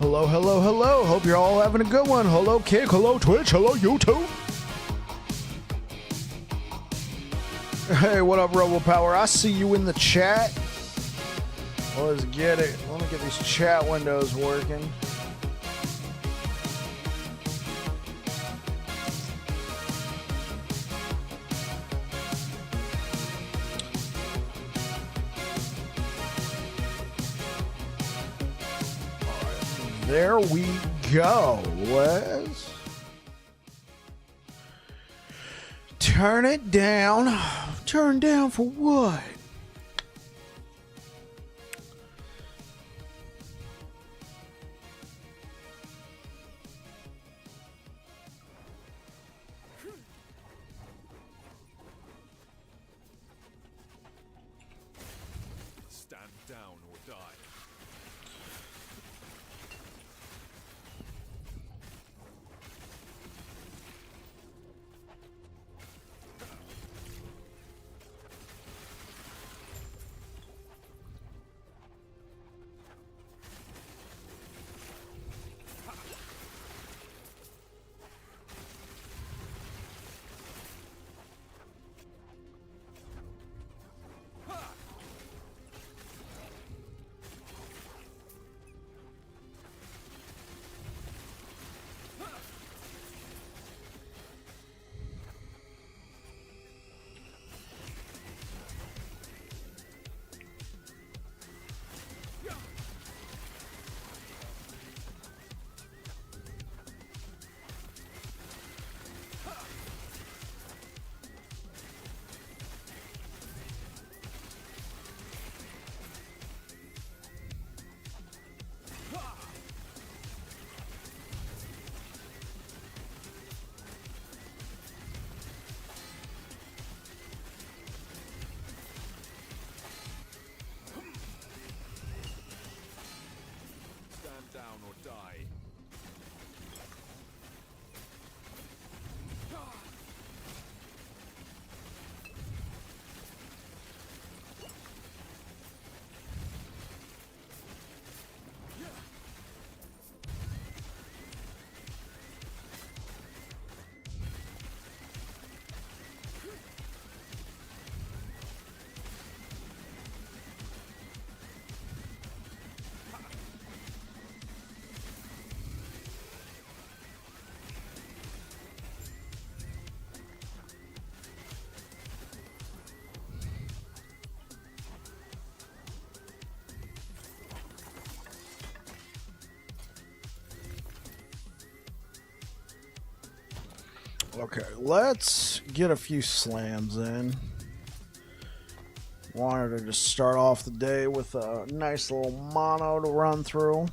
Hello, hello, hello. Hope you're all having a good one. Hello, Kick. Hello, Twitch. Hello, YouTube. Hey, what up, RoboPower? I see you in the chat. Let's get it. Let me get these chat windows working. There we go. Let's turn it down. Turn down for what? Stand down or die. Down or die. Okay, let's get a few slams in. Wanted to just start off the day with a nice little mono to run through.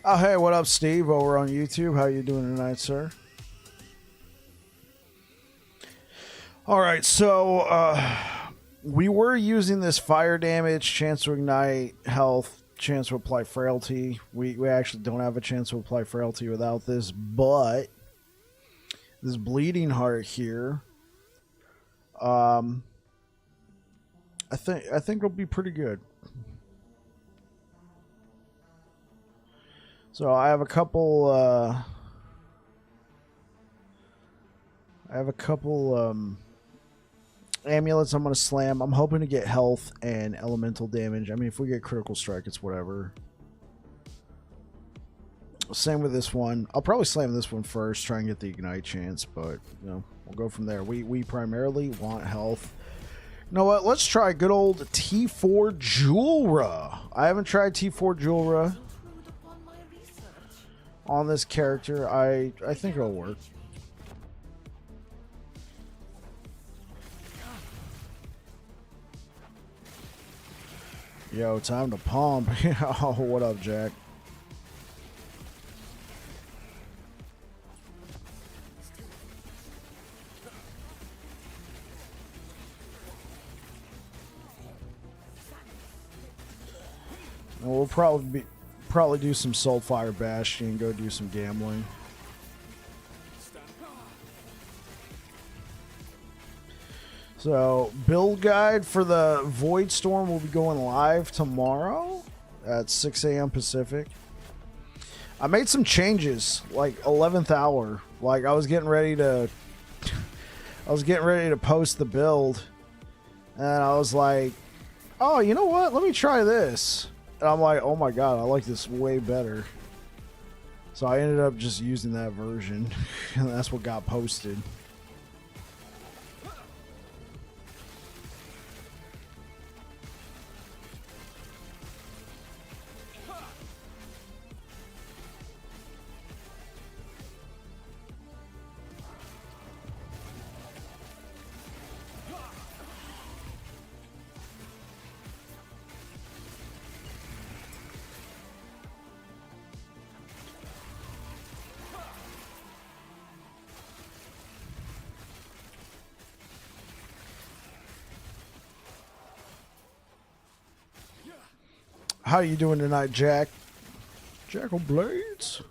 Oh, hey, what up, Steve, over on YouTube? How you doing tonight, sir? All right, so we were using this fire damage, chance to ignite, health, chance to apply frailty. We actually don't have a chance to apply frailty without this, but this bleeding heart here, I think it'll be pretty good. So I have a couple amulets I'm going to slam. I'm hoping to get health and elemental damage. I mean, if we get critical strike, it's whatever. Same with this one. I'll probably slam this one first, try and get the ignite chance, but, you know, we'll go from there. We primarily want health. You know what? Let's try good old T4 Julra. I haven't tried T4 Julra on this character. I think it'll work. Yo, time to pump. Oh, what up, Jack? And we'll probably do some Soulfire Bastion and go do some gambling. So, build guide for the Void Storm will be going live tomorrow at 6 a.m. Pacific. I made some changes, like 11th hour. Like I was getting ready to post the build, and I was like, "Oh, you know what? Let me try this." And I'm like, "Oh my god, I like this way better." So I ended up just using that version, and that's what got posted. How you doing tonight, Jack? Jackal Blades?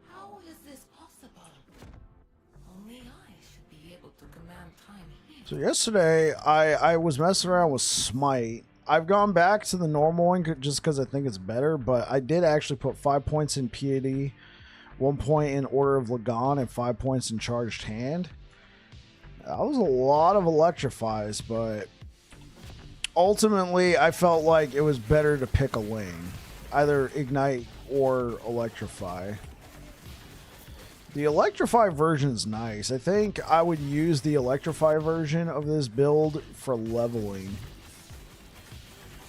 How is this possible? Only I should be able to command time here. So yesterday, I was messing around with Smite. I've gone back to the normal one just because I think it's better, but I did actually put 5 points in PAD, 1 point in Order of Lagan, and 5 points in Charged Hand. That was a lot of electrifies, but ultimately I felt like it was better to pick a lane, either Ignite or Electrify. The Electrify version is nice. I think I would use the Electrify version of this build for leveling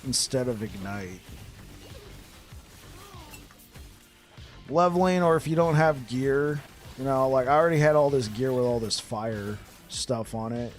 instead of Ignite. Leveling, or if you don't have gear, you know, like I already had all this gear with all this fire stuff on it.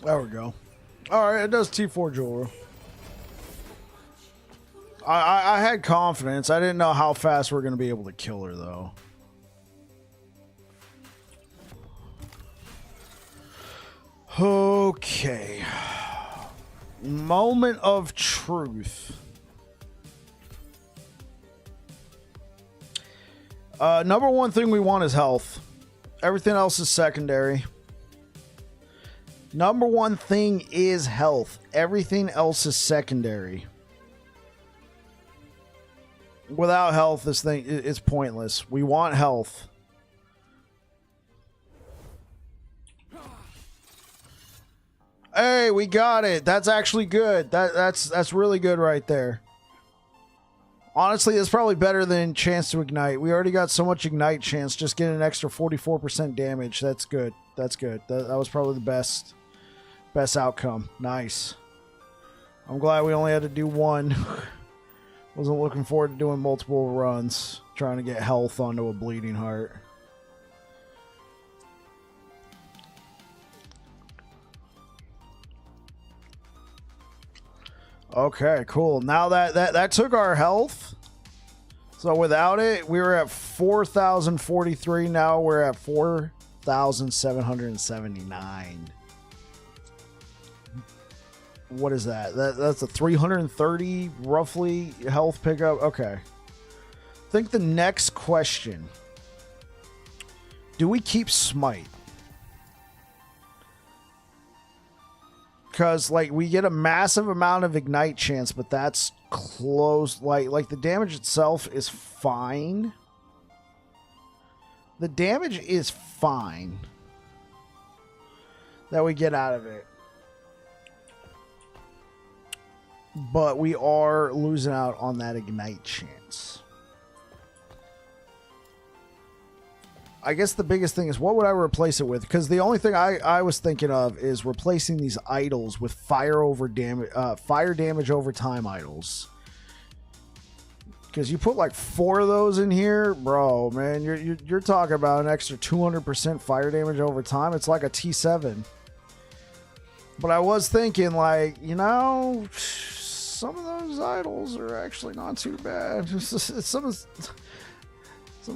There we go. All right, it does T4 Jewelry. I had confidence. I didn't know how fast we're going to be able to kill her, though. Okay. Moment of truth. Number one thing we want is health. Everything else is secondary. Number one thing is health. Everything else is secondary. Without health, this thing is pointless. We want health. Hey, we got it. That's actually good. That's really good right there. Honestly, it's probably better than chance to ignite. We already got so much ignite chance. Just getting an extra 44% damage. That's good. That's good. That was probably the best outcome. Nice. I'm glad we only had to do one. Wasn't looking forward to doing multiple runs, trying to get health onto a bleeding heart. Okay, cool. Now that took our health. So without it, we were at 4,043. Now we're at 4,779. What is that? That's a 330 roughly health pickup. Okay. I think the next question. Do we keep smite? Because like we get a massive amount of ignite chance, but that's close. Like the damage itself is fine. The damage is fine that we get out of it. But we are losing out on that ignite chance. I guess the biggest thing is, what would I replace it with? Because the only thing I was thinking of is replacing these idols with fire damage over time idols. Because you put like 4 of those in here, bro, man, you're talking about an extra 200% fire damage over time. It's like a T7. But I was thinking, like, you know, some of those idols are actually not too bad. Some of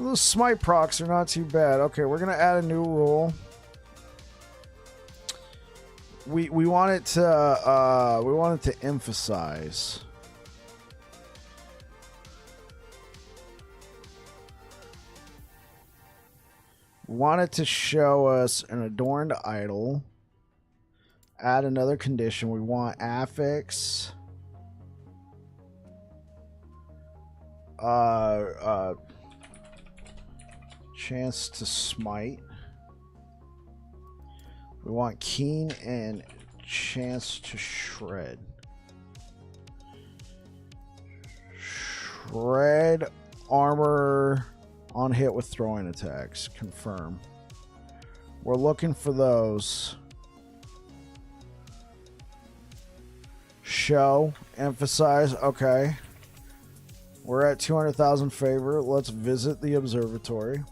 those smite procs are not too bad. Okay, we're gonna add a new rule. We want it to emphasize. We want it to show us an adorned idol. Add another condition. We want affix. Chance to smite. We want keen and chance to shred. Shred armor on hit with throwing attacks. Confirm. We're looking for those. Show. Emphasize. Okay. We're at 200,000 favor. Let's visit the observatory.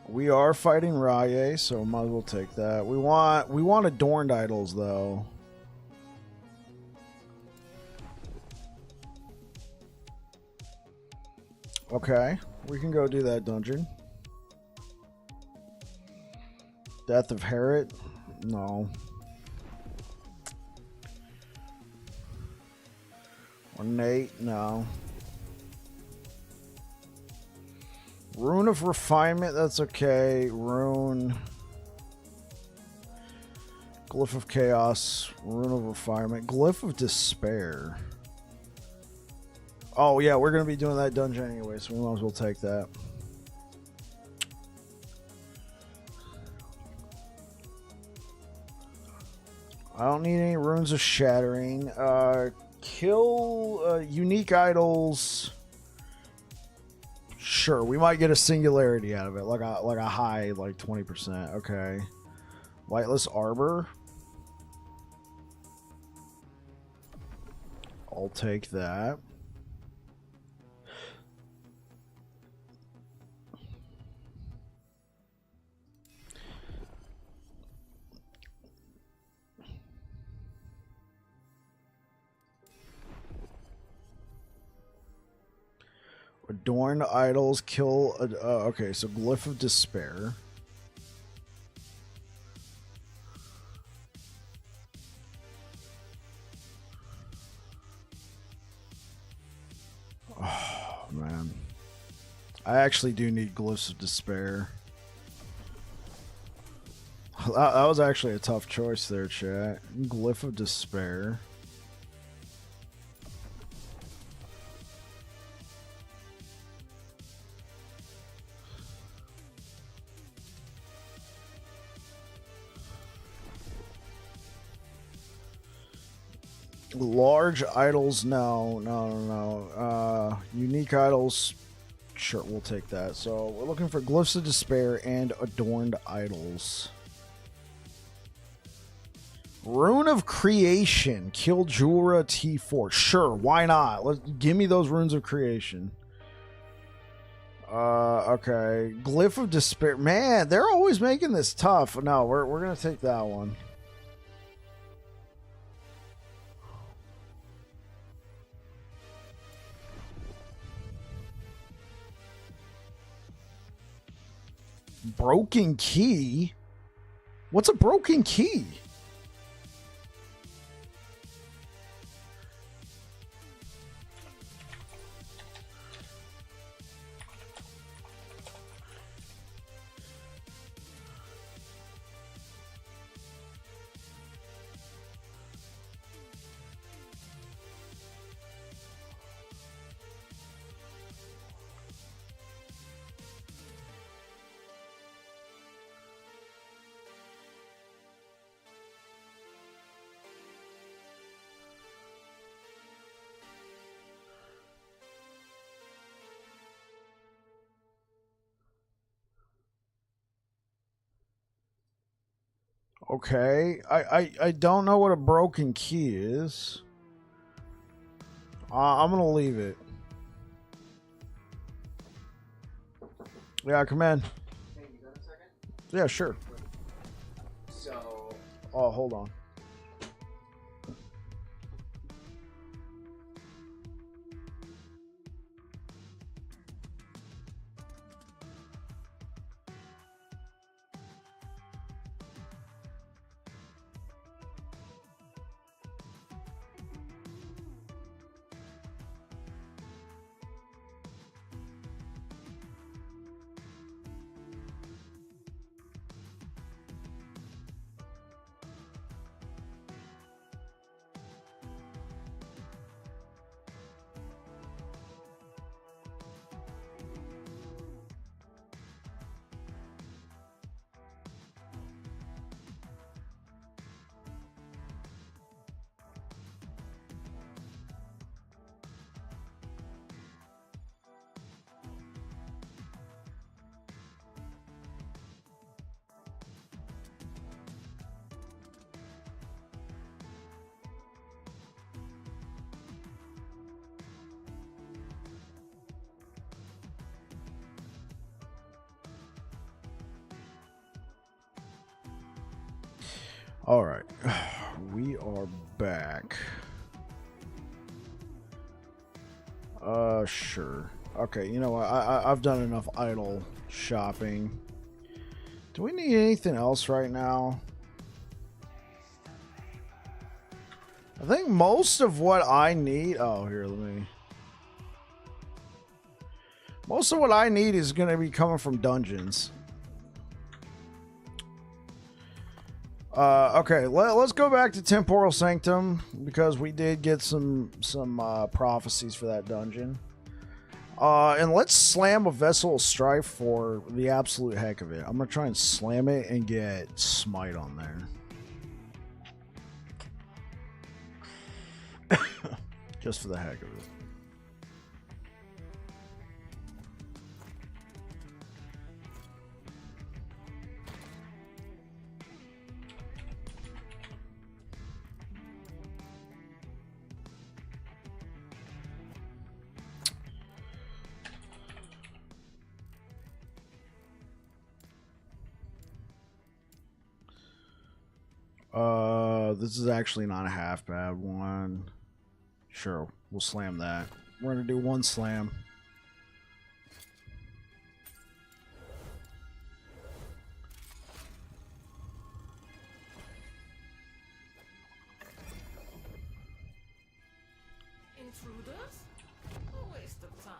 We are fighting Raye, so might as well take that. We want adorned idols though. Okay, we can go do that dungeon. Death of Herod? No. Ornate? No. Rune of Refinement? That's okay. Rune. Glyph of Chaos. Rune of Refinement. Glyph of Despair. Oh, yeah, we're going to be doing that dungeon anyway, so we might as well take that. I don't need any Runes of Shattering. Kill unique idols. Sure, we might get a singularity out of it, like a high, like 20%. Okay. Lightless Arbor. I'll take that. Adorned idols kill. Okay, so Glyph of Despair. Oh, man. I actually do need Glyphs of Despair. That was actually a tough choice there, chat. Glyph of Despair. Large idols, no. Unique idols, sure, we'll take that. So we're looking for Glyphs of Despair and Adorned Idols. Rune of Creation, kill Jura T4. Sure, why not? Give me those Runes of Creation. Okay. Glyph of Despair. Man, they're always making this tough. No, we're gonna take that one. Broken key? What's a broken key? Okay, I don't know what a broken key is. I'm gonna leave it. Yeah, come in. Hey, you got a second? Yeah, sure. So, Oh, hold on. All right, we are back. Sure. Okay, you know what? I've done enough idle shopping. Do we need anything else right now? I think most of what I need. Oh, here, let me. Most of what I need is going to be coming from dungeons. Okay, let's go back to Temporal Sanctum because we did get some prophecies for that dungeon. And let's slam a Vessel of Strife for the absolute heck of it. I'm gonna try and slam it and get Smite on there. Just for the heck of it. This is actually not a half bad one. Sure, we'll slam that. We're gonna do one slam. Intruders? A waste of time.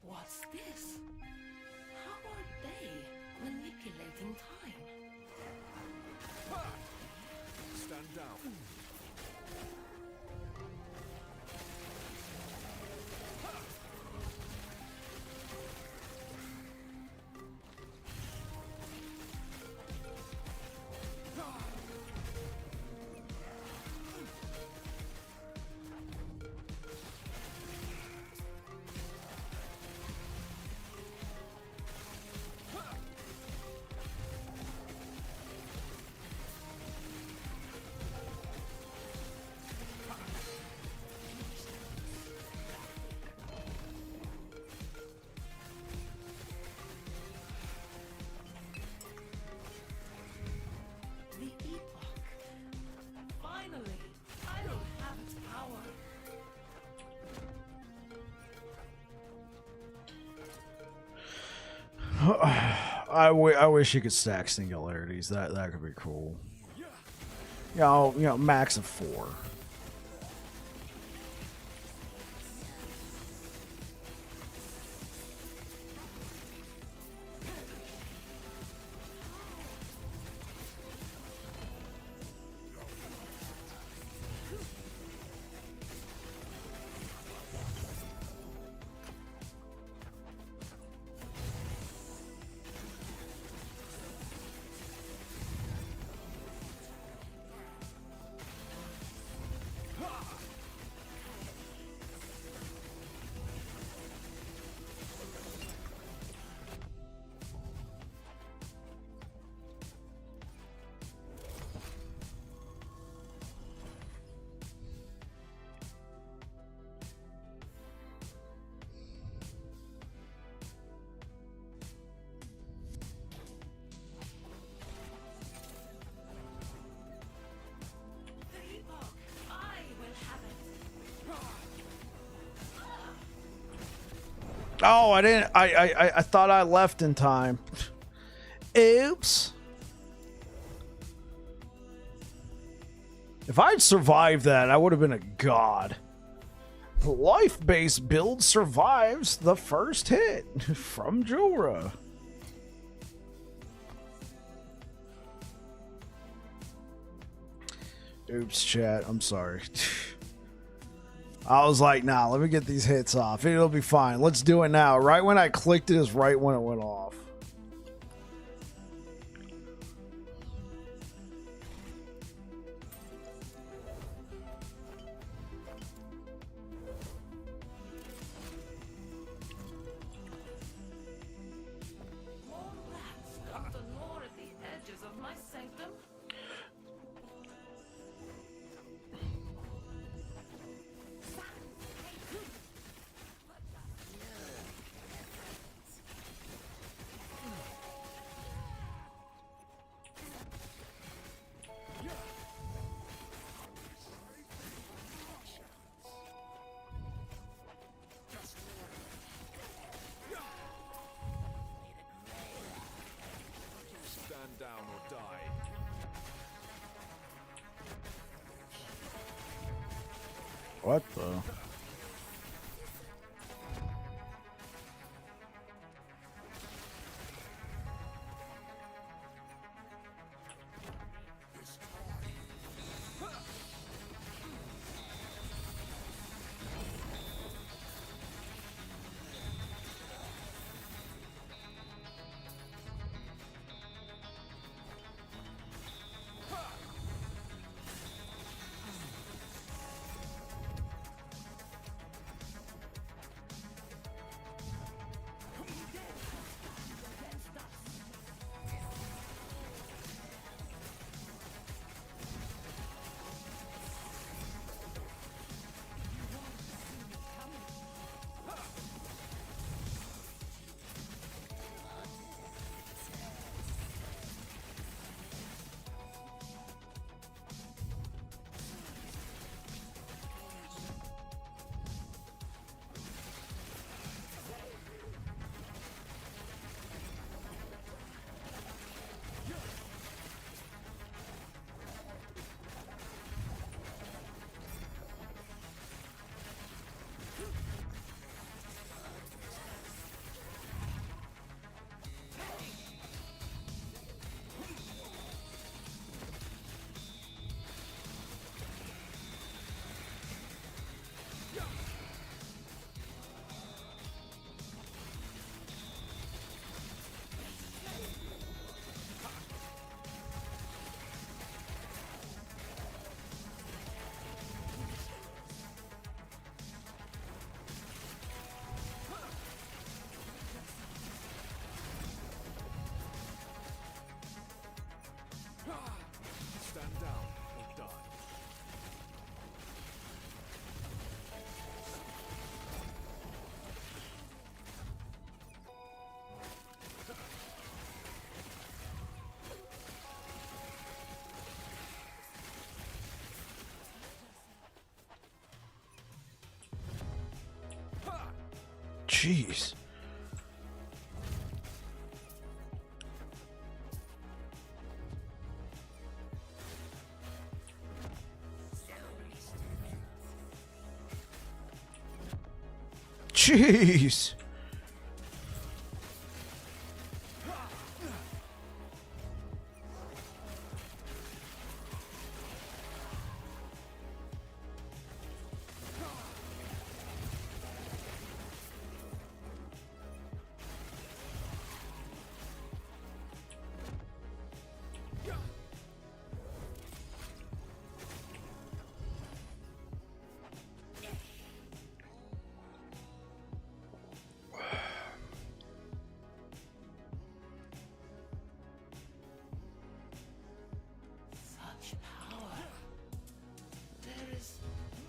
What's this? How are they manipulating time? Stand down. The Epoch. Finally, I don't have its power. I wish you could stack singularities. That could be cool. Max of 4. The Epoch. I will have it. Oh, I didn't. I thought I left in time. Oops. If I'd survived that, I would have been a god. Life-based build survives the first hit from Jorah. Oops, chat. I'm sorry. I was like, nah, let me get these hits off. It'll be fine. Let's do it now. Right when I clicked it is right when it went off. More rats come to gnaw at the edges of my sanctum. die. What the? Stand down or die. Jeez. Jeez. Such power. There is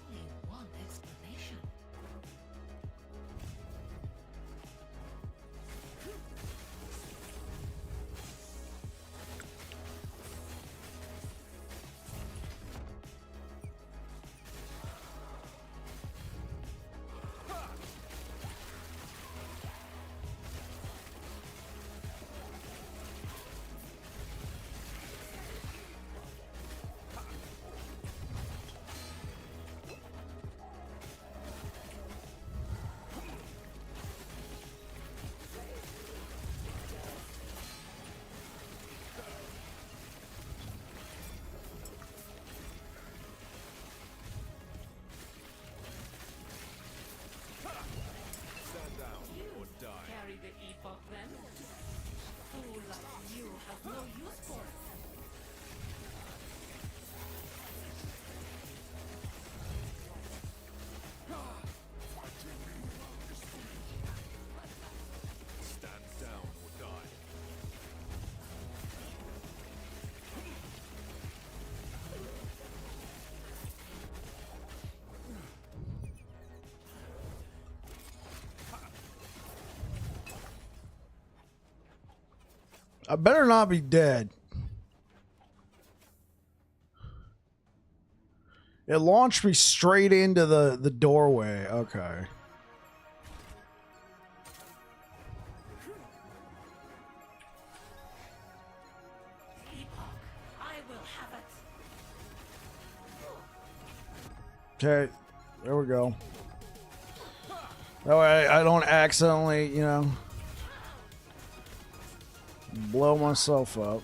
only one explanation. Stand down or die. Carry the Epoch then? Fool like you has no use for it. Stand down or die. I better not be dead. It launched me straight into the doorway. Okay. Epoch will have it. Okay, there we go. That way I don't accidentally, you know, blow myself up.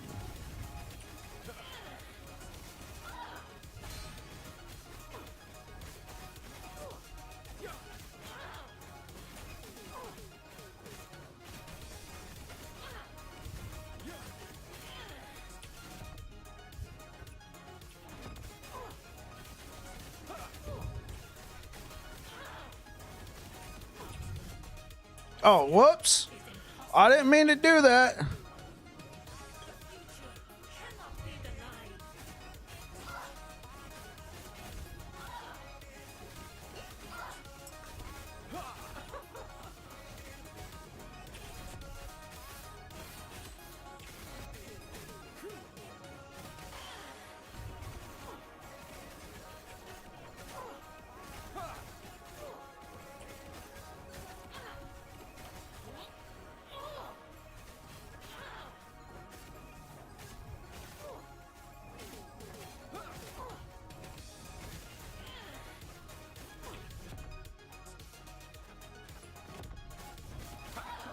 Oh, whoops. I didn't mean to do that. Cannot be denied.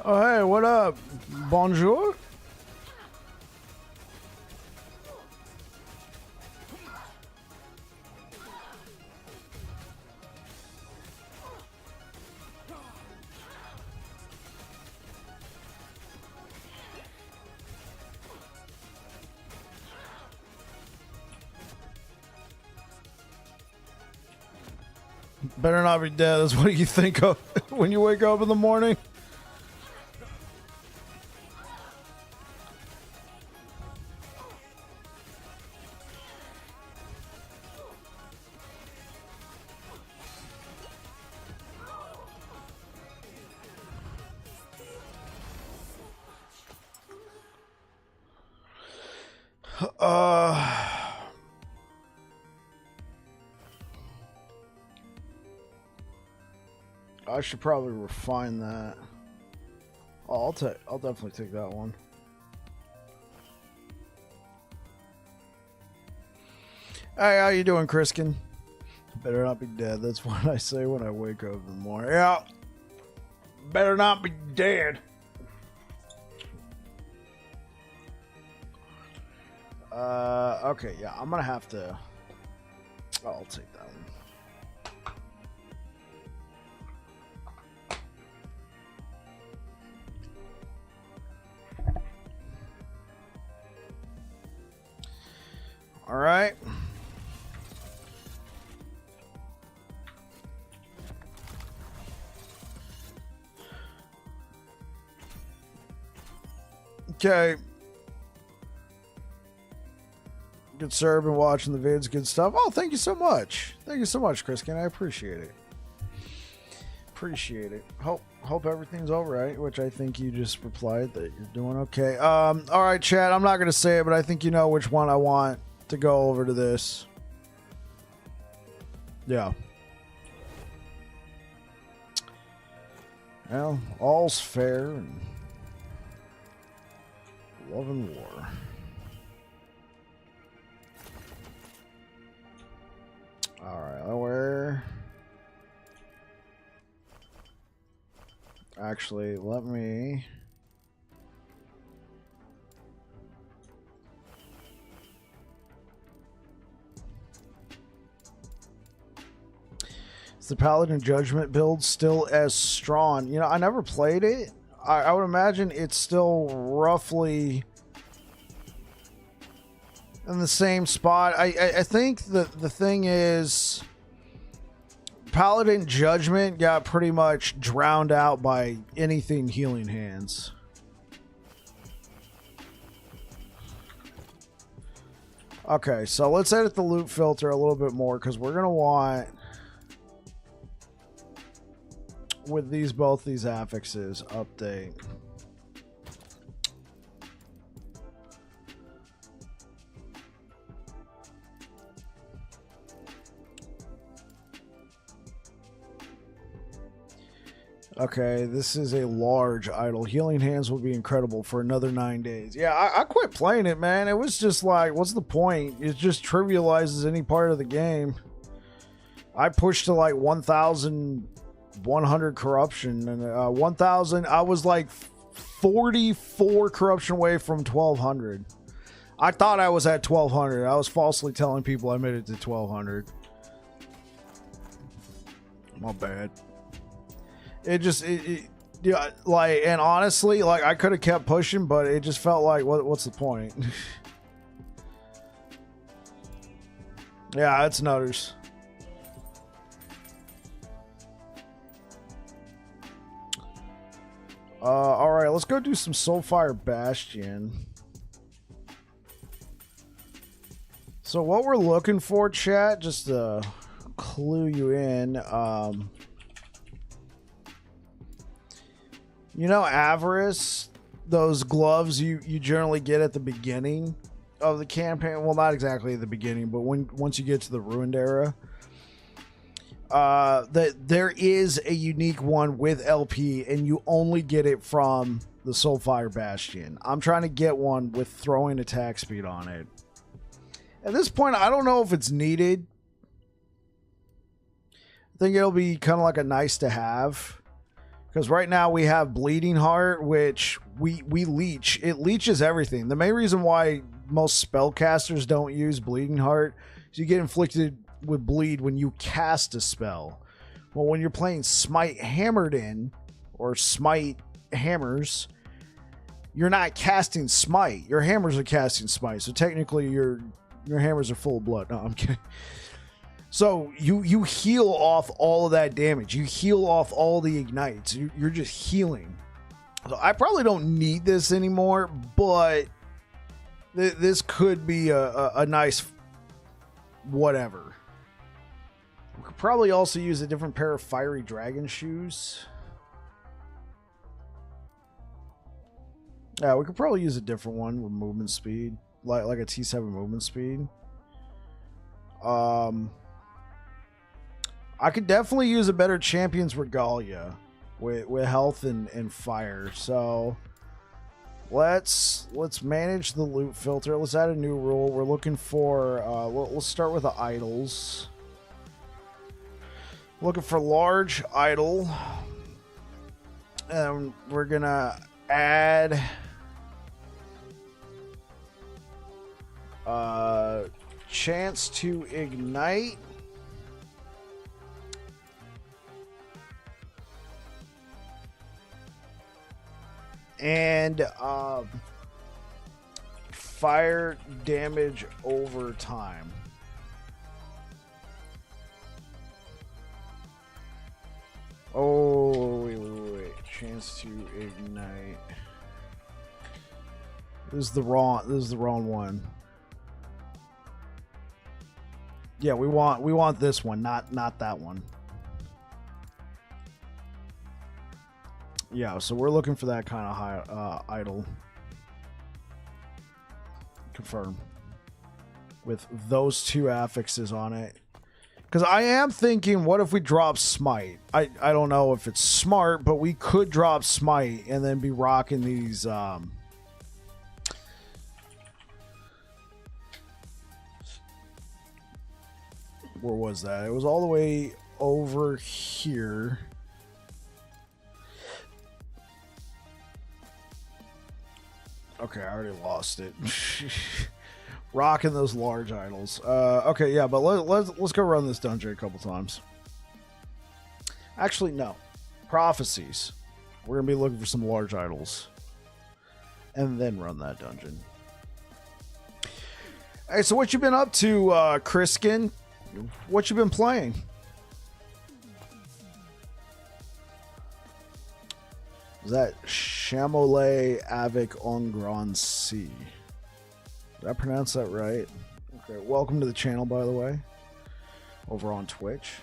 Oh, hey, what up? Bonjour? Better not be dead. That's what you think of when you wake up in the morning. I should probably refine that. Oh, I'll definitely take that one. Hey, how you doing, Kriskin? Better not be dead. That's what I say when I wake up in the morning. Yeah. Better not be dead. Okay, yeah, I'm gonna have to. Oh, I'll take that one. All right. Okay. Good sir, been watching the vids, good stuff. Oh, thank you so much. Thank you so much, Kriskin. I appreciate it. Appreciate it. Hope everything's all right, which I think you just replied that you're doing okay. All right, chat. I'm not gonna say it, but I think you know which one I want to go over to this. Yeah. Well, all's fair and love and war. All right, where? Actually, let me. Is the Paladin Judgment build still as strong? You know, I never played it. I would imagine it's still roughly in the same spot. I think the thing is Paladin Judgment got pretty much drowned out by anything Healing Hands. Okay, so let's edit the loot filter a little bit more because we're gonna want with both these affixes update. Okay, this is a large idol. Healing Hands will be incredible for another 9 days. Yeah, I quit playing it, man. It was just like, what's the point? It just trivializes any part of the game. I pushed to like 1,100 corruption, and 1,000. I was like 44 corruption away from 1,200. I thought I was at 1,200. I was falsely telling people I made it to 1,200. My bad. Yeah, like, and honestly, like, I could have kept pushing, but it just felt like, what's the point? Yeah, it's nutters. All right, let's go do some Soulfire Bastion. So what we're looking for, chat, just to clue you in, you know, Avarice, those gloves you generally get at the beginning of the campaign. Well, not exactly at the beginning, but once you get to the Ruined Era, that there is a unique one with LP, and you only get it from the Soulfire Bastion. I'm trying to get one with throwing attack speed on it. At this point, I don't know if it's needed. I think it'll be kind of like a nice to have. Because right now we have Bleeding Heart, which we leech. It leeches everything. The main reason why most spellcasters don't use Bleeding Heart is you get inflicted with bleed when you cast a spell. Well, when you're playing Smite Hammered In, or Smite Hammers, you're not casting Smite. Your hammers are casting Smite. So technically your hammers are full of blood. No, I'm kidding. So you heal off all of that damage. You heal off all the ignites. You're just healing. So I probably don't need this anymore, but this could be a nice whatever. We could probably also use a different pair of Fiery Dragon shoes. Yeah, we could probably use a different one with movement speed, like a T7 movement speed. I could definitely use a better Champion's Regalia with health and fire. So let's manage the loot filter. Let's add a new rule. We're looking for let's start with the idols. Looking for large idol, and we're gonna add chance to ignite. And fire damage over time. Oh, wait. Chance to ignite. This is the wrong one. Yeah, we want this one, not that one. Yeah, so we're looking for that kind of high idol. Confirm. With those two affixes on it. Because I am thinking, what if we drop Smite? I don't know if it's smart, but we could drop Smite and then be rocking these... Where was that? It was all the way over here. Okay, I already lost it. Rocking those large idols. Okay, yeah, but let's go run this dungeon a couple times. Actually, no. Prophecies. We're gonna be looking for some large idols, and then run that dungeon. Hey, so what you been up to, Kriskin? What you been playing? Is that Chamolet Avec en Grand C? Did I pronounce that right? Okay, welcome to the channel, by the way. Over on Twitch.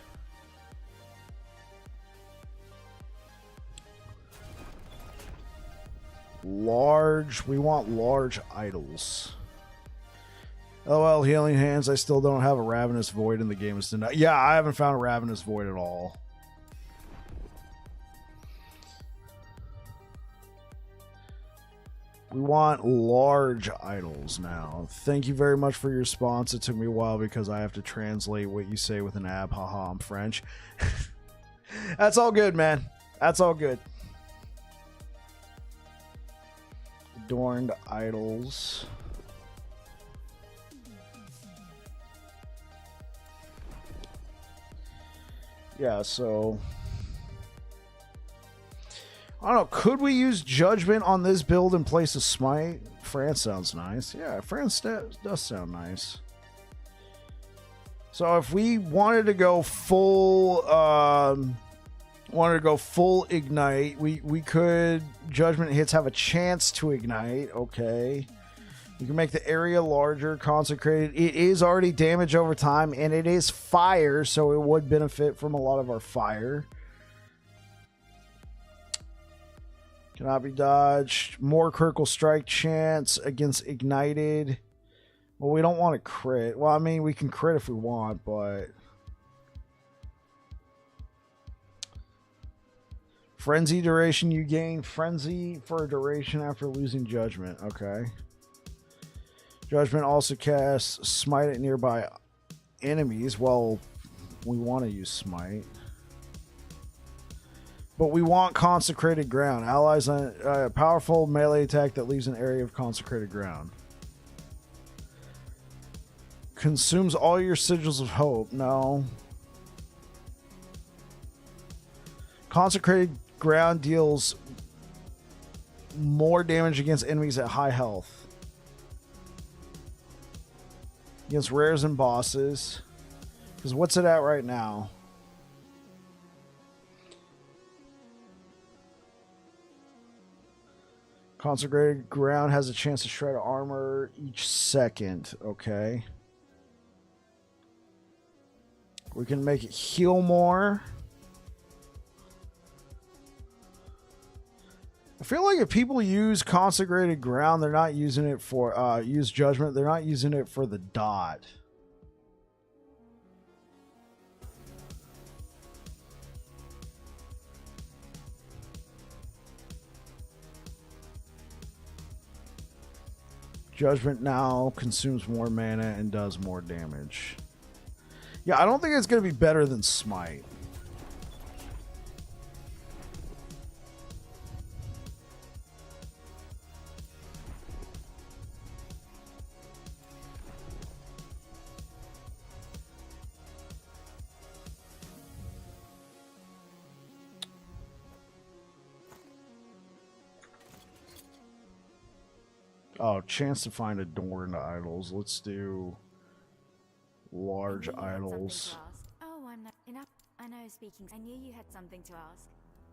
Large, we want large idols. LOL, Healing Hands, I still don't have a Ravenous Void in the game. Yeah, I haven't found a Ravenous Void at all. We want large idols now. Thank you very much for your response. It took me a while because I have to translate what you say with an ab. Haha, I'm French. That's all good, man. That's all good. Adorned idols. Yeah, so I don't know. Could we use Judgment on this build in place of Smite? France sounds nice. Yeah, France does sound nice. So if we wanted to go full, ignite, we could. Judgment hits have a chance to ignite. Okay. You can make the area larger, consecrated. It is already damage over time, and it is fire, so it would benefit from a lot of our fire. Cannot be dodged. More critical strike chance against ignited. Well, we don't want to crit. Well, I mean, we can crit if we want, but... Frenzy duration. You gain Frenzy for a duration after losing Judgment. Okay. Judgment also casts Smite at nearby enemies. Well, we want to use Smite. But we want Consecrated Ground. Allies on a powerful melee attack that leaves an area of Consecrated Ground. Consumes all your Sigils of Hope. No. Consecrated Ground deals more damage against enemies at high health. Against rares and bosses. Because what's it at right now? Consecrated Ground has a chance to shred armor each second. Okay. We can make it heal more. I feel like if people use Consecrated Ground, they're not using it for use Judgment. They're not using it for the dot. Judgment now consumes more mana and does more damage. Yeah, I don't think it's going to be better than Smite. Oh, chance to find adorned idols. Let's do large idols. Oh, I'm not enough. I know speaking. I knew you had something to ask.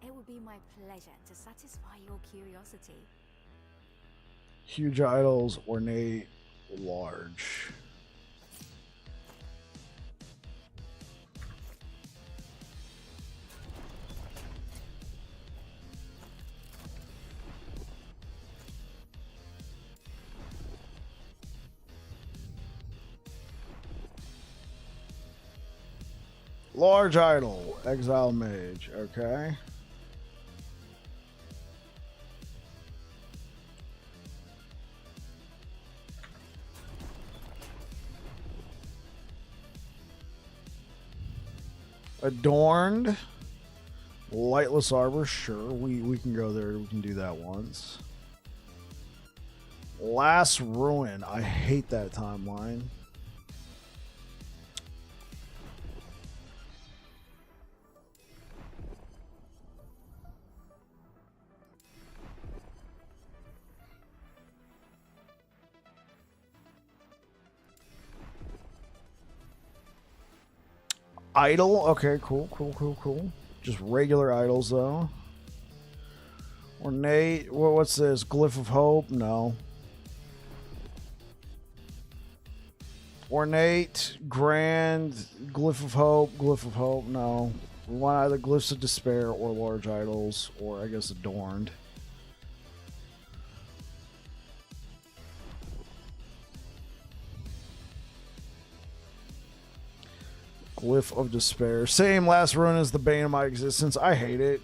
It would be my pleasure to satisfy your curiosity. Huge idols, ornate, large. Large idol, exile mage, okay. Adorned, lightless arbor, sure, we can go there, we can do that once. Last ruin, I hate that timeline. Idol, okay, cool. Just regular idols though. Ornate, what's this? Glyph of Hope? No. Ornate, Grand, Glyph of Hope, no. We want either Glyphs of Despair or large idols, or I guess adorned. Glyph of Despair. Same, last rune is the bane of my existence. I hate it.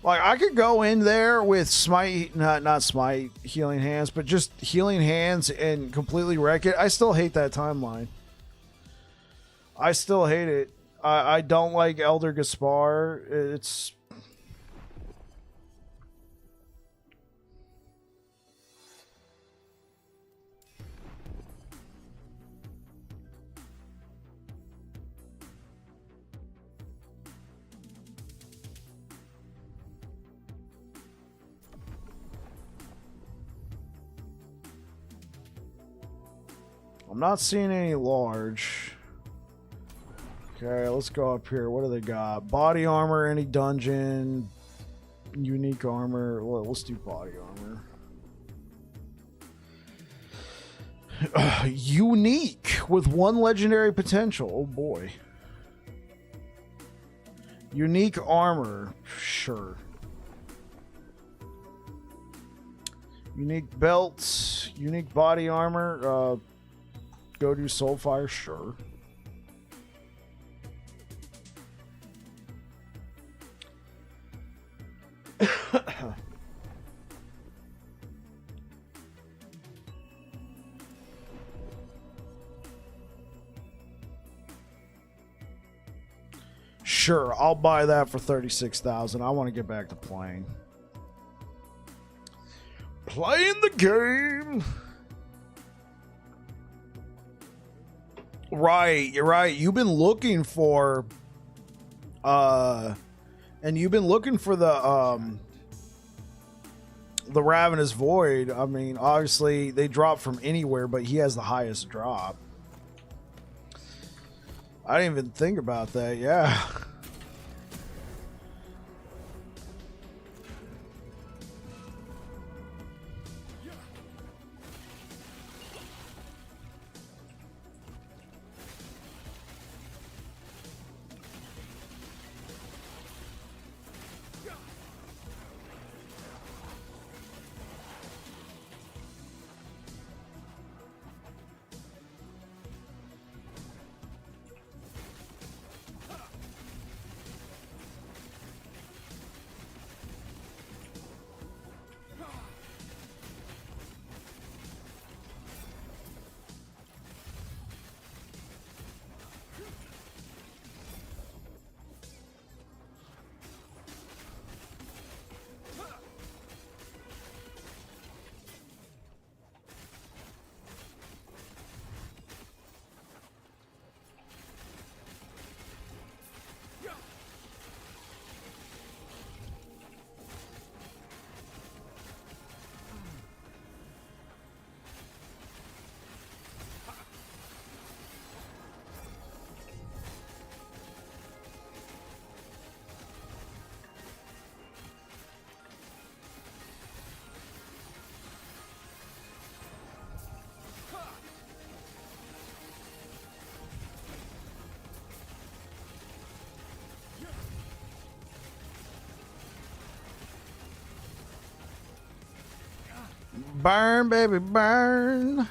Like, I could go in there with smite, not smite, healing hands, but just healing hands and completely wreck it. I still hate that timeline. I still hate it. I don't like Elder Gaspar. It's... I'm not seeing any large. Okay, let's go up here. What do they got? Body armor, any dungeon. Unique armor. Well, let's do body armor. Unique with 1 legendary potential. Oh boy. Unique armor. Sure. Unique belts. Unique body armor. Go do Soulfire. Sure. Sure, I'll buy that for 36,000. I want to get back to playing. Playing the game. Right, you're right. You've been looking for and you've been looking for the Ravenous Void. I mean, obviously they drop from anywhere, but he has the highest drop. I didn't even think about that. Yeah. Burn, baby, burn.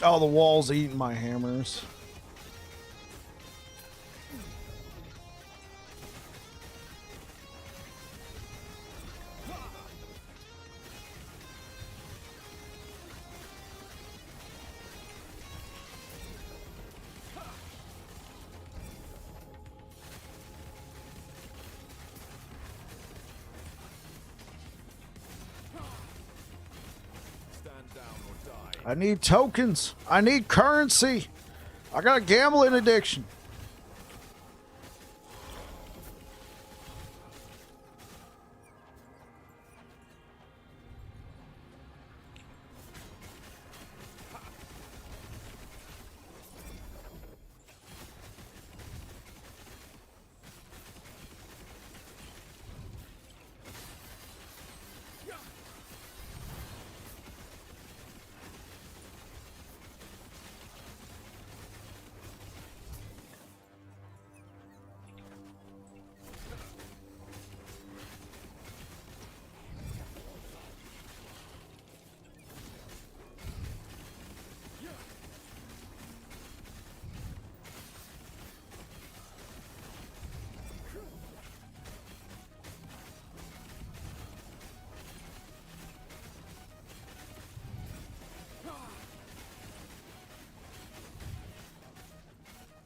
Oh, the wall's eating my hammers. I need tokens. I need currency. I got a gambling addiction.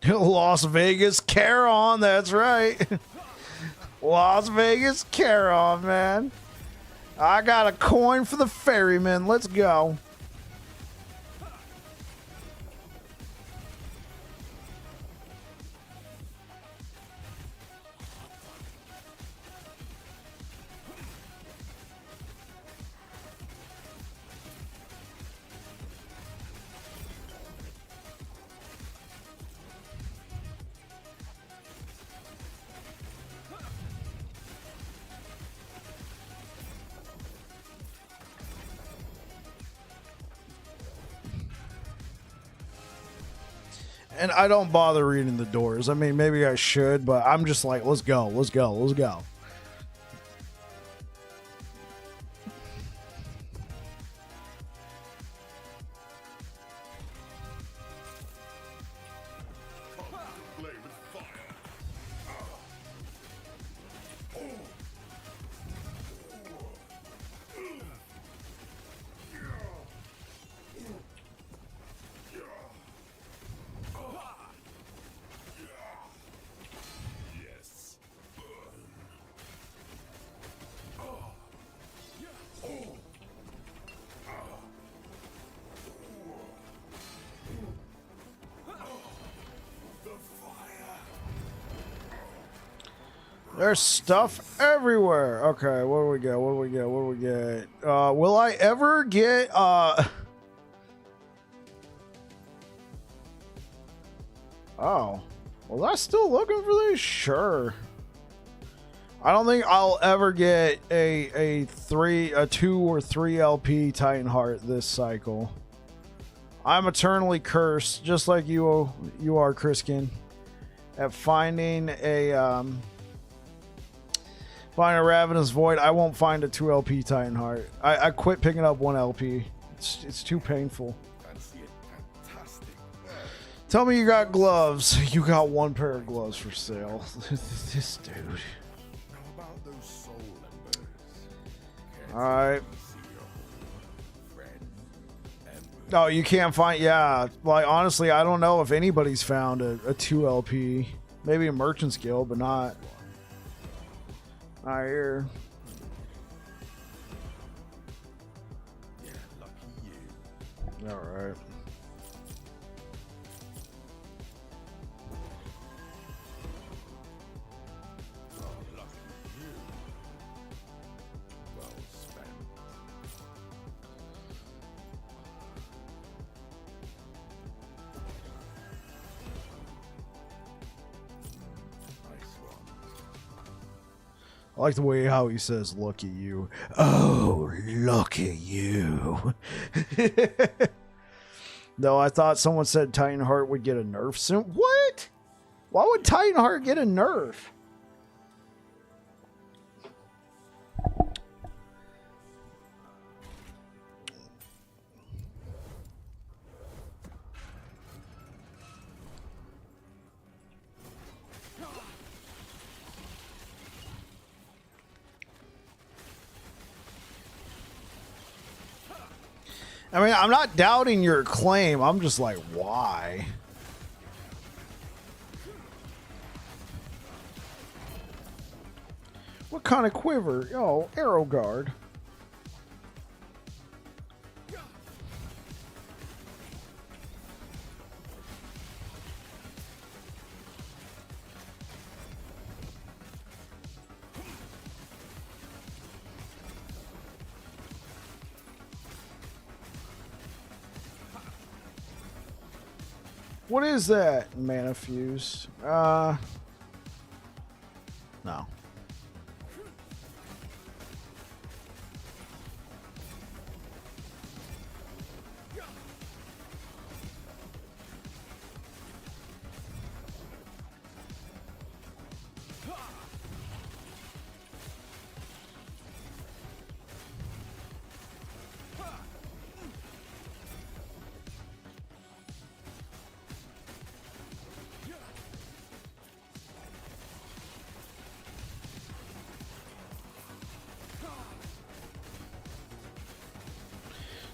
Las Vegas Charon, that's right. Las Vegas Charon, man. I got a coin for the ferryman. Let's go. And I don't bother reading the doors. I mean, maybe I should, but I'm just like, let's go, let's go, let's go. Play with fire. Yes. There's stuff everywhere. Okay, what do we get? What do we get? What do we get? Will I ever get Oh. Was I still looking for these? Sure. I don't think I'll ever get a 2 or 3 LP Titan Heart this cycle. I'm eternally cursed, just like you are, Chriskin, at finding a Ravenous Void. I won't find a 2 LP Titan Heart. I quit picking up 1 LP. It's too painful. Fancy it fantastic. Tell me you got gloves. You got 1 pair of gloves for sale. This dude. How about those soul embers? Alright. See your old friend and No, you can't find. Yeah, like honestly, I don't know if anybody's found a 2 LP. Maybe a Merchant's Guild, but not. Not here. yeah, lucky you. All right. Oh, lucky you. Well spent. Nice one. I like the way how he says, "Look at you." Oh, look at you. No, I thought someone said Titan Heart would get a nerf soon. What? Why would Titan Heart get a nerf? I mean, I'm not doubting your claim. I'm just like, why? What kind of quiver? Oh, arrow guard. What is that? Mana fuse. No.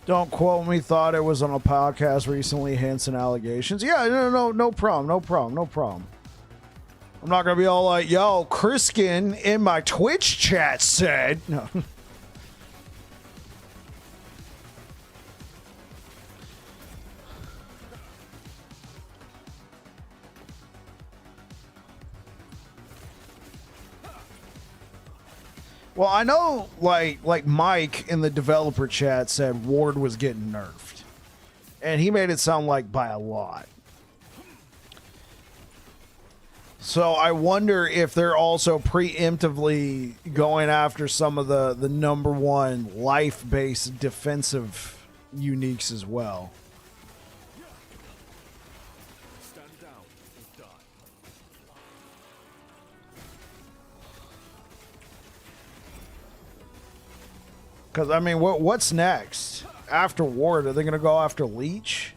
Don't quote me. Thought it was on a podcast recently. Hints and allegations. Yeah, no problem. I'm not gonna be all like, "Yo, Criskin in my Twitch chat said." No. Well, I know, like Mike in the developer chat said Ward was getting nerfed, and he made it sound like by a lot. So I wonder if they're also preemptively going after some of the number one life-based defensive uniques as well. Stand down or die. Because, I mean, what's next? After Ward, are they going to go after Leech?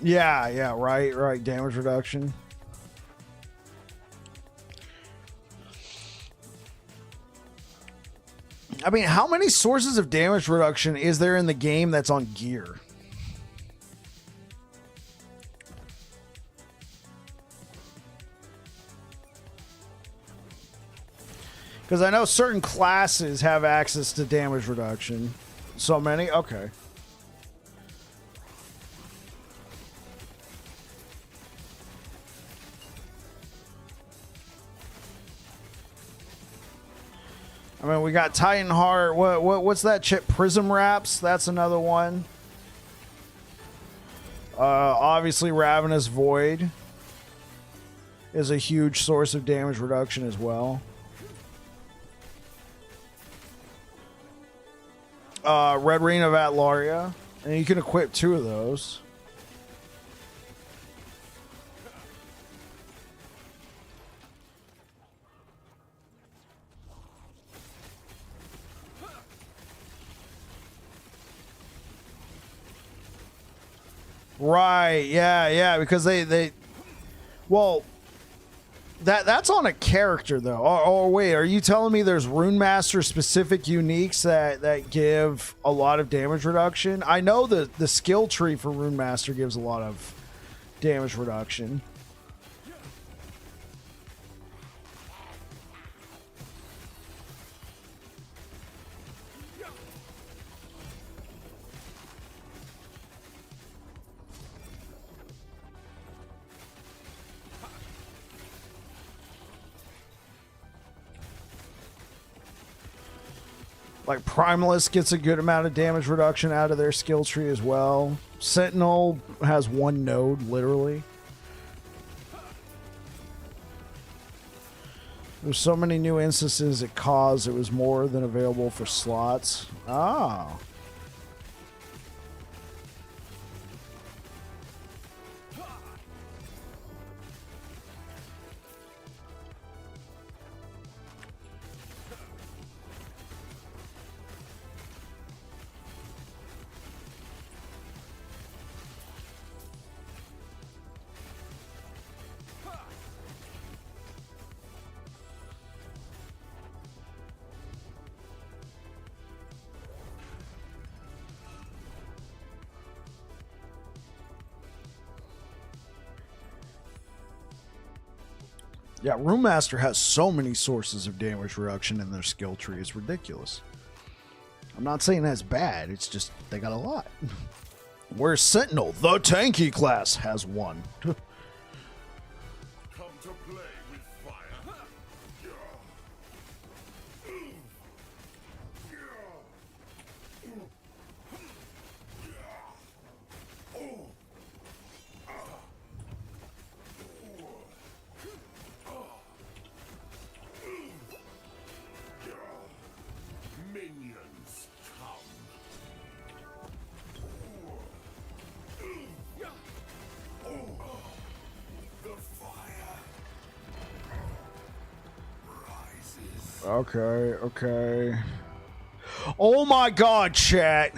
Yeah, right. Damage reduction. I mean, how many sources of damage reduction is there in the game that's on gear? Because I know certain classes have access to damage reduction. So many? Okay. I mean, we got Titan Heart. What's that chip? Prism Wraps. That's another one. Obviously, Ravenous Void is a huge source of damage reduction as well. Red Ring of Atlaria, and you can equip 2 of those. Right, yeah, because they well, that's on a character though. Or wait, are you telling me there's Rune Master specific uniques that give a lot of damage reduction? I know the skill tree for Rune Master gives a lot of damage reduction. Like Primalist gets a good amount of damage reduction out of their skill tree as well. Sentinel has 1 node, literally. There's so many new instances it caused, it was more than available for slots. Ah. Yeah, Room Master has so many sources of damage reduction in their skill tree. It's ridiculous. I'm not saying that's bad. It's just they got a lot. Whereas Sentinel, the tanky class, has one. Come to play with fire. Minions come. The fire rises. Okay. Oh my god, chat.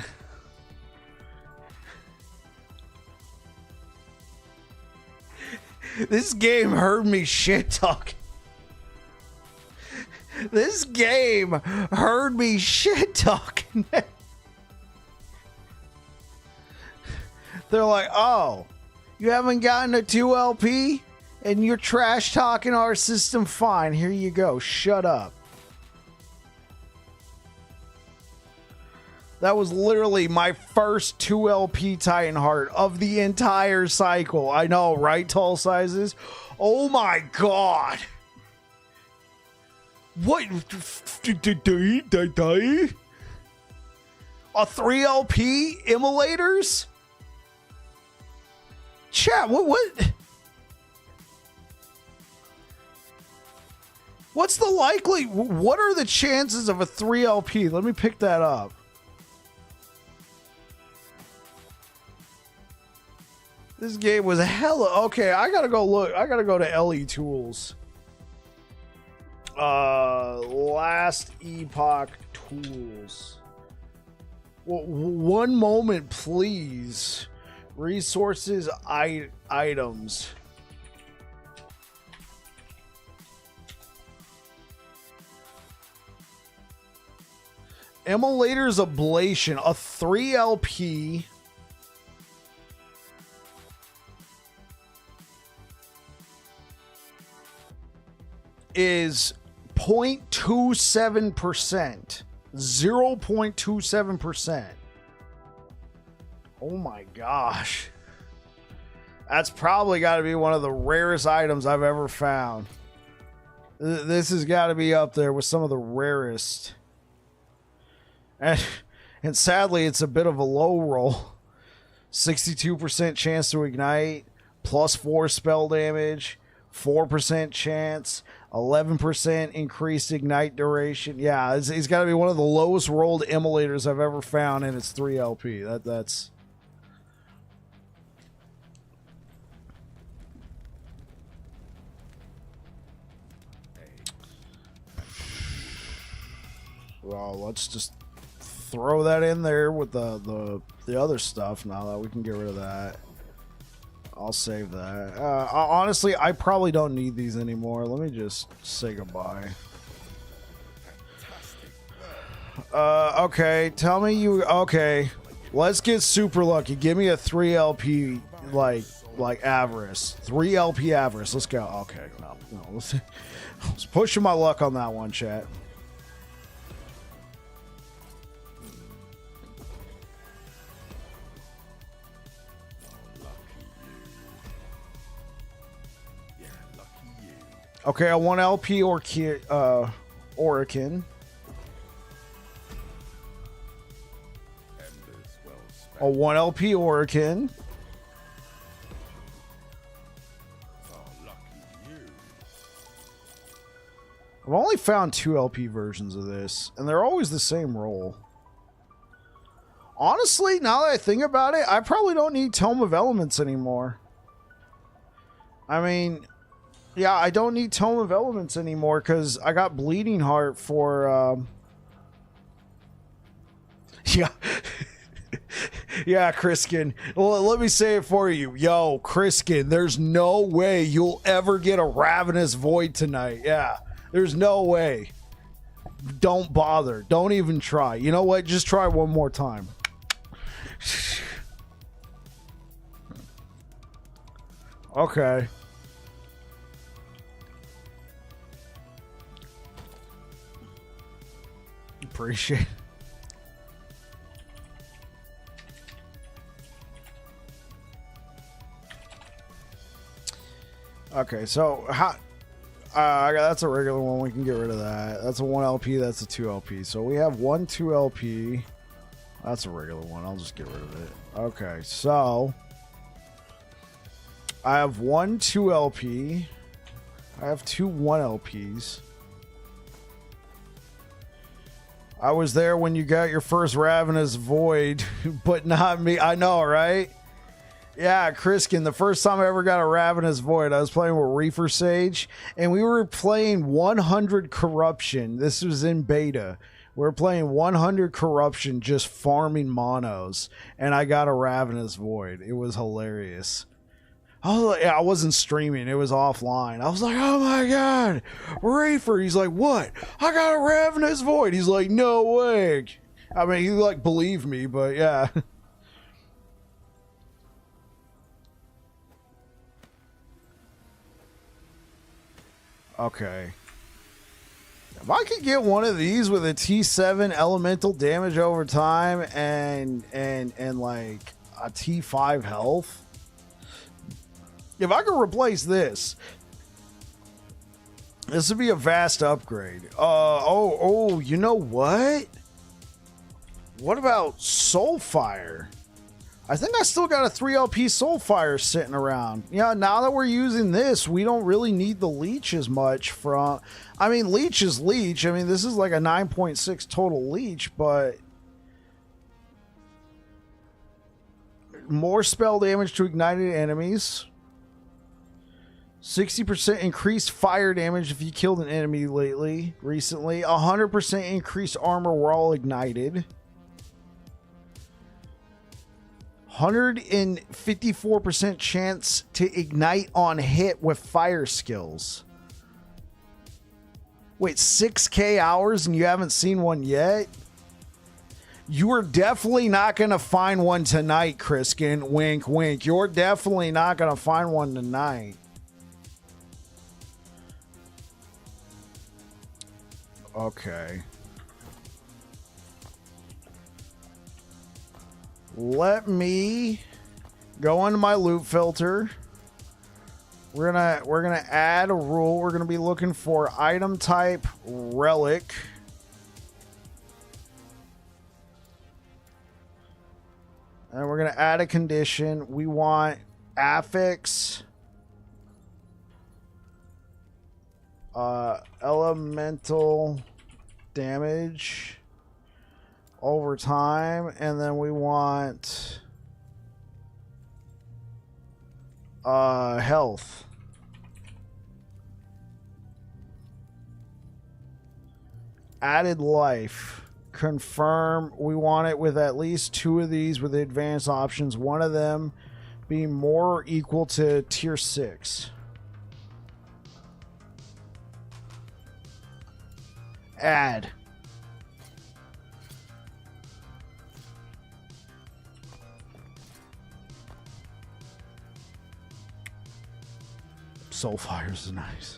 This game heard me shit talking. This game heard me shit talking. They're like, oh, you haven't gotten a 2LP and you're trash talking our system? Fine, here you go. Shut up. That was literally my first 2LP Titan Heart of the entire cycle. I know, right? Tall sizes. Oh my god. What? A 3LP immolators? Chat, what? What's the likely? What are the chances of a 3LP? Let me pick that up. This game was hella... Okay, I gotta go look. I gotta go to LE Tools. Last Epoch Tools. One moment, please. Resources, items. Immolator's Ablation, a 3LP... is 0.27%. 0.27%. Oh my gosh. That's probably got to be one of the rarest items I've ever found. This has got to be up there with some of the rarest. And sadly, it's a bit of a low roll. 62% chance to ignite, plus 4 spell damage, 4% chance, 11% increased ignite duration. Yeah, it's got to be one of the lowest rolled immolators I've ever found, and it's 3LP. That's... Well, let's just throw that in there with the other stuff now that we can get rid of that. I'll save that. Honestly, I probably don't need these anymore. Let me just say goodbye. Okay, tell me you... Okay, let's get super lucky. Give me a 3LP, like Avarice. 3LP Avarice. Let's go. Okay, no. I was pushing my luck on that one, chat. Okay, a 1LP Orican. A 1LP Orican. I've only found 2LP versions of this, and they're always the same roll. Honestly, now that I think about it, I probably don't need Tome of Elements anymore. I mean... Yeah, I don't need Tome of Elements anymore because I got Bleeding Heart for, Yeah. Yeah, Kriskin. Well, let me say it for you. Yo, Kriskin, there's no way you'll ever get a Ravenous Void tonight. Yeah, there's no way. Don't bother. Don't even try. You know what? Just try one more time. Okay. Appreciate it. Okay, so how? That's a regular one. We can get rid of that. That's a 1 LP. That's a 2 LP. So we have 1 2 LP. That's a regular one. I'll just get rid of it. Okay, so I have 1 2 LP. I have 2 1 LPs. I was there when you got your first Ravenous Void, but not me. I know, right? Yeah, Criskin, the first time I ever got a Ravenous Void, I was playing with Reefer Sage, and we were playing 100 Corruption. This was in beta. We were playing 100 Corruption, just farming monos, and I got a Ravenous Void. It was hilarious. I wasn't streaming. It was offline. I was like, oh my God, Reefer. He's like, what? I got a Ravenous Void. He's like, no way. I mean, he like believed me, but yeah. Okay. If I could get one of these with a T7 elemental damage over time and like a T5 health. If I could replace this would be a vast upgrade. You know what? What about Soulfire? I think I still got a 3 LP Soulfire sitting around. Yeah, now that we're using this, we don't really need the leech as much from... I mean, leech is leech. I mean, this is like a 9.6 total leech, but... More spell damage to ignited enemies. 60% increased fire damage if you killed an enemy recently. 100% increased armor while ignited. 154% chance to ignite on hit with fire skills. Wait, 6K hours and you haven't seen one yet? You are definitely not going to find one tonight, Criskin. Wink, wink. You're definitely not going to find one tonight. Okay. Let me go into my loot filter. We're gonna add a rule. We're gonna be looking for item type relic. And we're gonna add a condition. We want affix, elemental damage over time, and then we want health. Added life. Confirm. We want it with at least 2 of these with the advanced options, one of them being more or equal to tier 6. Add. Soulfires is nice.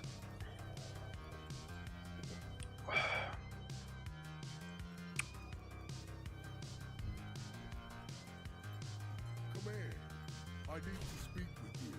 Command, I need to speak with you.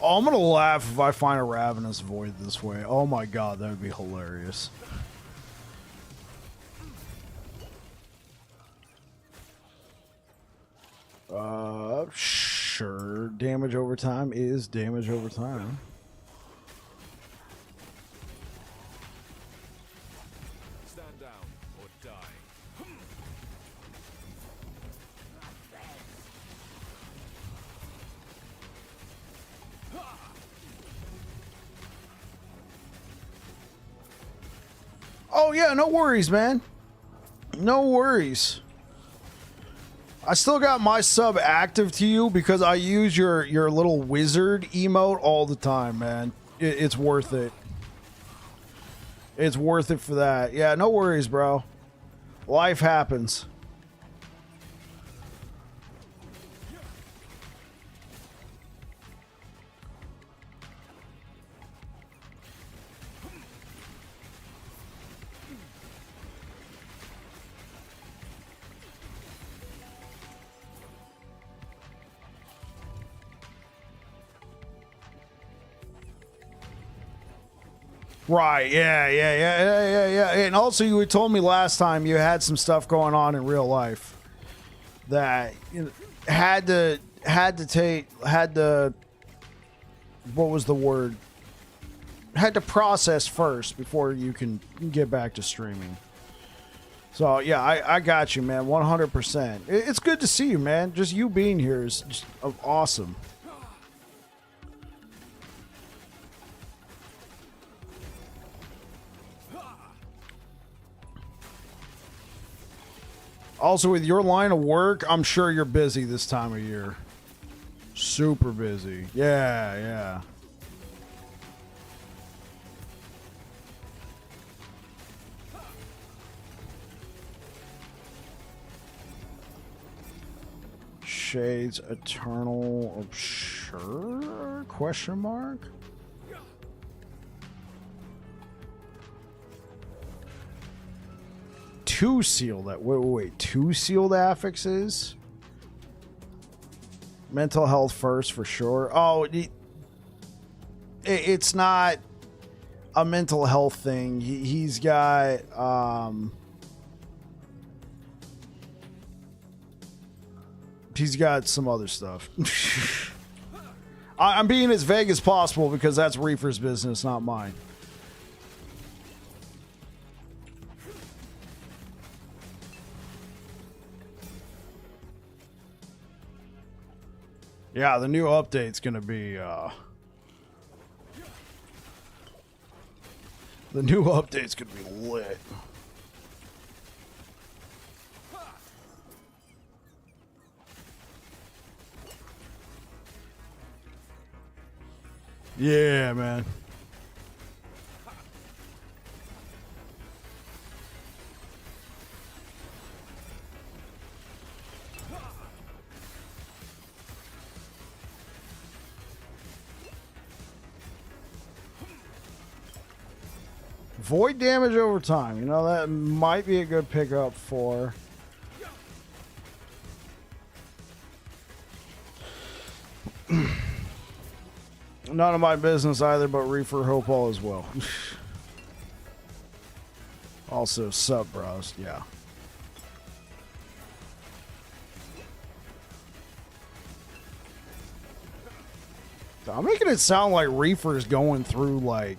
Oh, I'm gonna laugh if I find a Ravenous Void this way. Oh my god, that would be hilarious. Sure. Damage over time is damage over time. Stand down or die. Oh yeah, no worries, man. No worries. I still got my sub active to you because I use your little wizard emote all the time, man. It's worth it. It's worth it for that. Yeah, no worries, bro. Life happens. Right, yeah. And also, you had told me last time you had some stuff going on in real life that you know, had to what was the word? Had to process first before you can get back to streaming. So yeah, I got you, man, 100%. It's good to see you, man. Just you being here is just awesome. Also, with your line of work, I'm sure you're busy this time of year. Super busy. Yeah. Shades Eternal, sure? Question mark? Two sealed. Wait. Two sealed affixes. Mental health first for sure. Oh, it's not a mental health thing. He's got some other stuff. I'm being as vague as possible because that's Reefer's business, not mine. Yeah, the new update's gonna be the new update's gonna be lit. Yeah, man. Void damage over time. You know, that might be a good pickup for... None of my business either, but Reefer hope all as well. Also, sub bros, yeah. I'm making it sound like Reefer's going through like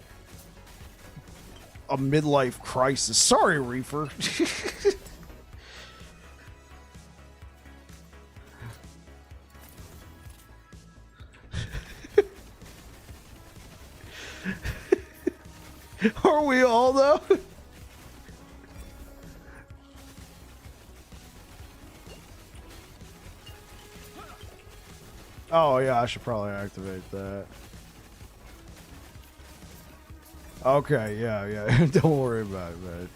a midlife crisis. Sorry, Reefer. Are we all though? Oh yeah, I should probably activate that. Okay, yeah. Don't worry about it, man.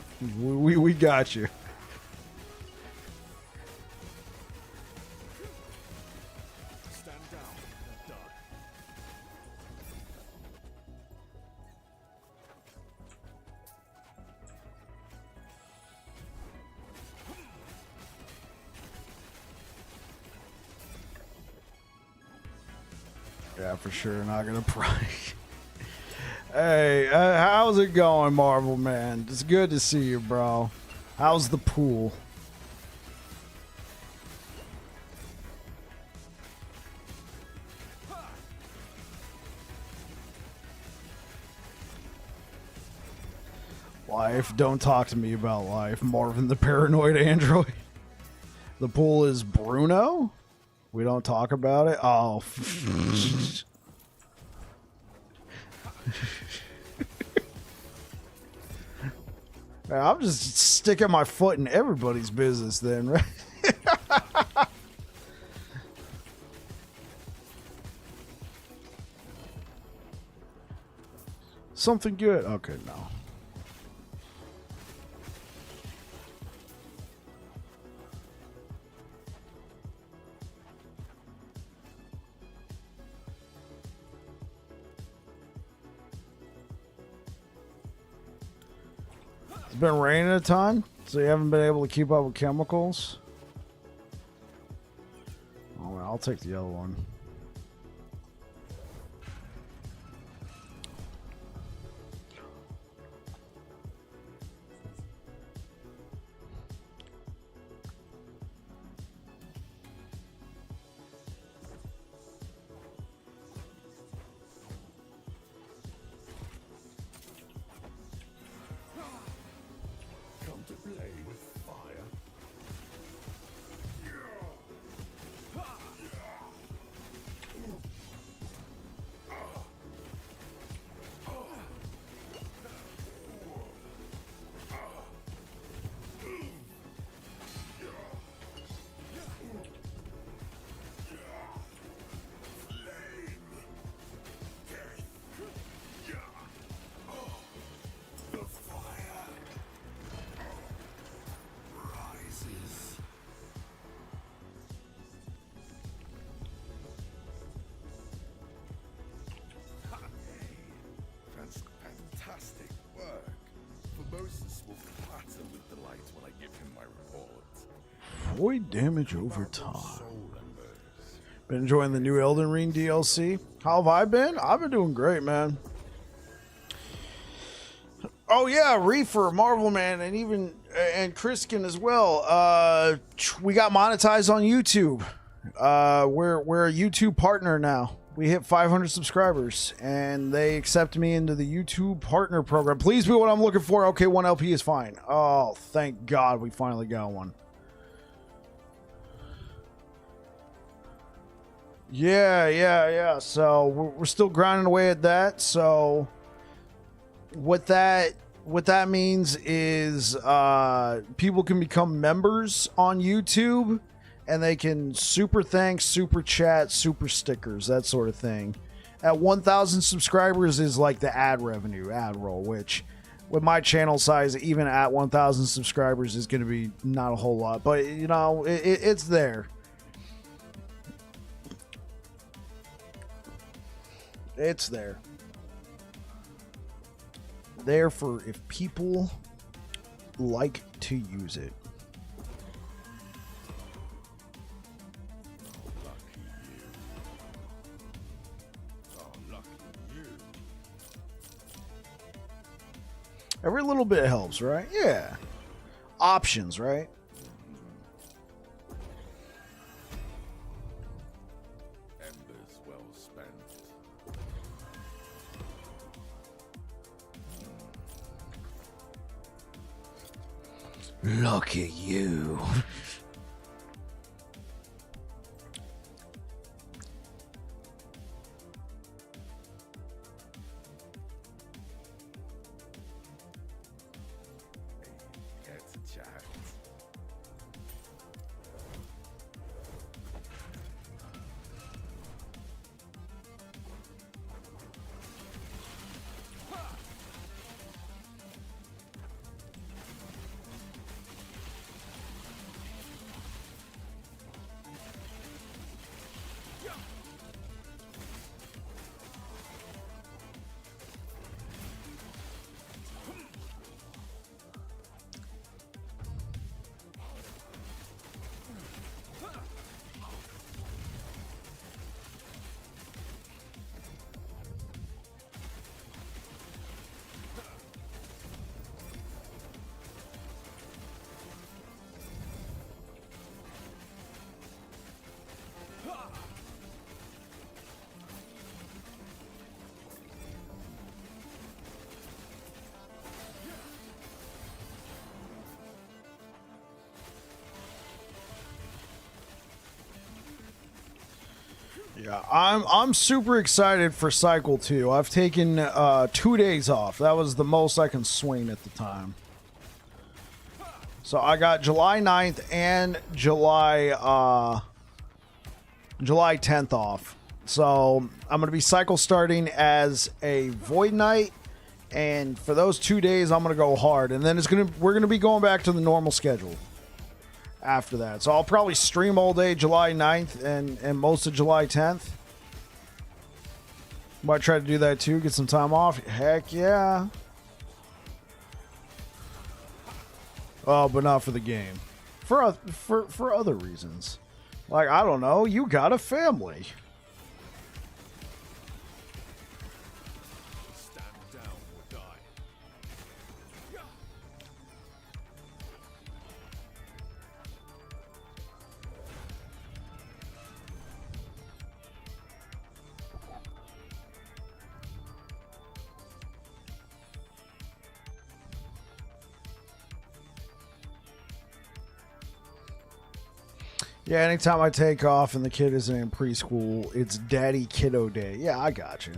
We got you. Stand down and die. Yeah, for sure. Not gonna pry. Hey, how's it going, Marvel Man? It's good to see you, bro. How's the pool? Life. Don't talk to me about life. Marvin the paranoid android. The pool is Bruno? We don't talk about it? Oh. Man, I'm just sticking my foot in everybody's business then, right? Something good. Okay, no. It's been raining a ton, so you haven't been able to keep up with chemicals. Oh, well, I'll take the other one. Come to play with fire. The fire rises. That's fantastic work. Formosus will clatter with delight when I give him my report. Void damage over time. Soul embers. Been enjoying the new Elden Ring DLC. How have I been? I've been doing great, man. Oh yeah, Reefer, Marvel Man, and even and Chriskin as well. We got monetized on YouTube. We're a YouTube partner now. We hit 500 subscribers, and they accept me into the YouTube partner program. Please be what I'm looking for. Okay, 1 LP is fine. Oh, thank God we finally got one. Yeah. So we're still grinding away at that. So what that means is people can become members on YouTube, and they can super thanks, super chat, super stickers, that sort of thing. At 1,000 subscribers is like the ad revenue, ad roll, which with my channel size, even at 1,000 subscribers is going to be not a whole lot, but you know, it's there. It's there. There for if people like to use it. Every little bit helps, right? Yeah. Options, right? Embers well spent. Look at you. Get to chat. Yeah, I'm super excited for Cycle 2. I've taken 2 days off. That was the most I can swing at the time. So I got July 9th and July 10th off. So I'm going to be cycle starting as a Void Knight, and for those 2 days I'm going to go hard, and then we're going to be going back to the normal schedule after that. So I'll probably stream all day July 9th and most of July 10th. Might try to do that too, get some time off. Heck yeah. Oh, but not for the game. For other reasons. Like, I don't know, you got a family. Stand down or die. Yeah, anytime I take off and the kid isn't in preschool, it's daddy kiddo day. Yeah, I got you.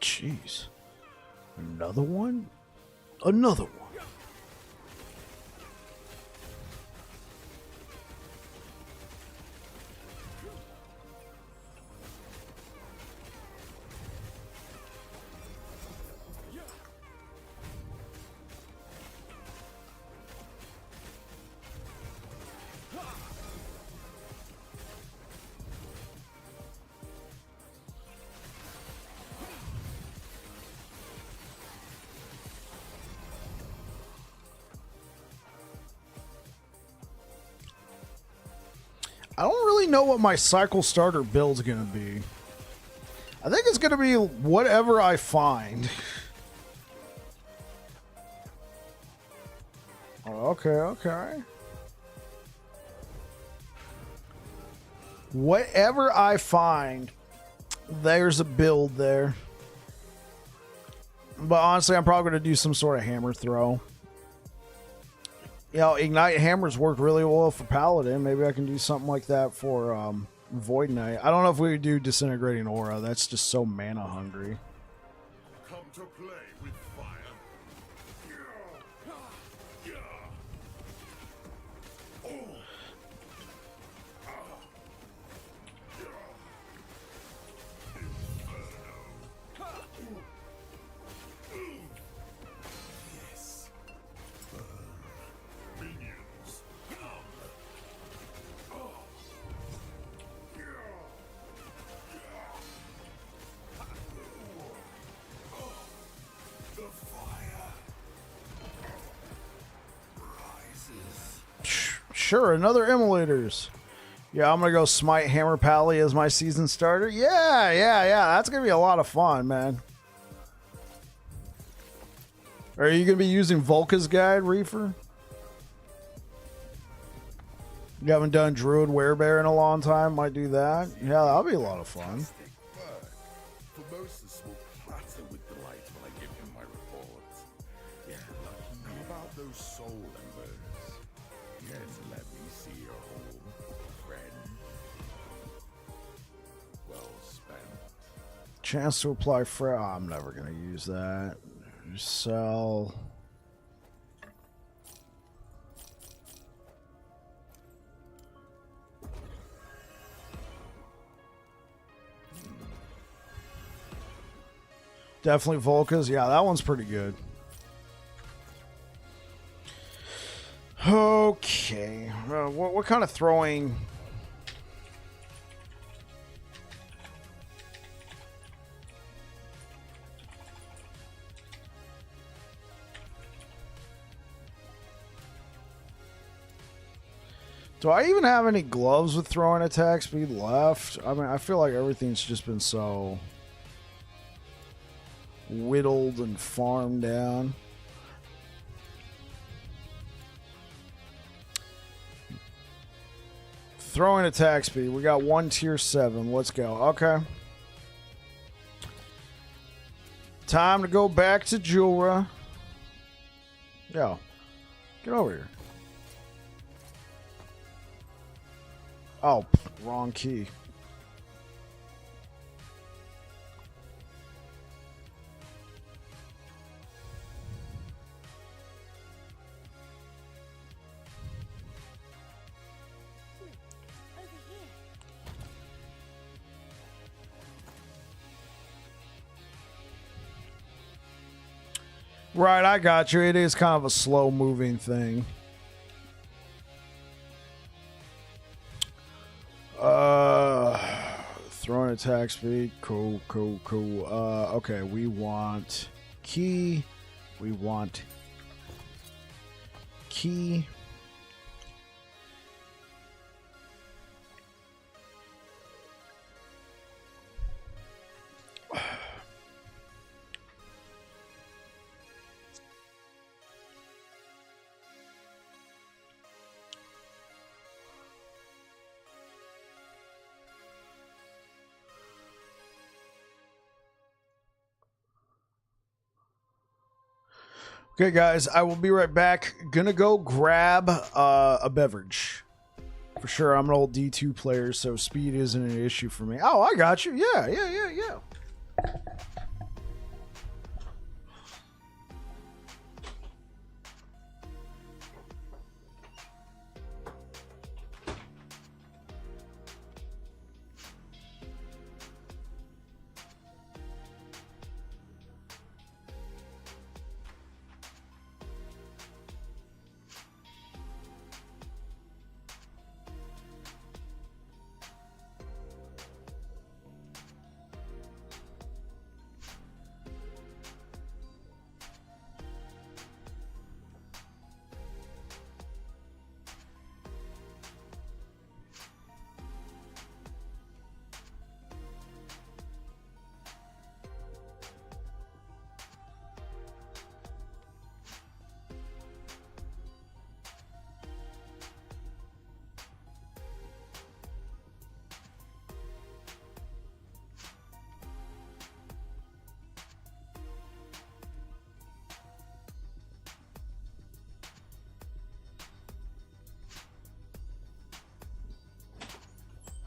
Jeez. Another one? Another one. I don't really know what my cycle starter build's gonna be. I think it's gonna be whatever I find. Okay. Whatever I find, there's a build there. But honestly, I'm probably gonna do some sort of hammer throw. You know, Ignite Hammers work really well for Paladin. Maybe I can do something like that for Void Knight. I don't know if we would do Disintegrating Aura. That's just so mana hungry. Come to play with fire. Minions, come. The Sure, another Immolators. Yeah, I'm gonna go Smite Hammer Pally as my season starter. Yeah. That's gonna be a lot of fun, man. Are you gonna be using Volca's Guide, Reefer? You haven't done Druid Werebear in a long time. Might do that. Yeah, that'll be a lot of fun. Fantastic work. Formosus will clatter with delight when I give him my report. Yeah, how about those soul embers? Yes, let me see your whole friend. Well spent. Chance to apply for. Oh, I'm never gonna use that. Sell. Definitely Volca's. Yeah, that one's pretty good. Okay. What kind of throwing? Do I even have any gloves with throwing attack speed left? I mean, I feel like everything's just been so whittled and farmed down. Throwing attack speed. We got one tier 7. Let's go. Okay. Time to go back to Jura. Yo, get over here. Oh, wrong key. Right, I got you. It is kind of a slow moving thing. Throwing attack speed. Cool. Okay, we want key. We want key. Okay, guys, I will be right back. Gonna go grab a beverage. For sure, I'm an old D2 player, so speed isn't an issue for me. Oh, I got you. Yeah.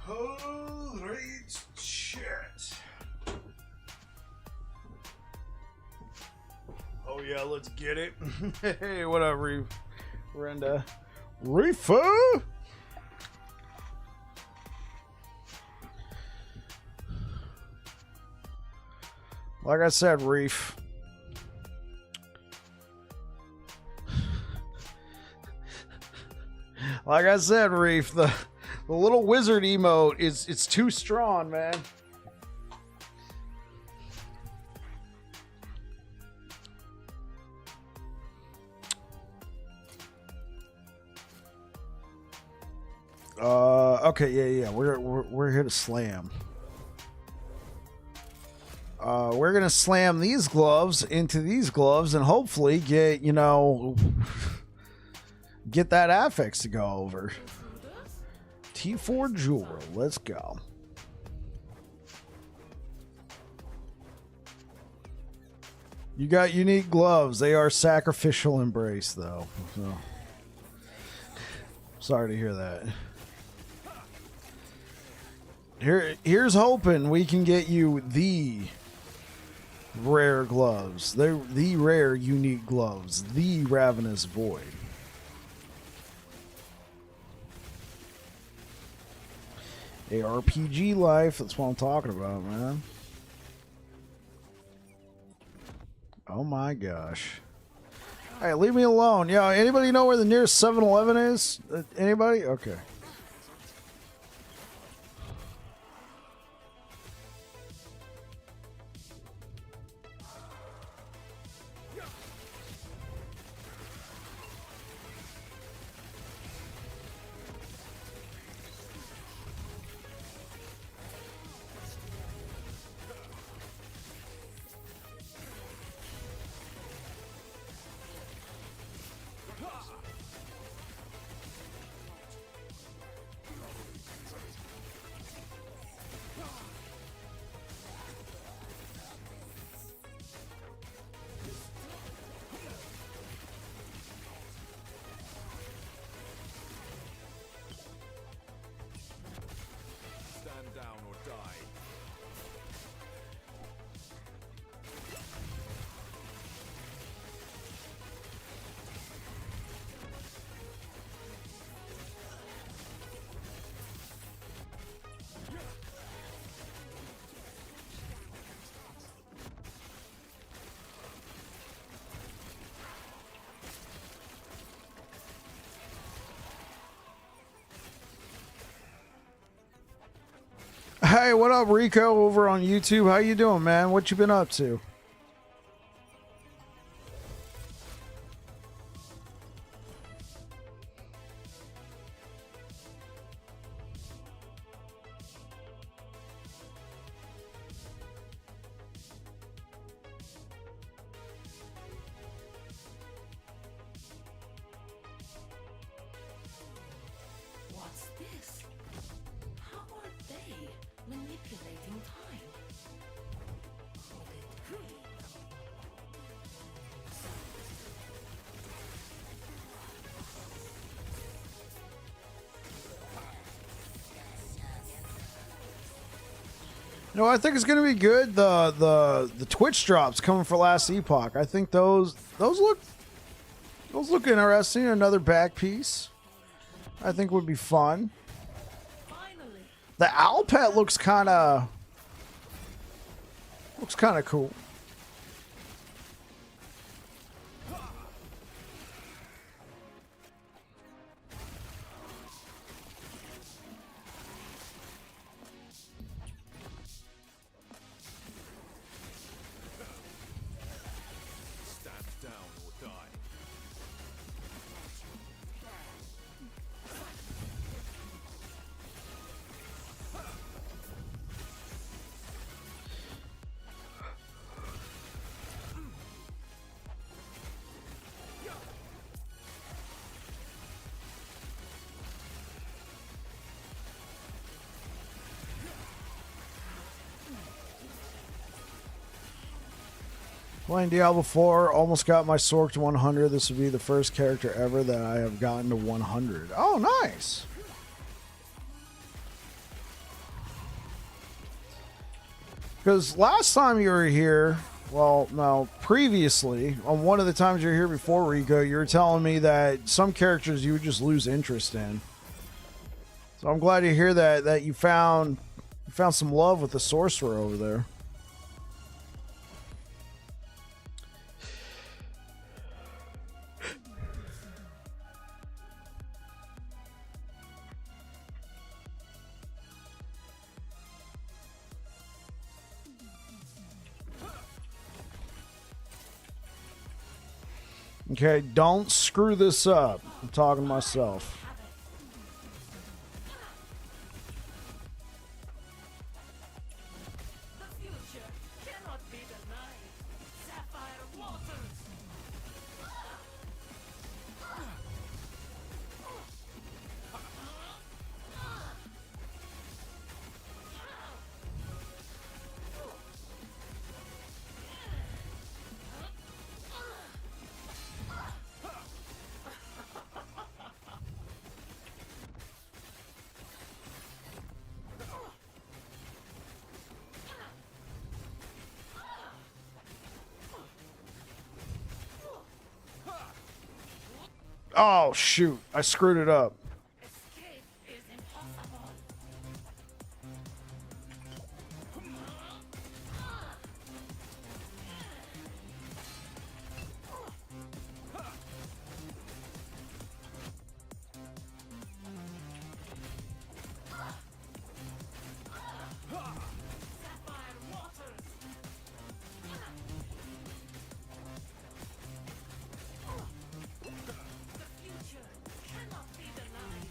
Holy shit. Oh yeah, let's get it. Hey, what up, Renda? Reefer? Like I said, Reef. Like I said, Reef, the little wizard emote it's too strong, man. Okay, yeah. We're here to slam. We're gonna slam these gloves into these gloves and hopefully get, you know, get that affix to go over. T4 Jewel, let's go. You got unique gloves. They are sacrificial embrace, though. So, sorry to hear that. Here's hoping we can get you the rare gloves. They're the rare unique gloves. The Ravenous Void. ARPG life, that's what I'm talking about, man. Oh my gosh. Hey, leave me alone. Yo, anybody know where the nearest 7-Eleven is? Anybody? Okay. Stand down or die. Hey, what up, Rico, over on YouTube? How you doing, man? What you been up to? What's this? How are they manipulating time? Could it be? No, I think it's gonna be good. The Twitch drops coming for last Epoch. I think those look interesting. Another back piece, I think would be fun. Finally! The owl pet looks kind of cool. Stand down or die. Playing Diablo 4, almost got my Sork to 100. This would be the first character ever that I have gotten to 100. Oh, nice. Because last time you were here, well, no, previously, on one of the times you were here before, Rico, you were telling me that some characters you would just lose interest in. So I'm glad to hear that you found some love with the sorcerer over there. Okay, don't screw this up. I'm talking to myself. Oh, shoot. I screwed it up. Escape is impossible. Sapphire waters. The future cannot be denied.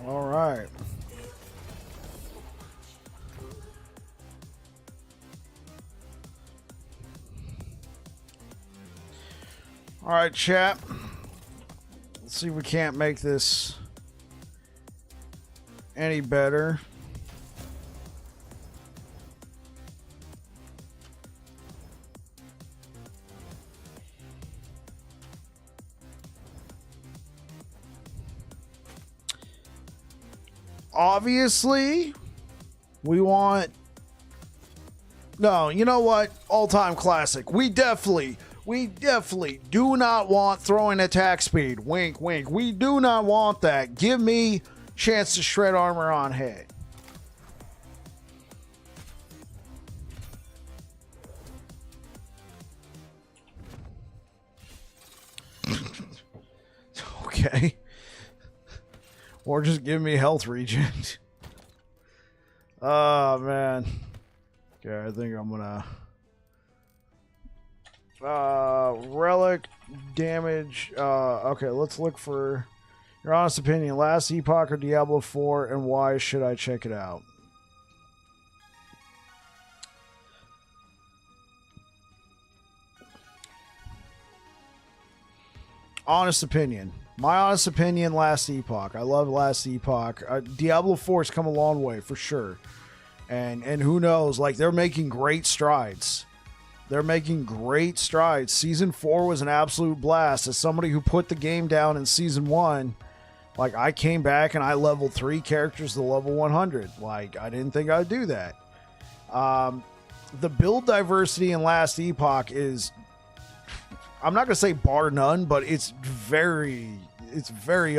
All right. All right, chat. Let's see if we can't make this any better. Obviously, we want... No, you know what? All-time classic. We definitely do not want throwing attack speed. Wink, wink. We do not want that. Give me chance to shred armor on hit. Okay. Or just give me health regen. Oh, man. Okay, I think I'm gonna... relic damage. Okay, let's look for your honest opinion. Last Epoch or Diablo 4, and why should I check it out? Honest opinion. My honest opinion, Last Epoch. I love Last Epoch. Diablo 4's come a long way, for sure. And who knows, like, they're making great strides. They're making great strides. Season 4 was an absolute blast. As somebody who put the game down in Season 1, like, I came back and I leveled 3 characters to level 100. Like, I didn't think I'd do that. The build diversity in Last Epoch is... I'm not going to say bar none, but it's very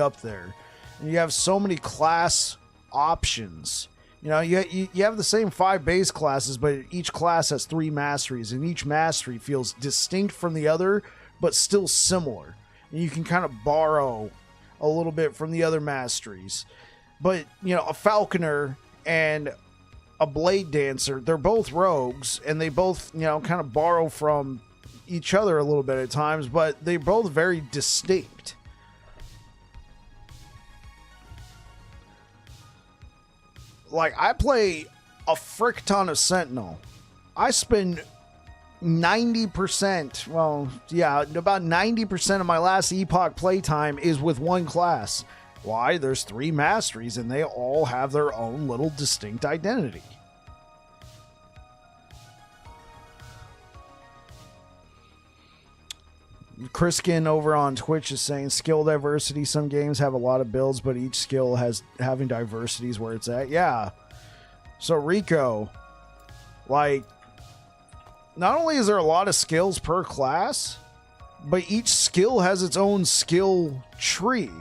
up there. And you have so many class options. You know, you have the same 5 base classes, but each class has 3 masteries, and each mastery feels distinct from the other, but still similar. And you can kind of borrow a little bit from the other masteries. But, you know, a falconer and a blade dancer, they're both rogues, and they both, you know, kind of borrow from each other a little bit at times, but they're both very distinct. Like, I play a frick ton of Sentinel. I spend 90%, well, yeah, about 90% of my last Epoch playtime is with one class. Why? There's 3 masteries, and they all have their own little distinct identity. Chriskin over on Twitch is saying skill diversity. Some games have a lot of builds, but each skill has having diversities where it's at. Yeah. So Rico, like, not only is there a lot of skills per class, but each skill has its own skill tree.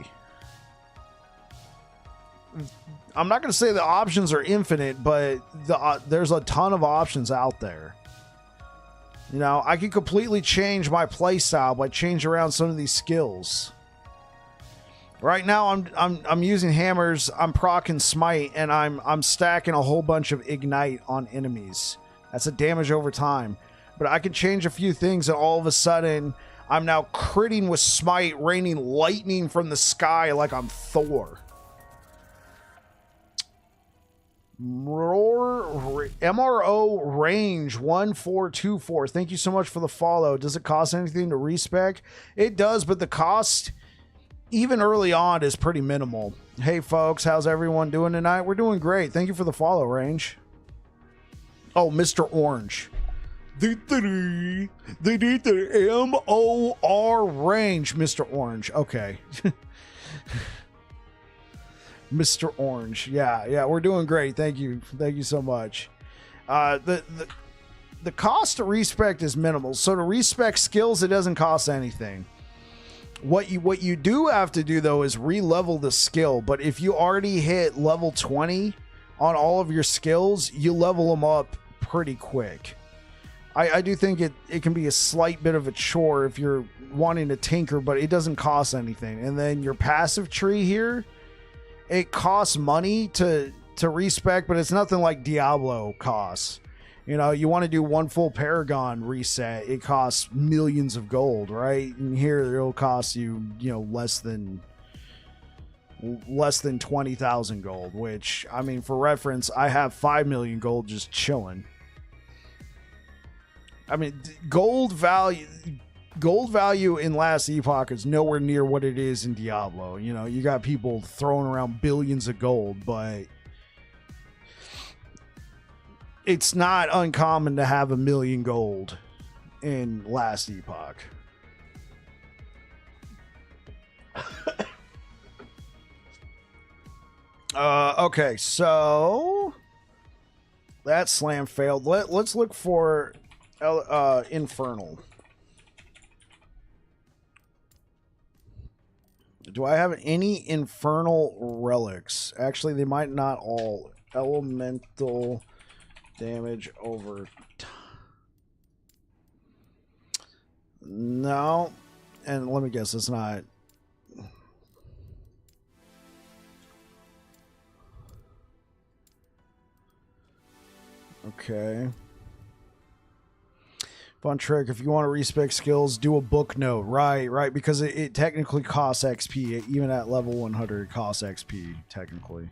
I'm not going to say the options are infinite, but there's a ton of options out there. You know, I can completely change my playstyle by changing around some of these skills. Right now, I'm using hammers. I'm proccing smite, and I'm stacking a whole bunch of ignite on enemies. That's a damage over time. But I can change a few things, and all of a sudden, I'm now critting with smite, raining lightning from the sky like I'm Thor. MRO Range 1424. Thank you so much for the follow. Does it cost anything to respec? It does, but the cost, even early on, is pretty minimal. Hey, folks, how's everyone doing tonight? We're doing great. Thank you for the follow, Range. Oh, Mr. Orange. They need the MOR range, Mr. Orange. Okay. Mr. Orange. Yeah, we're doing great. Thank you so much. The cost to respec is minimal. So to respec skills, it doesn't cost anything. What you do have to do though is re-level the skill. But if you already hit level 20 on all of your skills, you level them up pretty quick. I do think it can be a slight bit of a chore if you're wanting to tinker, but it doesn't cost anything. And then your passive tree here, it costs money to respec, but it's nothing like Diablo costs. You know, you want to do one full Paragon reset, it costs millions of gold, right? And here it'll cost you, less than 20,000 gold, which, I mean, for reference, I have 5 million gold just chilling. I mean, gold value in Last Epoch is nowhere near what it is in Diablo. You know, you got people throwing around billions of gold, but it's not uncommon to have 1 million gold in Last Epoch. Okay, so that slam failed. Let's look for Infernal. Do I have any Infernal relics? Actually, they might not all. Elemental damage over time. No. And let me guess, it's not. Okay. Fun trick. If you want to respec skills, do a book note. Right. Because it technically costs XP. Even at level 100, it costs XP, technically.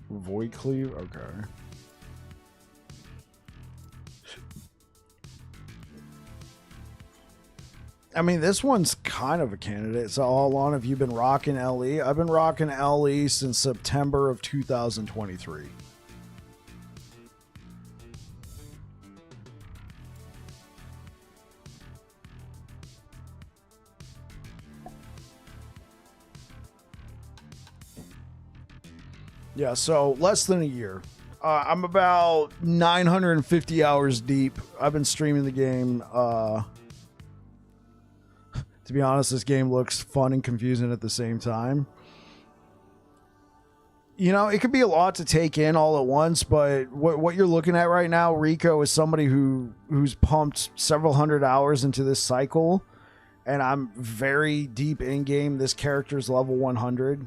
Void Cleave? Okay. I mean, this one's kind of a candidate. So how long have you been rocking LE? I've been rocking LE since September of 2023. Yeah, so less than a year. I'm about 950 hours deep. I've been streaming the game. To be honest, this game looks fun and confusing at the same time. You know, it could be a lot to take in all at once, but what you're looking at right now, Rico, is somebody who's pumped several hundred hours into this cycle, and I'm very deep in game. This character's level 100.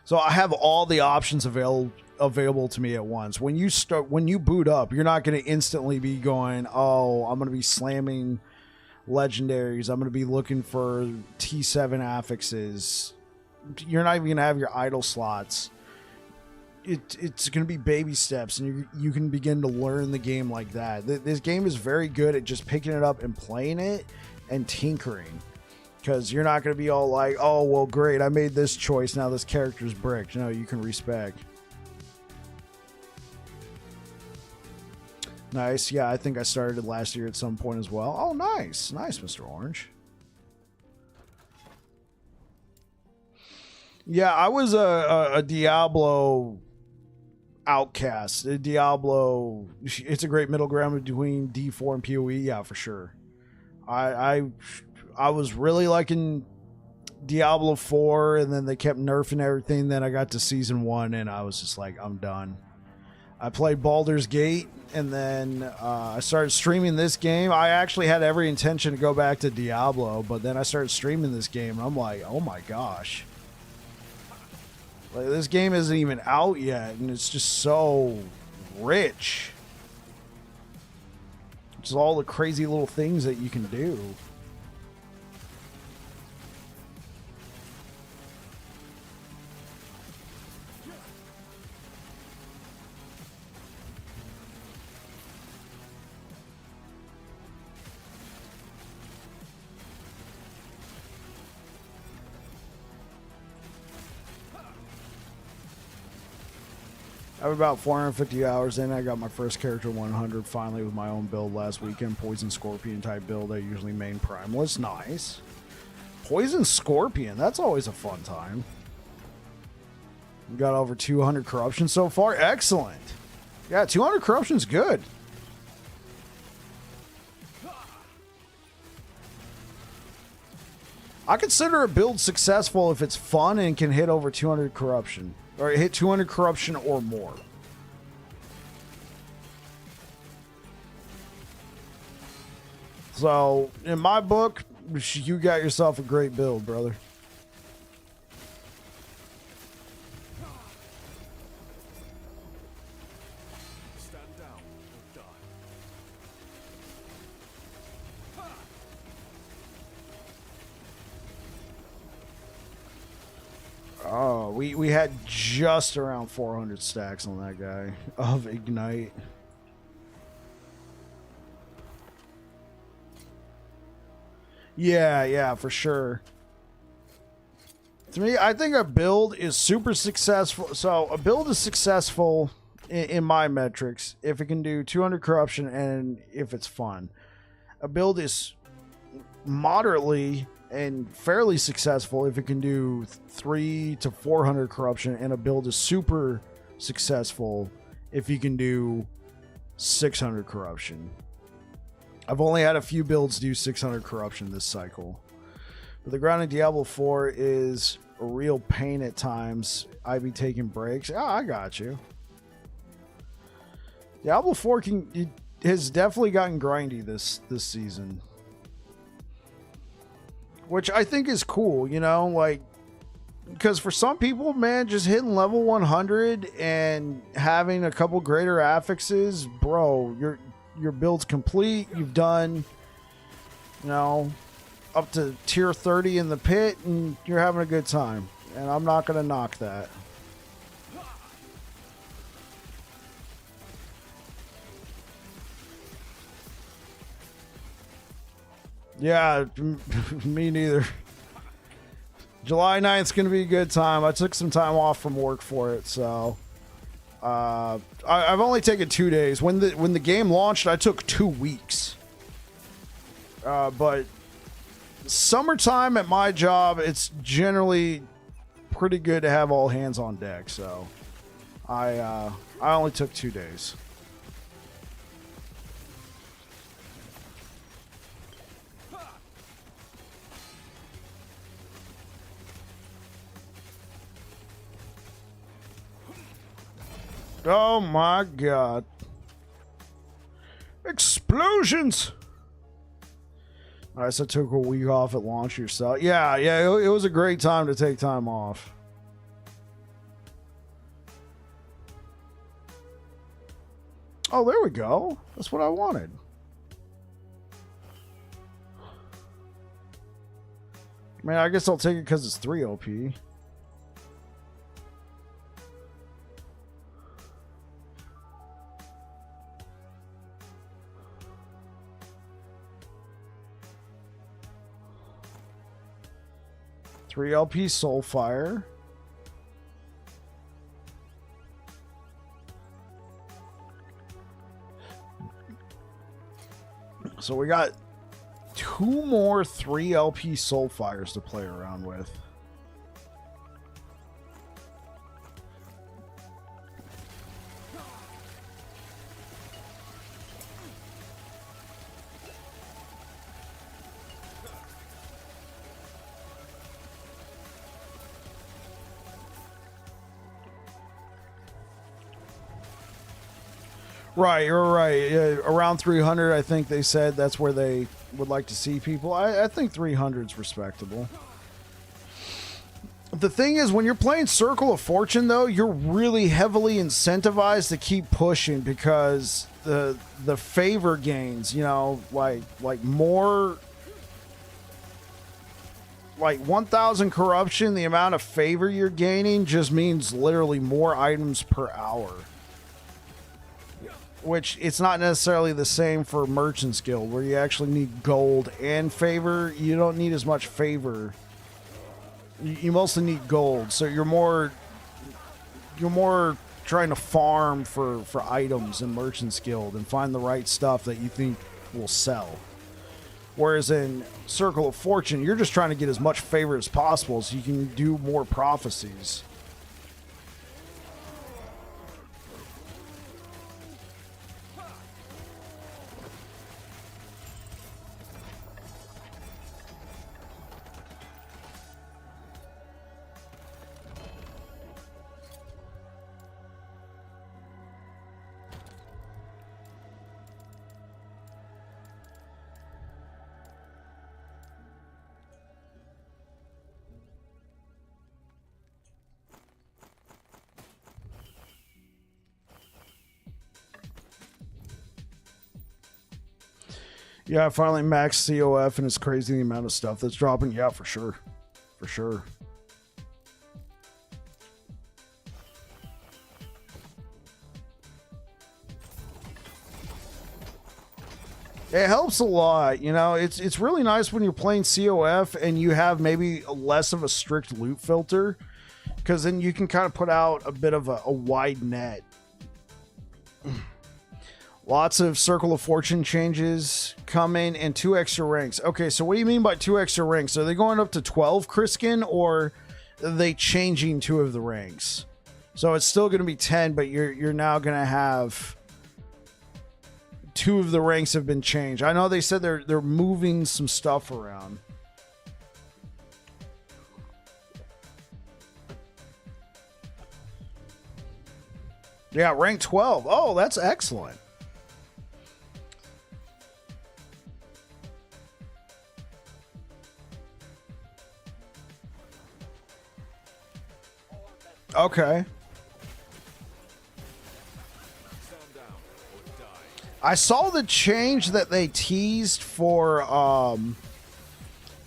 So I have all the options available to me at once. When you boot up, you're not going to instantly be going, oh, I'm going to be slamming legendaries. I'm going to be looking for T7 affixes. You're not even going to have your idle slots. It's going to be baby steps, and you can begin to learn the game like that. This game is very good at just picking it up and playing it and tinkering. Because you're not going to be all like, oh, well, great, I made this choice, now this character's bricked. No, you can respec. Nice. Yeah, I think I started last year at some point as well. Oh, nice. Nice, Mr. Orange. Yeah, I was a Diablo outcast. A Diablo, it's a great middle ground between D4 and PoE. Yeah, for sure. I was really liking Diablo 4, and then they kept nerfing everything. Then I got to Season 1, and I was just like, I'm done. I played Baldur's Gate, and then I started streaming this game. I actually had every intention to go back to Diablo, but then I started streaming this game, and I'm like, oh my gosh. Like, this game isn't even out yet, and it's just so rich. Just all the crazy little things that you can do. I have about 450 hours in. I got my first character 100 finally with my own build last weekend. Poison Scorpion type build. I usually main Primalist. Nice. Poison Scorpion. That's always a fun time. We got over 200 corruption so far. Excellent. Yeah, 200 corruption's good. I consider a build successful if it's fun and can hit over 200 corruption. Or hit 200 corruption or more. So, in my book, you got yourself a great build, brother. Stand down or die. Oh, we had just around 400 stacks on that guy of Ignite. Yeah, for sure. To me, I think a build is super successful. So a build is successful in my metrics if it can do 200 corruption and if it's fun. A build is moderately and fairly successful if it can do 300 to 400 corruption, and a build is super successful if you can do 600 corruption. I've only had a few builds do 600 corruption this cycle, but the ground in Diablo 4 is a real pain at times. I be taking breaks. Oh, I got you. Diablo 4 has definitely gotten grindy this season, which I think is cool, you know, like, because for some people, man, just hitting level 100 and having a couple greater affixes, bro, your build's complete. You've done, you know, up to tier 30 in the pit, and you're having a good time. And I'm not going to knock that. Yeah, me neither. July 9th's going to be a good time. I took some time off from work for it, so I've only taken 2 days. When the game launched, I took 2 weeks. But summertime at my job, it's generally pretty good to have all hands on deck, so I only took 2 days. Oh my god. Explosions! Alright, so took a week off at launch yourself. Yeah, it was a great time to take time off. Oh, there we go. That's what I wanted. I mean, I guess I'll take it because it's 3 OP. Three LP Soulfire. So we got 2 more 3 LP Soulfires to play around with. Right, you're right. Around 300, I think they said that's where they would like to see people. I think 300 is respectable. The thing is, when you're playing Circle of Fortune, though, you're really heavily incentivized to keep pushing because the favor gains, you know, like more, like 1,000 corruption, the amount of favor you're gaining just means literally more items per hour. Which it's not necessarily the same for Merchant's Guild, where you actually need gold and favor. You don't need as much favor. You mostly need gold, so you're more trying to farm for items in Merchant's Guild and find the right stuff that you think will sell. Whereas in Circle of Fortune, you're just trying to get as much favor as possible so you can do more prophecies. Yeah, I finally maxed COF, and it's crazy the amount of stuff that's dropping. Yeah, for sure. For sure. It helps a lot, you know. It's really nice when you're playing COF and you have maybe less of a strict loot filter, because then you can kind of put out a bit of a wide net. Lots of Circle of Fortune changes coming and 2 extra ranks. Okay, so what do you mean by 2 extra ranks? Are they going up to 12, Criskin, or are they changing 2 of the ranks? So it's still going to be 10, but you're now going to have 2 of the ranks have been changed. I know they said they're moving some stuff around. Yeah, rank 12. Oh, that's excellent. Okay. I saw the change that they teased for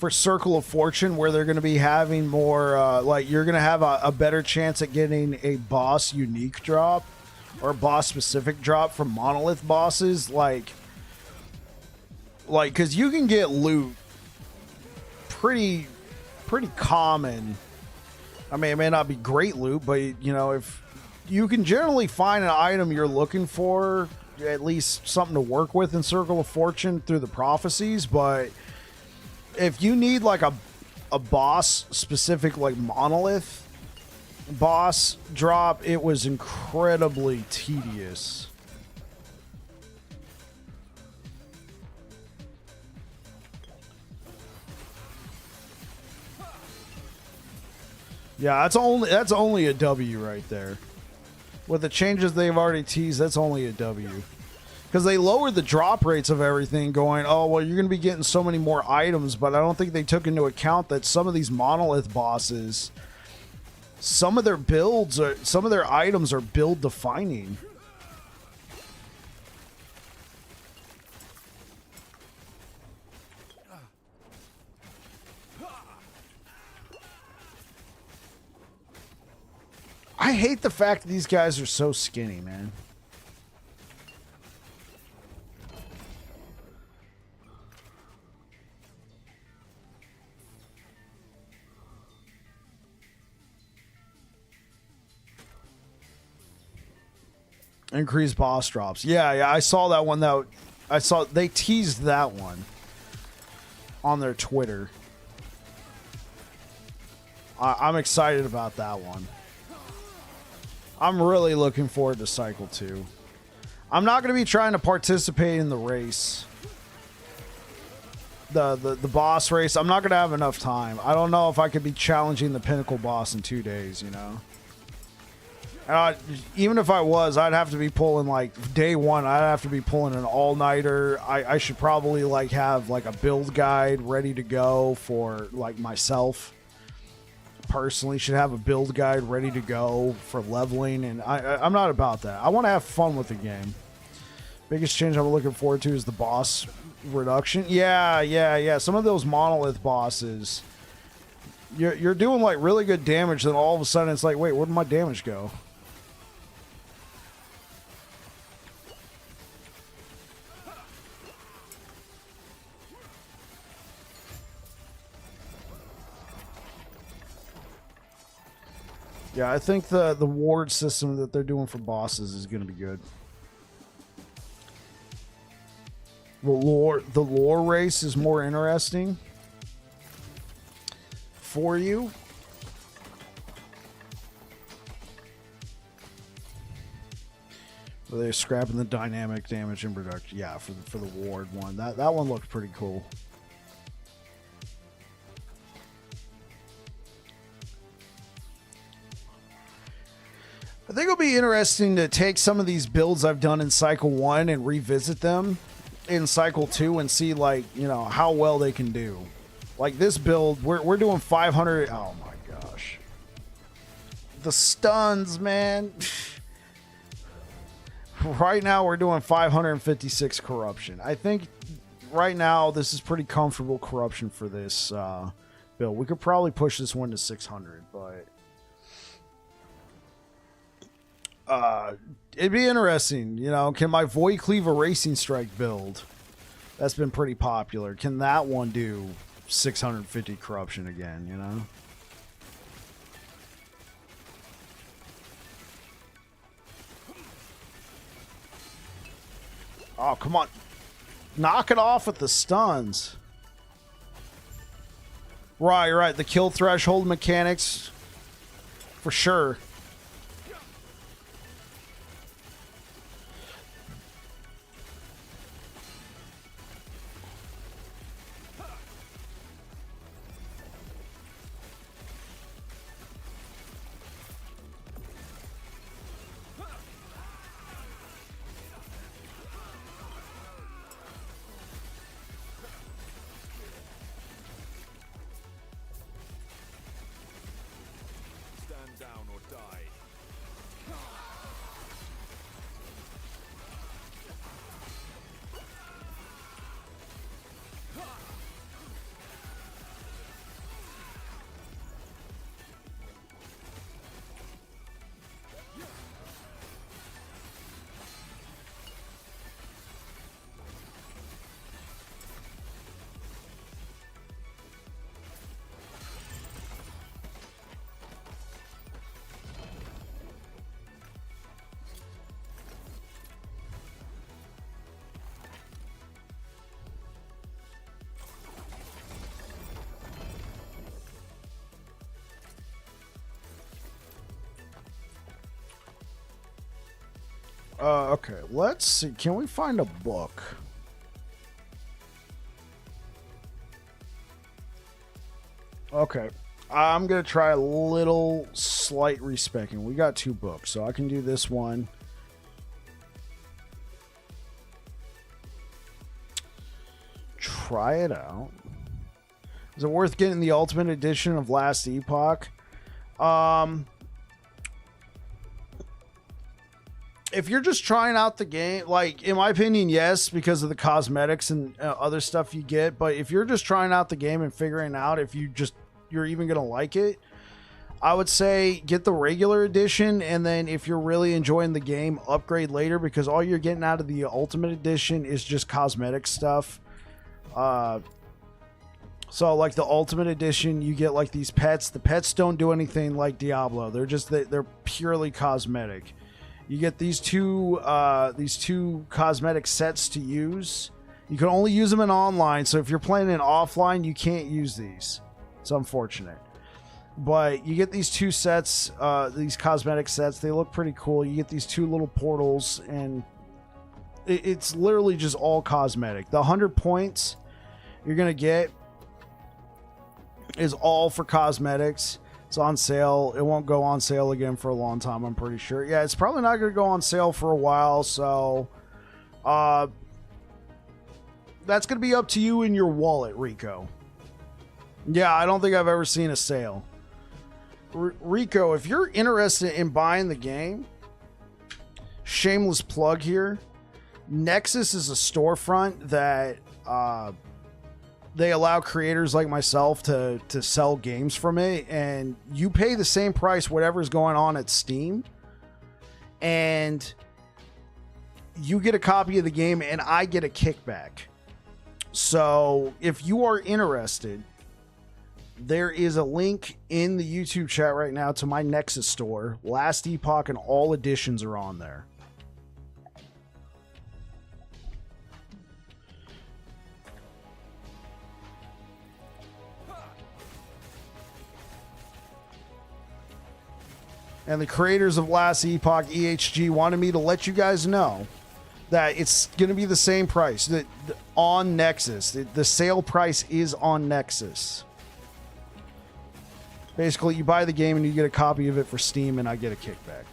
Circle of Fortune, where they're going to be having more, like you're going to have a better chance at getting a boss unique drop or boss specific drop from Monolith bosses, like because you can get loot pretty common. I mean, it may not be great loot, but you know, if you can generally find an item you're looking for, at least something to work with in Circle of Fortune through the prophecies. But if you need like a boss specific, like Monolith boss drop, it was incredibly tedious. Yeah, that's only a W right there. With the changes they've already teased, that's only a W. Because they lowered the drop rates of everything, going, oh, well, you're going to be getting so many more items, but I don't think they took into account that some of these Monolith bosses, some of their items are build defining. I hate the fact that these guys are so skinny, man. Increased boss drops. Yeah, I saw that one. They teased that one on their Twitter. I'm excited about that one. I'm really looking forward to Cycle 2. I'm not going to be trying to participate in the race. The boss race. I'm not going to have enough time. I don't know if I could be challenging the Pinnacle boss in 2 days, you know? And even if I was, I'd have to be pulling, like, day one, I'd have to be pulling an all-nighter. I should probably, like, have, like, a build guide ready to go for, like, myself. Personally, should have a build guide ready to go for leveling, and I'm not about that. I want to have fun with the game. Biggest change I'm looking forward to is the boss reduction. Yeah. Some of those monolith bosses, you're doing like really good damage, then all of a sudden it's like, wait, where did my damage go? Yeah, I think the ward system that they're doing for bosses is going to be good. The lore race is more interesting for you. Well, they're scrapping the dynamic damage and production. Yeah, for the ward one. That one looked pretty cool. I think it'll be interesting to take some of these builds I've done in Cycle 1 and revisit them in Cycle 2 and see, like, you know, how well they can do. Like this build, we're doing 500. Oh my gosh. The stuns, man. Right now we're doing 556 corruption. I think right now this is pretty comfortable corruption for this build. We could probably push this one to 600, but it'd be interesting, you know. Can my Void Cleaver Racing Strike build, that's been pretty popular, can that one do 650 corruption again, you know? Oh, come on. Knock it off with the stuns. Right. The kill threshold mechanics, for sure. Okay, let's see. Can we find a book? Okay. I'm going to try a little slight respecking. We got 2 books, so I can do this one. Try it out. Is it worth getting the Ultimate Edition of Last Epoch? If you're just trying out the game, like, in my opinion, yes, because of the cosmetics and other stuff you get. But if you're just trying out the game and figuring out if you're even going to like it, I would say get the regular edition. And then if you're really enjoying the game, upgrade later, because all you're getting out of the Ultimate Edition is just cosmetic stuff. So like the Ultimate Edition, you get like these pets. The pets don't do anything like Diablo. They're purely cosmetic. You get these two cosmetic sets to use. You can only use them in online, so if you're playing in offline, you can't use these. It's unfortunate. But you get these 2 sets, these cosmetic sets. They look pretty cool. You get these 2 little portals, and it's literally just all cosmetic. The 100 points you're going to get is all for cosmetics. It's on sale. It won't go on sale again for a long time, I'm pretty sure. Yeah, it's probably not going to go on sale for a while, so that's going to be up to you and your wallet, Rico. Yeah, I don't think I've ever seen a sale. Rico, if you're interested in buying the game, shameless plug here, Nexus is a storefront that they allow creators like myself to sell games from it, and you pay the same price whatever's going on at Steam, and you get a copy of the game and I get a kickback. So if you are interested, there is a link in the YouTube chat right now to my Nexus store. Last Epoch and all editions are on there. And the creators of Last Epoch, EHG, wanted me to let you guys know that it's going to be the same price that on Nexus. The sale price is on Nexus. Basically, you buy the game and you get a copy of it for Steam, and I get a kickback.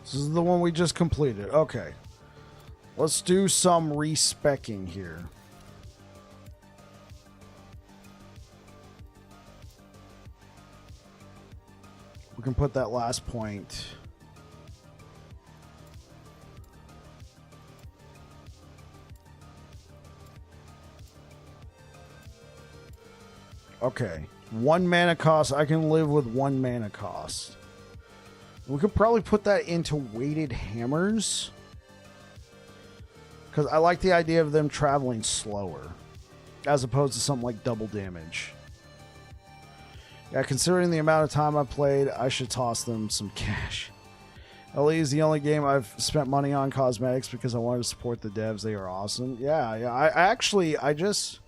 This is the one we just completed. Okay. Let's do some respecking here. We can put that last point. Okay. 1 mana cost. I can live with 1 mana cost. We could probably put that into weighted hammers, because I like the idea of them traveling slower as opposed to something like double damage. Yeah, considering the amount of time I played, I should toss them some cash. LE is the only game I've spent money on cosmetics because I wanted to support the devs. They are awesome. Yeah. I just...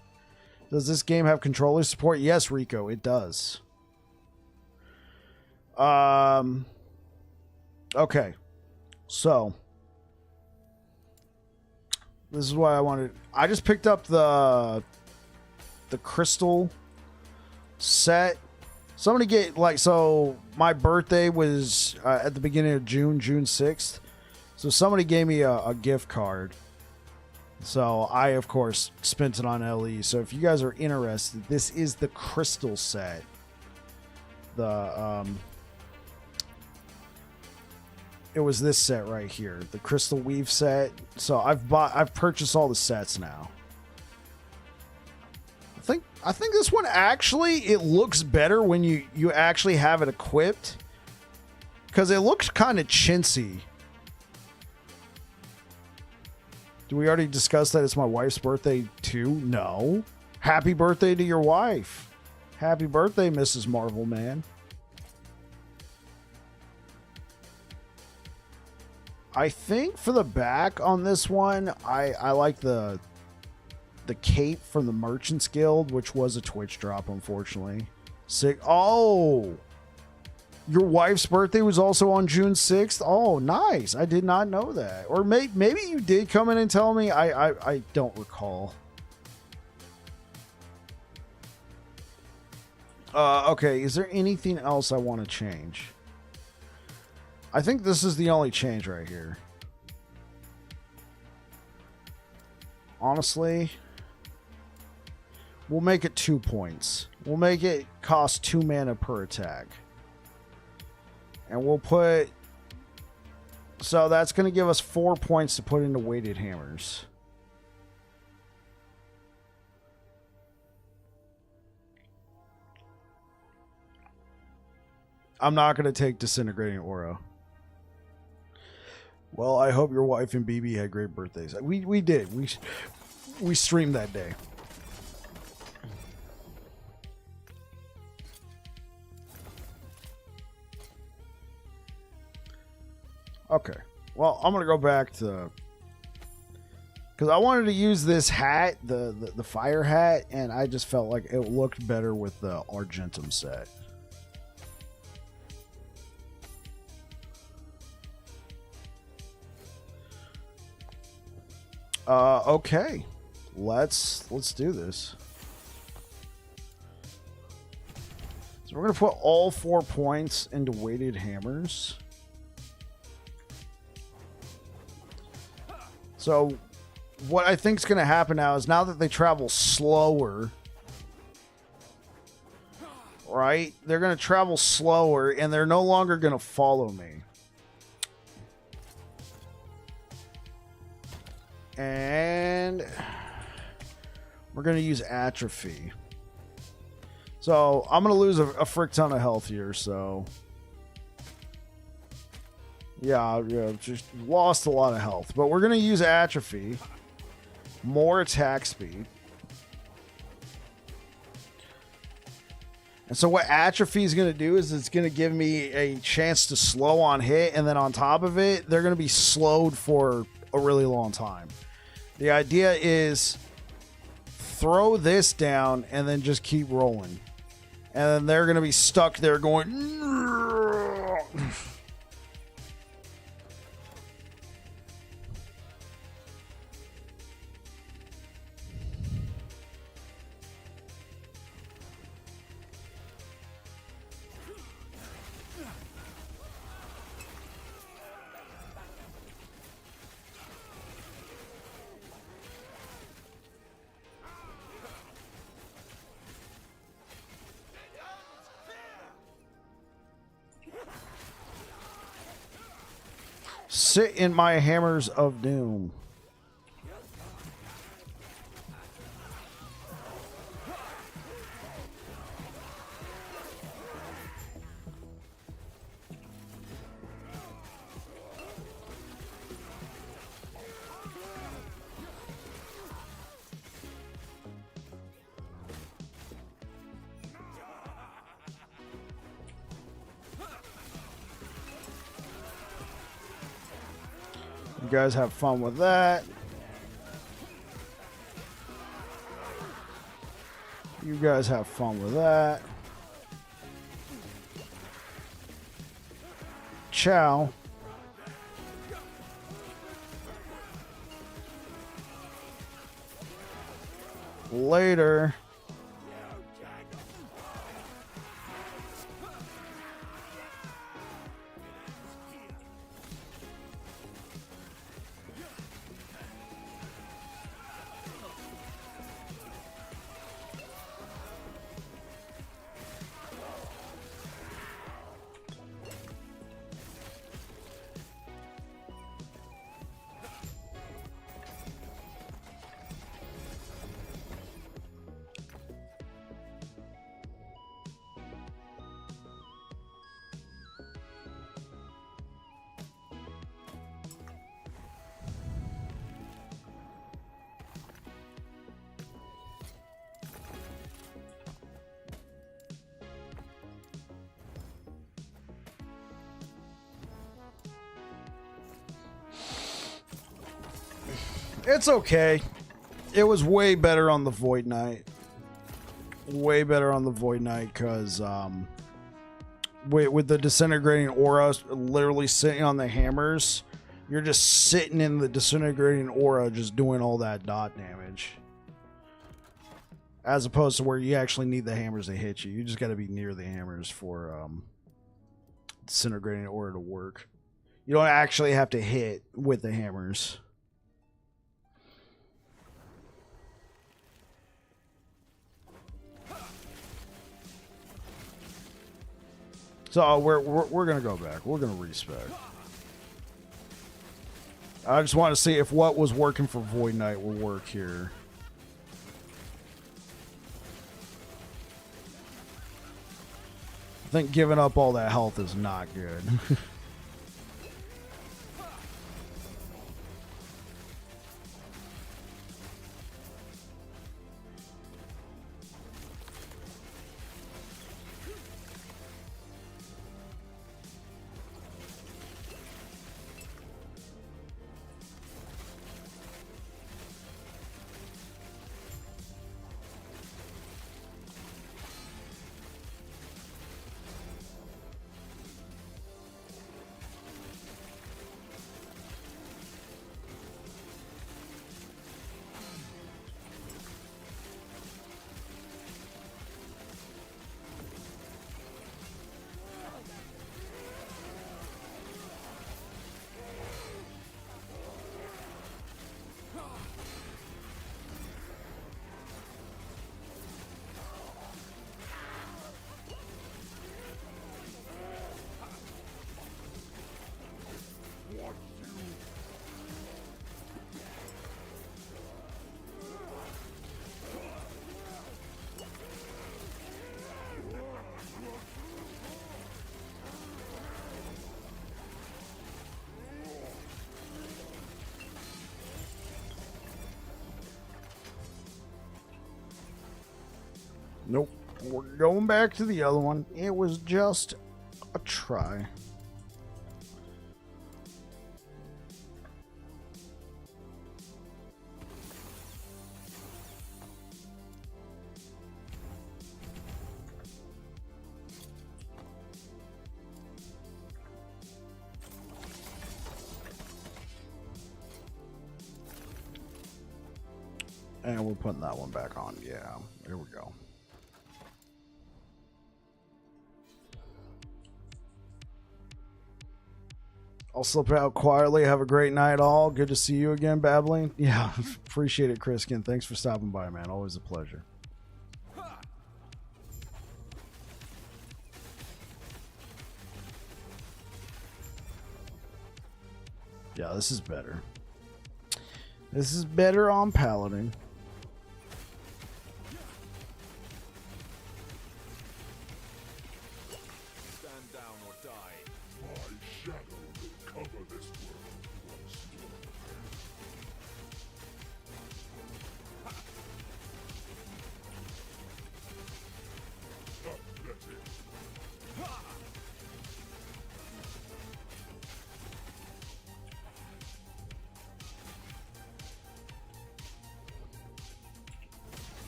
Does this game have controller support? Yes, Rico, it does. Okay, so this is what I wanted. I just picked up the crystal set. Somebody get so my birthday was at the beginning of June 6th. So somebody gave me a gift card. So I, of course, spent it on LE. So if you guys are interested, this is the crystal set. It was this set right here, the crystal weave set. So I've purchased all the sets now. I think this one actually, it looks better when you actually have it equipped, because it looks kind of chintzy. Do we already discuss that it's my wife's birthday too? No. Happy birthday to your wife. Happy birthday, Mrs. Marvel Man. I think for the back on this one, I like the cape from the Merchants Guild, which was a Twitch drop, unfortunately. Sick. Oh! Your wife's birthday was also on June 6th? Oh, nice. I did not know that. Or maybe you did come in and tell me. I don't recall. Okay, is there anything else I want to change? I think this is the only change right here. Honestly, we'll make it 2 points. We'll make it cost 2 mana per attack. And we'll put... So that's going to give us 4 points to put into weighted hammers. I'm not going to take Disintegrating Aura. Well, I hope your wife and BB had great birthdays. We did. We streamed that day. Okay. Well, I'm going to go back to... Because I wanted to use this hat, the fire hat, and I just felt like it looked better with the Argentum set. Okay. Let's do this. So we're going to put all 4 points into weighted hammers. So what I think is going to happen now is now that they travel slower, right? They're going to travel slower and they're no longer going to follow me. And we're going to use Atrophy. So I'm going to lose a frick ton of health here, so... Yeah, just lost a lot of health. But we're going to use Atrophy. More attack speed. And so what Atrophy is going to do is it's going to give me a chance to slow on hit. And then on top of it, they're going to be slowed for a really long time. The idea is throw this down and then just keep rolling. And then they're going to be stuck there going... Sit in my hammers of doom. You guys have fun with that. You guys have fun with that. Ciao. Later. It's okay. It was way better on the Void Knight. Way better on the Void Knight because with the disintegrating aura literally sitting on the hammers, you're just sitting in the disintegrating aura just doing all that dot damage. As opposed to where you actually need the hammers to hit you. You just got to be near the hammers for disintegrating aura to work. You don't actually have to hit with the hammers. So we're gonna go back. We're gonna respec. I just want to see if what was working for Void Knight will work here. I think giving up all that health is not good. Nope. We're going back to the other one. It was just a try. And we're putting that one back on. Yeah, there we go. I'll slip out quietly. Have a great night, all. Good to see you again, Babbling. Yeah, appreciate it, Chriskin. Thanks for stopping by, man. Always a pleasure. Yeah, this is better. This is better on Paladin. Stand down or die. My shadow will cover this world once more. Pathetic.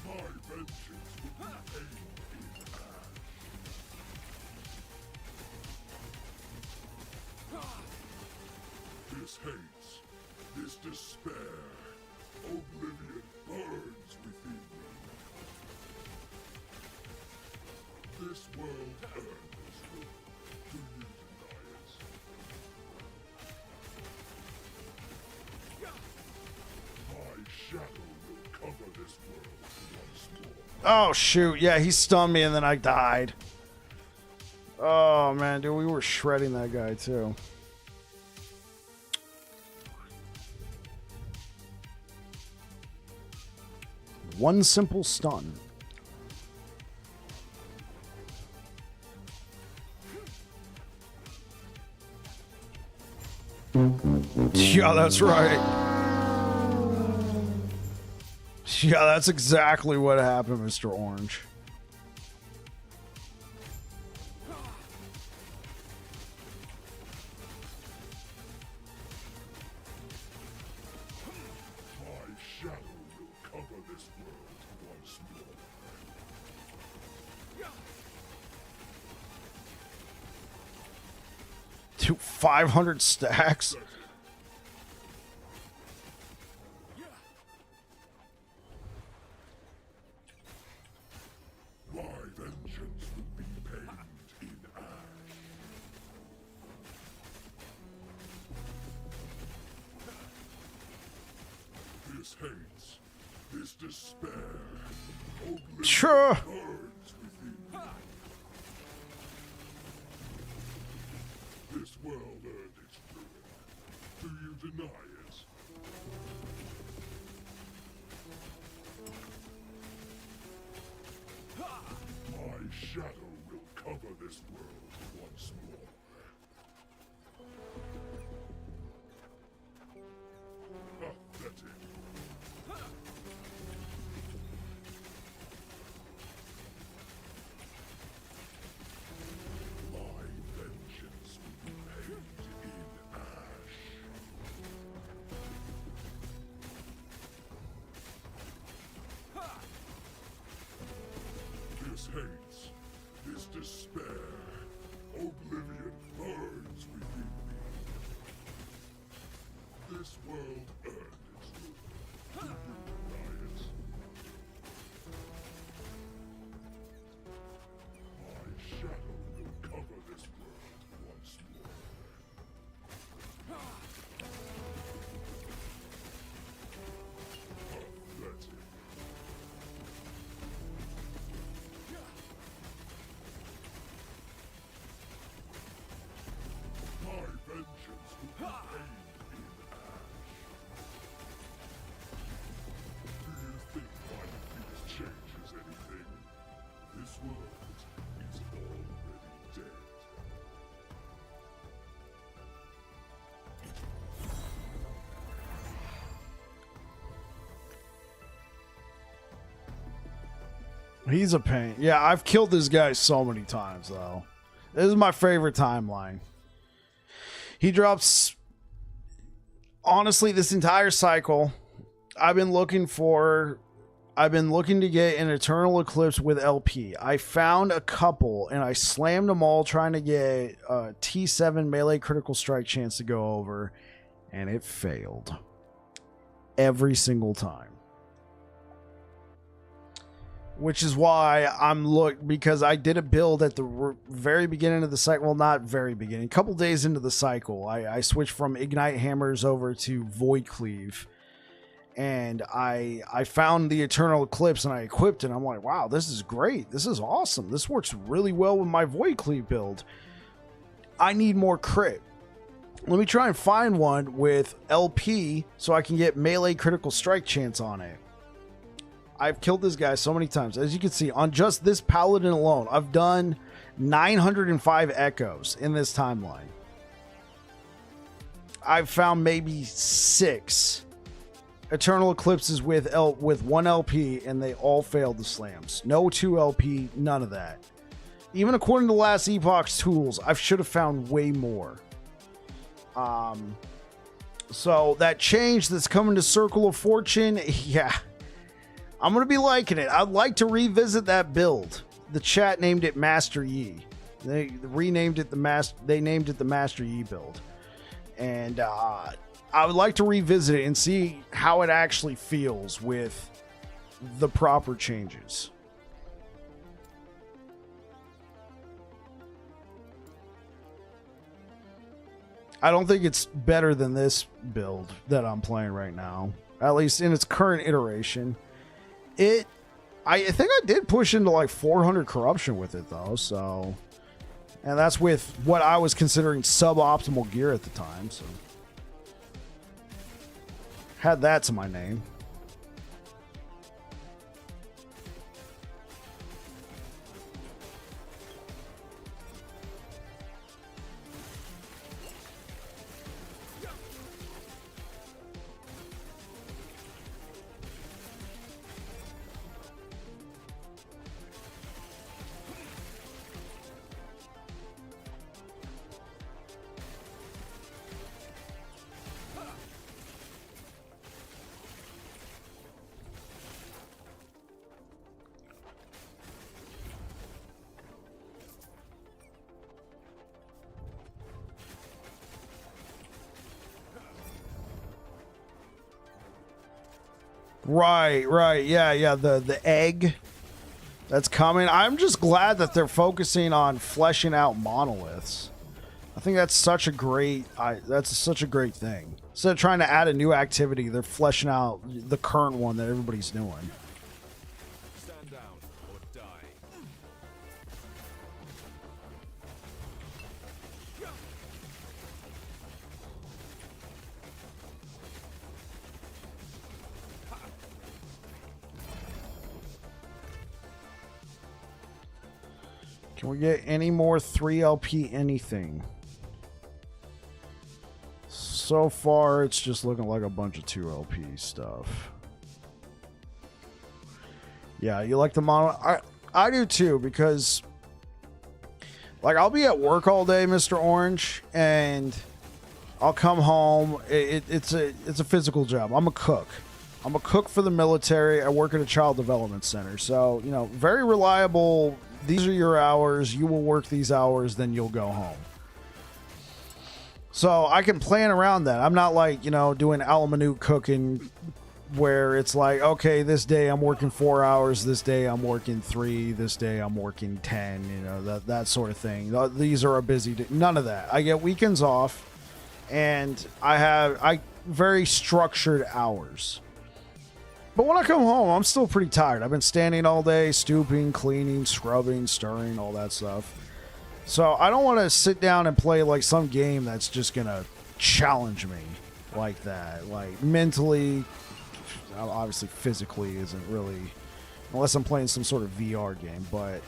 My vengeance will be paid in ash. This hates, this despair, oblivion burns within me. This world earned this will. Do you deny it? My shadow will cover this world once more. Oh, shoot. Yeah, he stunned me and then I died. Oh, man, dude, we were shredding that guy, too. One simple stun. Yeah, that's right. Yeah, that's exactly what happened, Mr. Orange. My shadow will cover this world once more. 500 stacks. My vengeance will be paid in ash. This hates, this despair, oblivion Sure. burns within me. This world earned its ruin. Do you deny it? My shadow will cover this world once more. Pathetic. My vengeance will be paid in ash. This hates, this despair, oblivion burns within me. This world earned its ruin. Do you deny it? My shadow will cover this world once more. Pathetic. My vengeance will be paid in ash. Do you think my defeat changes anything? This world is already dead. He's a pain. Yeah, I've killed this guy so many times, though. This is my favorite timeline. He drops... Honestly, this entire cycle, I've been looking to get an Eternal Eclipse with LP. I found a couple, and I slammed them all trying to get a T7 melee critical strike chance to go over, and it failed. Every single time. Which is why because I did a build at the very beginning of the cycle. Well, not very beginning. A couple days into the cycle, I switched from Ignite Hammers over to Void Cleave. And I found the Eternal Eclipse and I equipped it. And I'm like, wow, this is great. This is awesome. This works really well with my Void Cleave build. I need more crit. Let me try and find one with LP so I can get melee critical strike chance on it. I've killed this guy so many times. As you can see, on just this Paladin alone, I've done 905 echoes in this timeline. I've found maybe 6 Eternal Eclipses with 1 LP, and they all failed the slams. No 2 LP, none of that. Even according to last Epoch's tools, I should have found way more. So that change that's coming to Circle of Fortune, yeah. I'm going to be liking it. I'd like to revisit that build. The chat named it Master Yi. They renamed it they named it the Master Yi build. And I would like to revisit it and see how it actually feels with the proper changes. I don't think it's better than this build that I'm playing right now. At least in its current iteration. I think I did push into like 400 corruption with it though, so, and that's with what I was considering suboptimal gear at the time, so had that to my name. Right. Yeah. The egg that's coming. I'm just glad that they're focusing on fleshing out monoliths. I think that's such a great thing. Instead of trying to add a new activity, they're fleshing out the current one that everybody's doing. Stand down or die. Can we get any more 3LP anything? So far, it's just looking like a bunch of 2LP stuff. Yeah, you like the mono? I do too, because like I'll be at work all day, Mr. Orange, and I'll come home. It's a physical job. I'm a cook. I'm a cook for the military. I work at a child development center. So, you know, very reliable. These are your hours. You will work these hours, then you'll go home. So I can plan around that. I'm not like, you know, doing a la minute cooking where it's like, okay, this day I'm working 4 hours, this day I'm working 3, this day I'm working 10, you know, that sort of thing. These are a busy day. None of that. I get weekends off, and I very structured hours. But when I come home, I'm still pretty tired. I've been standing all day, stooping, cleaning, scrubbing, stirring, all that stuff. So I don't want to sit down and play like some game that's just going to challenge me like that. Like mentally, obviously physically isn't really, unless I'm playing some sort of VR game. But,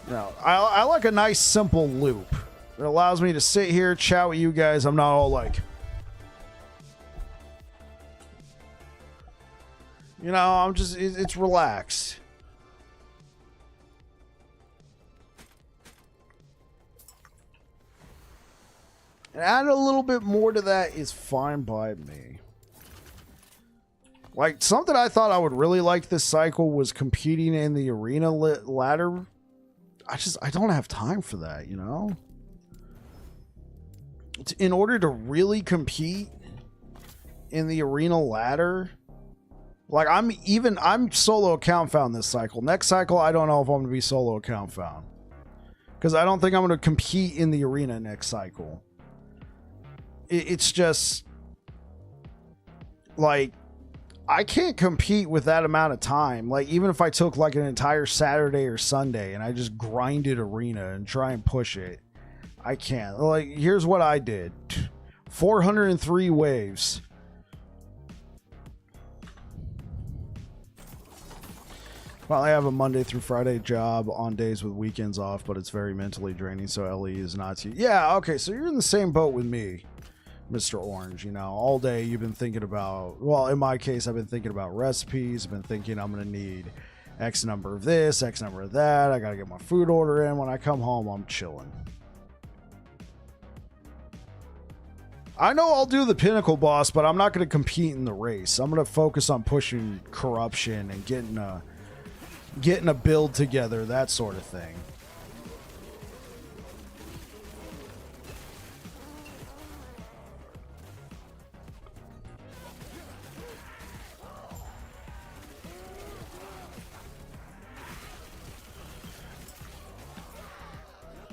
you know, I like a nice simple loop. It allows me to sit here, chat with you guys. I'm not all like, you know, I'm just, it's relaxed. And add a little bit more to that is fine by me. Like, something I thought I would really like this cycle was competing in the arena ladder. I don't have time for that, you know? In order to really compete in the arena ladder, like I'm solo account found this cycle. Next cycle, I don't know if I'm going to be solo account found, because I don't think I'm going to compete in the arena next cycle. It's just like I can't compete with that amount of time. Like, even if I took like an entire Saturday or Sunday and I just grinded arena and try and push it, I can't. Like, here's what I did. 403 waves. Well, I have a Monday through Friday job on days with weekends off, but it's very mentally draining, so LE is not too. Yeah, okay, so you're in the same boat with me, Mr. Orange. You know, all day you've been thinking about, well, in my case, I've been thinking about recipes. I've been thinking I'm going to need X number of this, X number of that. I got to get my food order in. When I come home, I'm chilling. I know I'll do the pinnacle boss, but I'm not going to compete in the race. I'm going to focus on pushing corruption and getting a build together, that sort of thing.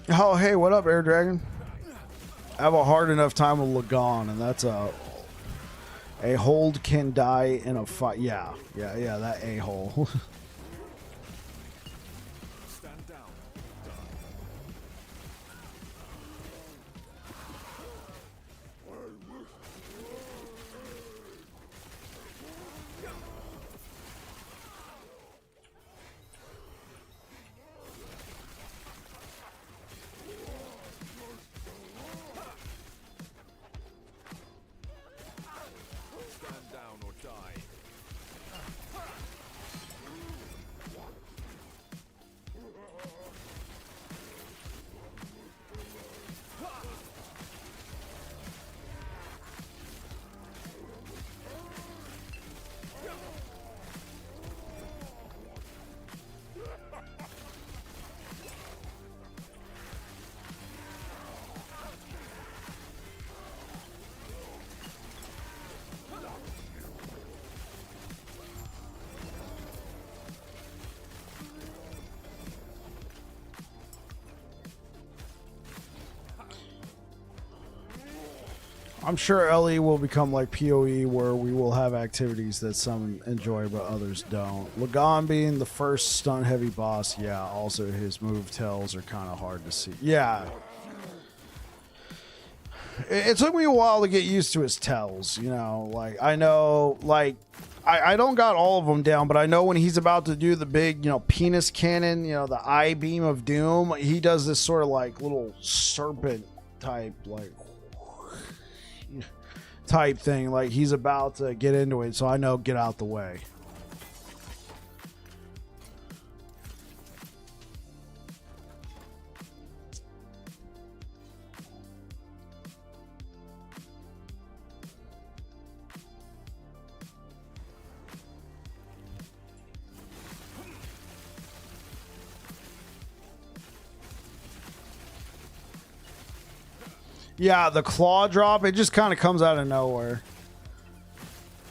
Oh, hey, what up, Air Dragon? I have a hard enough time with Lagon, and that's a hold can die in a fight. Yeah, that a-hole. Stand down. Stand down or die. I'm sure LE will become like PoE, where we will have activities that some enjoy but others don't. Lagan being the first stunt heavy boss, yeah, also his move tells are kind of hard to see. Yeah. It took me a while to get used to his tells, you know, like I know, like I don't got all of them down, but I know when he's about to do the big, you know, penis cannon, you know, the eye beam of doom, he does this sort of like little serpent type, like type thing, like he's about to get into it, so I know get out the way. Yeah, the claw drop, it just kind of comes out of nowhere.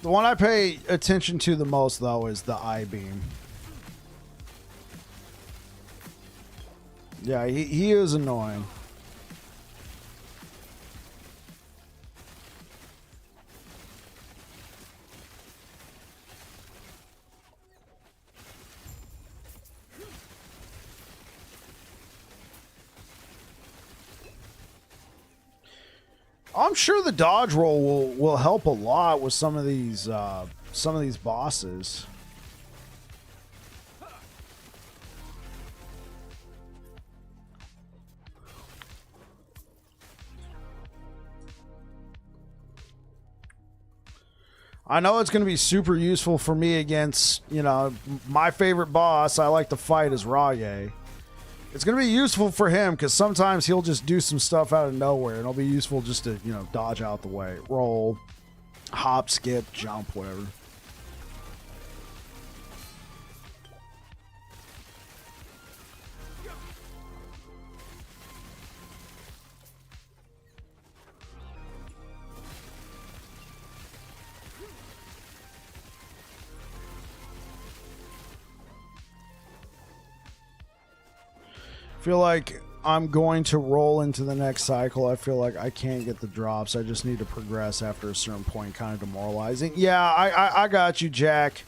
The one I pay attention to the most, though, is the eye beam. Yeah, he is annoying. I'm sure the dodge roll will help a lot with some of these bosses. I know it's going to be super useful for me against, you know, my favorite boss I like to fight is Raye. It's going to be useful for him because sometimes he'll just do some stuff out of nowhere, and it'll be useful just to, you know, dodge out the way. Roll, hop, skip, jump, whatever. Feel like I'm going to roll into the next cycle. I feel like I can't get the drops. I just need to progress after a certain point, kind of demoralizing. Yeah, I got you, Jack.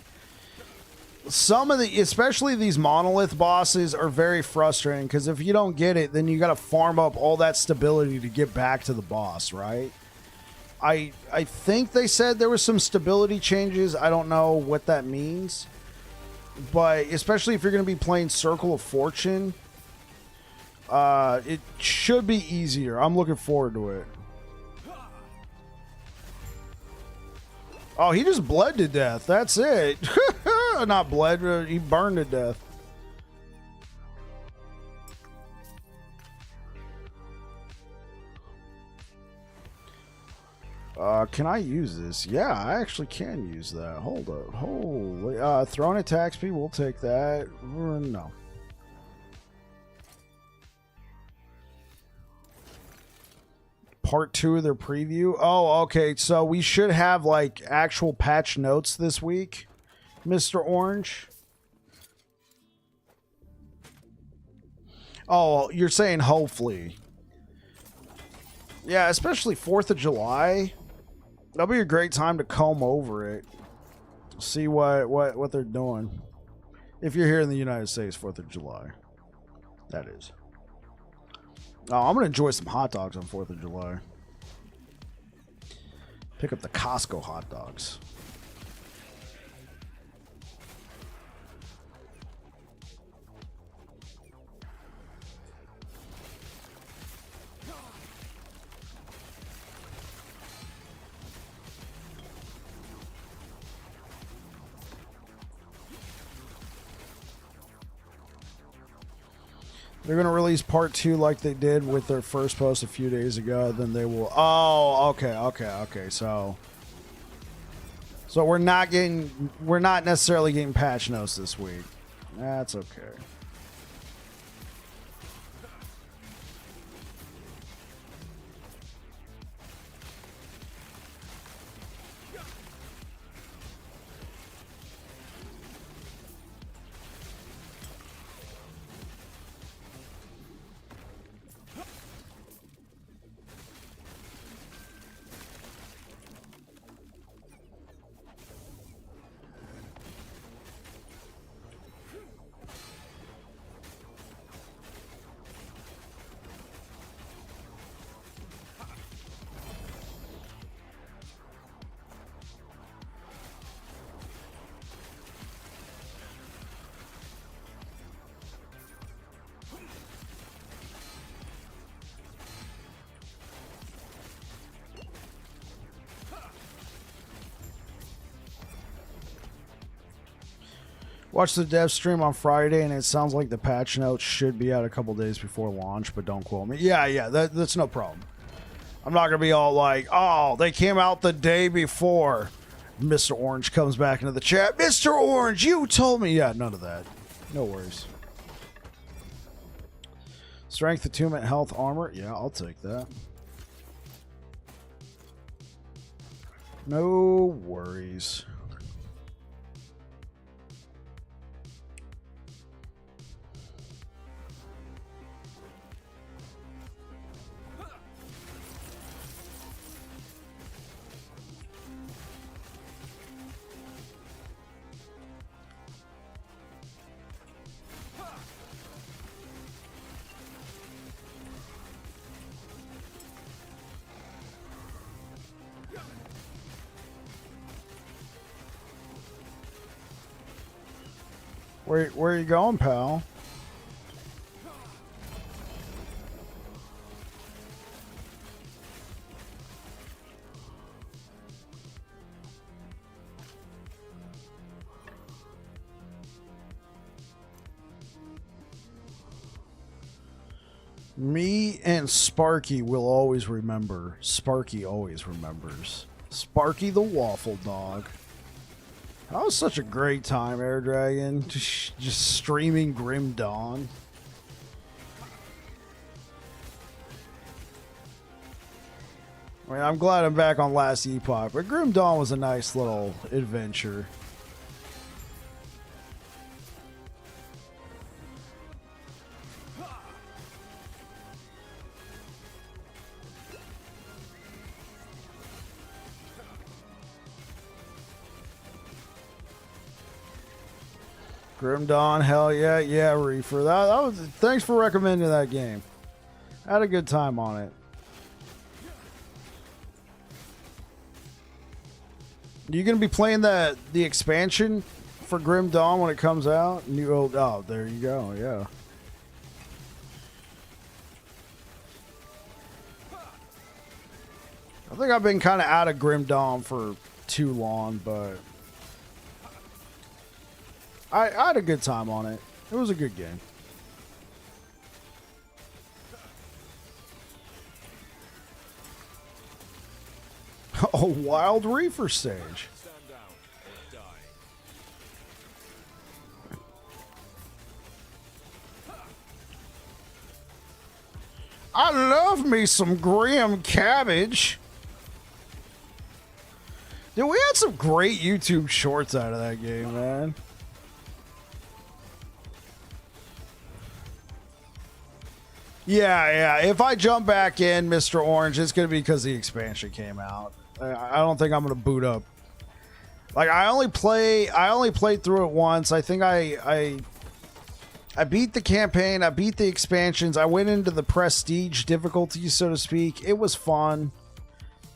Some of the, especially these monolith bosses, are very frustrating because if you don't get it, then you got to farm up all that stability to get back to the boss, right? I think they said there was some stability changes. I don't know what that means, but especially if you're going to be playing Circle of Fortune, it should be easier. I'm looking forward to it. Oh, he just bled to death. That's it. Not bled, he burned to death. Can I use this? Yeah, I actually can use that. Hold up. Holy. Throwing attack speed, we'll take that. No. Part 2 of their preview. Oh, okay. So we should have like actual patch notes this week, Mr. Orange. Oh, you're saying hopefully. Yeah, especially 4th of July. That'll be a great time to comb over it. See what they're doing. If you're here in the United States, 4th of July. That is. Oh, I'm going to enjoy some hot dogs on 4th of July. Pick up the Costco hot dogs. They're going to release part 2 like they did with their first post a few days ago. Then they will... Oh, okay. So we're not necessarily getting patch notes this week. That's okay. Watch the dev stream on Friday, and it sounds like the patch notes should be out a couple days before launch, but don't quote me. Yeah, that's no problem. I'm not gonna be all like, oh, they came out the day before. Mr. Orange comes back into the chat. Mr. Orange, you told me. Yeah, none of that. No worries. Strength, attunement, health, armor. Yeah, I'll take that. No worries. Where are you going, pal? Me and Sparky will always remember. Sparky always remembers. Sparky the Waffle Dog. That was such a great time, Air Dragon. Just streaming Grim Dawn. I mean, I'm glad I'm back on Last Epoch, but Grim Dawn was a nice little adventure. Grim Dawn, hell yeah, yeah, Reefer. That was. Thanks for recommending that game. I had a good time on it. You gonna be playing the expansion for Grim Dawn when it comes out? New old. Oh, there you go. Yeah. I think I've been kind of out of Grim Dawn for too long, but I had a good time on it. It was a good game. A wild reefer stage. I love me some graham cabbage. Dude, we had some great YouTube shorts out of that game, man. Yeah. If I jump back in, Mr. Orange, it's going to be because the expansion came out. I don't think I'm going to boot up. Like, I only played through it once. I think I beat the campaign. I beat the expansions. I went into the prestige difficulty, so to speak. It was fun.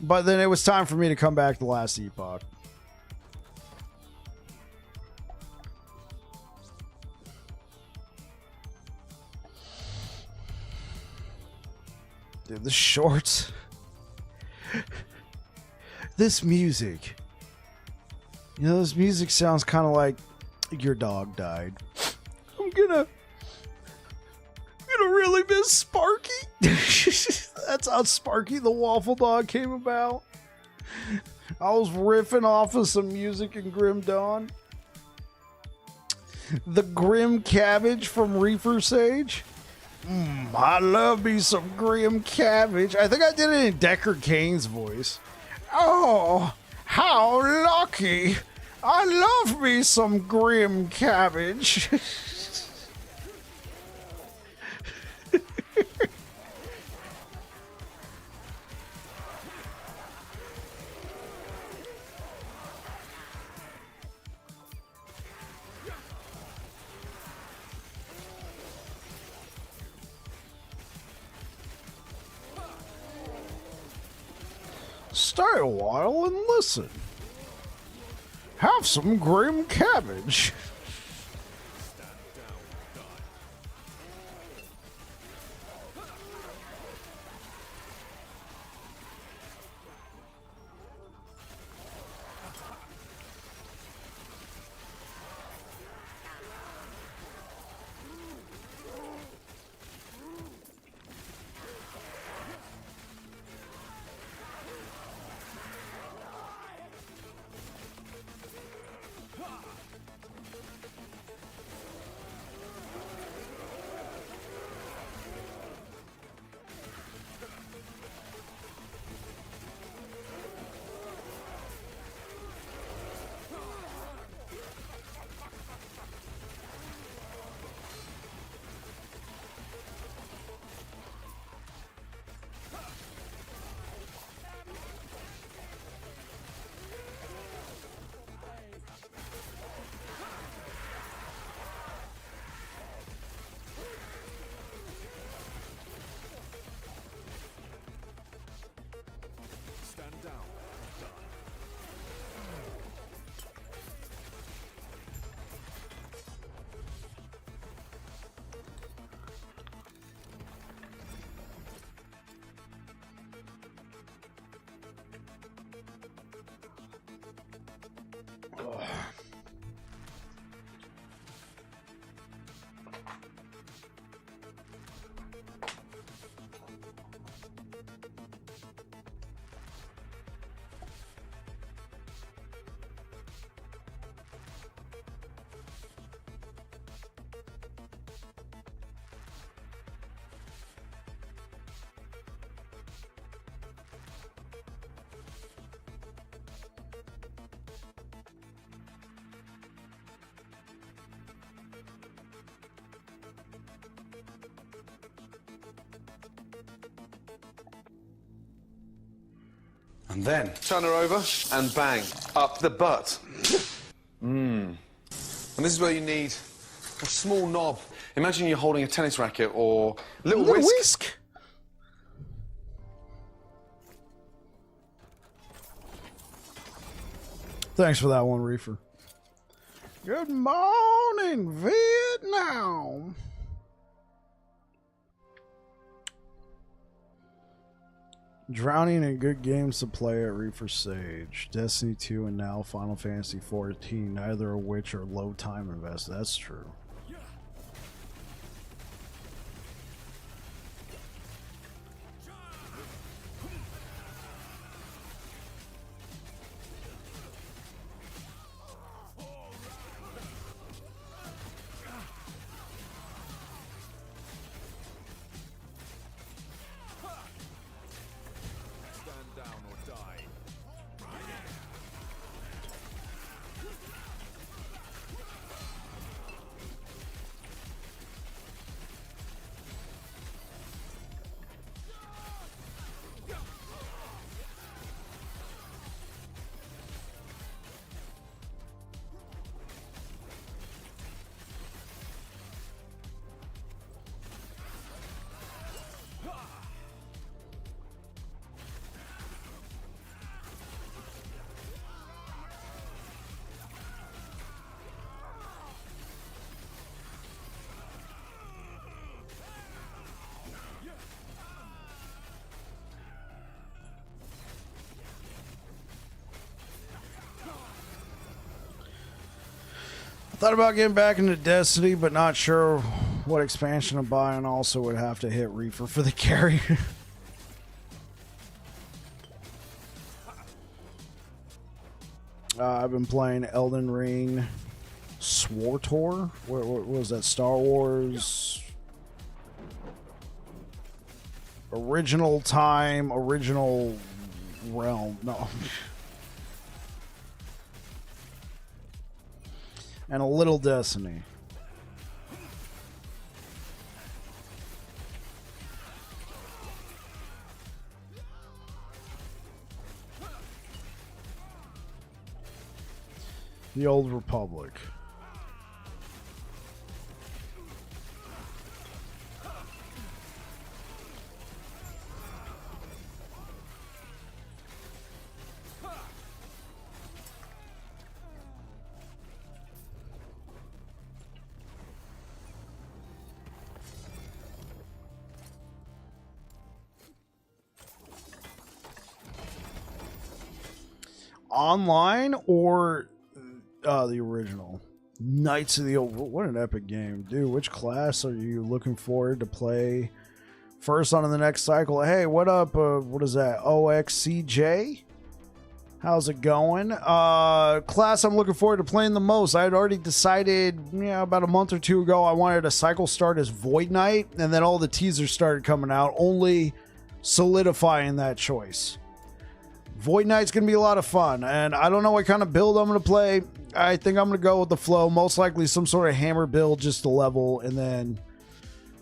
But then it was time for me to come back to Last Epoch. Dude, the shorts. This music. You know, this music sounds kind of like your dog died. I'm gonna really miss Sparky. That's how Sparky the Waffle Dog came about. I was riffing off of some music in Grim Dawn. The Grim Cabbage from Reefer Sage. I love me some Grim Cabbage. I think I did it in Deckard Cain's voice. Oh, how lucky. I love me some Grim Cabbage. Stay a while and listen. Have some Grim Cabbage. And then turn her over and bang, up the butt. And this is where you need a small knob. Imagine you're holding a tennis racket or a little whisk. Thanks for that one, Reefer. Good morning, Vietnam. Drowning in good games to play at Reefer Sage, Destiny 2, and now Final Fantasy 14, neither of which are low time invested. That's true. Thought about getting back into Destiny, but not sure what expansion to buy, and also would have to hit Reefer for the carry. I've been playing Elden Ring, SWTOR. What was that? Star Wars Original Time, Original Realm. No. And a little Destiny. The Old Republic. Online or the original? Knights of the Old... What an epic game. Dude, which class are you looking forward to play first on in the next cycle? Hey, what up? What is that? OXCJ? How's it going? Class I'm looking forward to playing the most. I had already decided, about a month or two ago, I wanted a cycle start as Void Knight, and then all the teasers started coming out, only solidifying that choice. Void Knight's going to be a lot of fun, and I don't know what kind of build I'm going to play. I think I'm going to go with the flow, most likely some sort of hammer build just to level, and then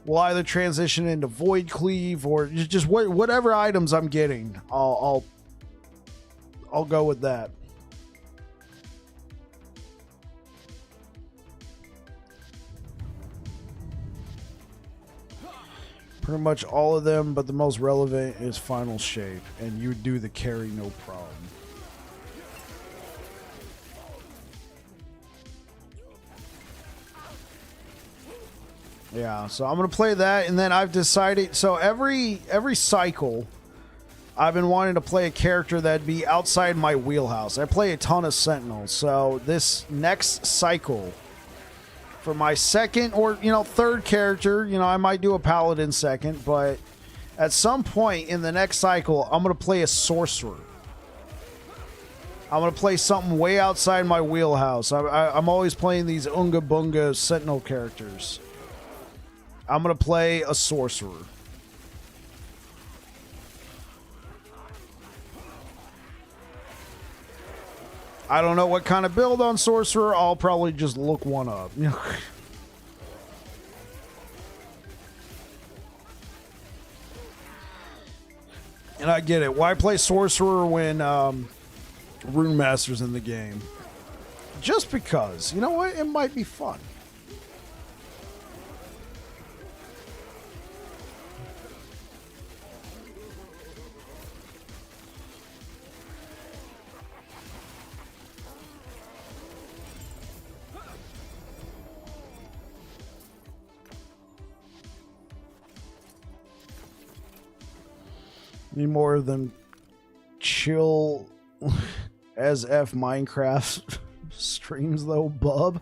we'll either transition into Void Cleave or just whatever items I'm getting. I'll go with that. Pretty much all of them, but the most relevant is Final Shape, and you do the carry no problem. Yeah, so I'm gonna play that, and then I've decided. So every cycle, I've been wanting to play a character that'd be outside my wheelhouse. I play a ton of Sentinels, so this next cycle, for my second or, third character, I might do a Paladin second, but at some point in the next cycle, I'm going to play a Sorcerer. I'm going to play something way outside my wheelhouse. I'm always playing these Unga Bunga Sentinel characters. I'm going to play a Sorcerer. I don't know what kind of build on Sorcerer. I'll probably just look one up. And I get it. Why play Sorcerer when Rune Master's in the game? Just because. You know what? It might be fun. Need more of them chill as F Minecraft streams though, bub.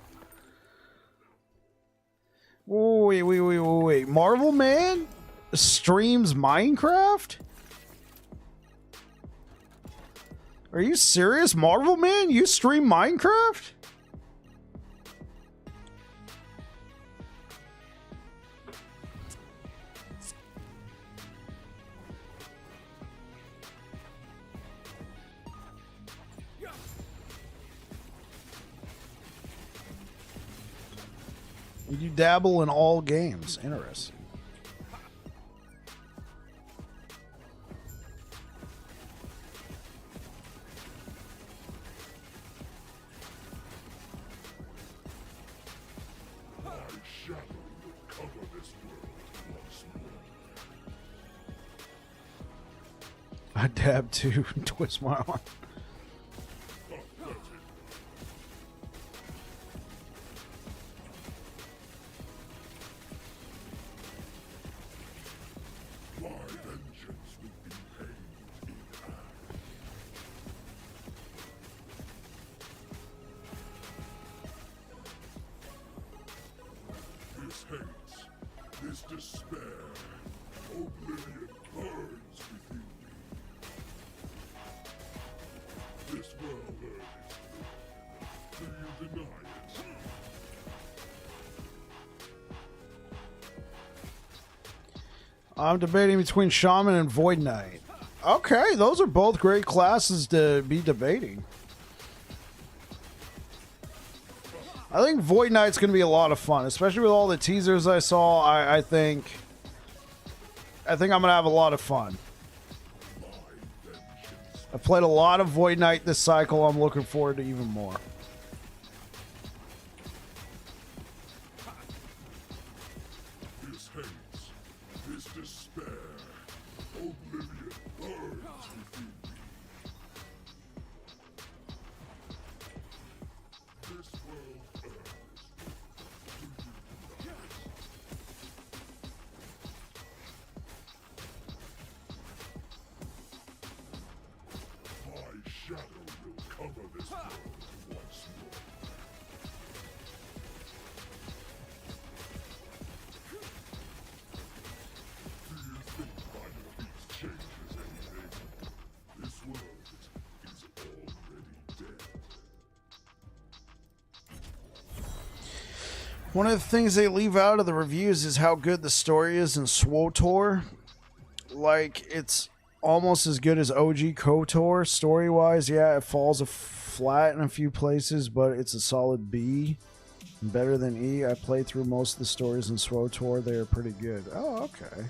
Wait. Marvel Man streams Minecraft? Are you serious? Marvel Man, you stream Minecraft? You dabble in all games. Interesting. My shadow will cover this world once more. I dab too. Twist my arm. My vengeance will be paid in hand. This hate, this despair, oblivion burns within me. This world earns it. Do you deny it? I'm debating between Shaman and Void Knight. Okay, those are both great classes to be debating. I think Void Knight's going to be a lot of fun, especially with all the teasers I saw. I think I'm going to have a lot of fun. I've played a lot of Void Knight this cycle. I'm looking forward to even more. This hate, this despair, oblivion burns within me. This world earns it. Do you deny it? My shadow will cover this world once more. Do you think my defeat changes anything? This world is already dead. One of the things they leave out of the reviews is how good the story is in SWTOR. Like, it's almost as good as OG KOTOR story-wise. Yeah, it falls flat in a few places, but it's a solid B. Better than E. I played through most of the stories in SWTOR. They are pretty good. Oh, okay.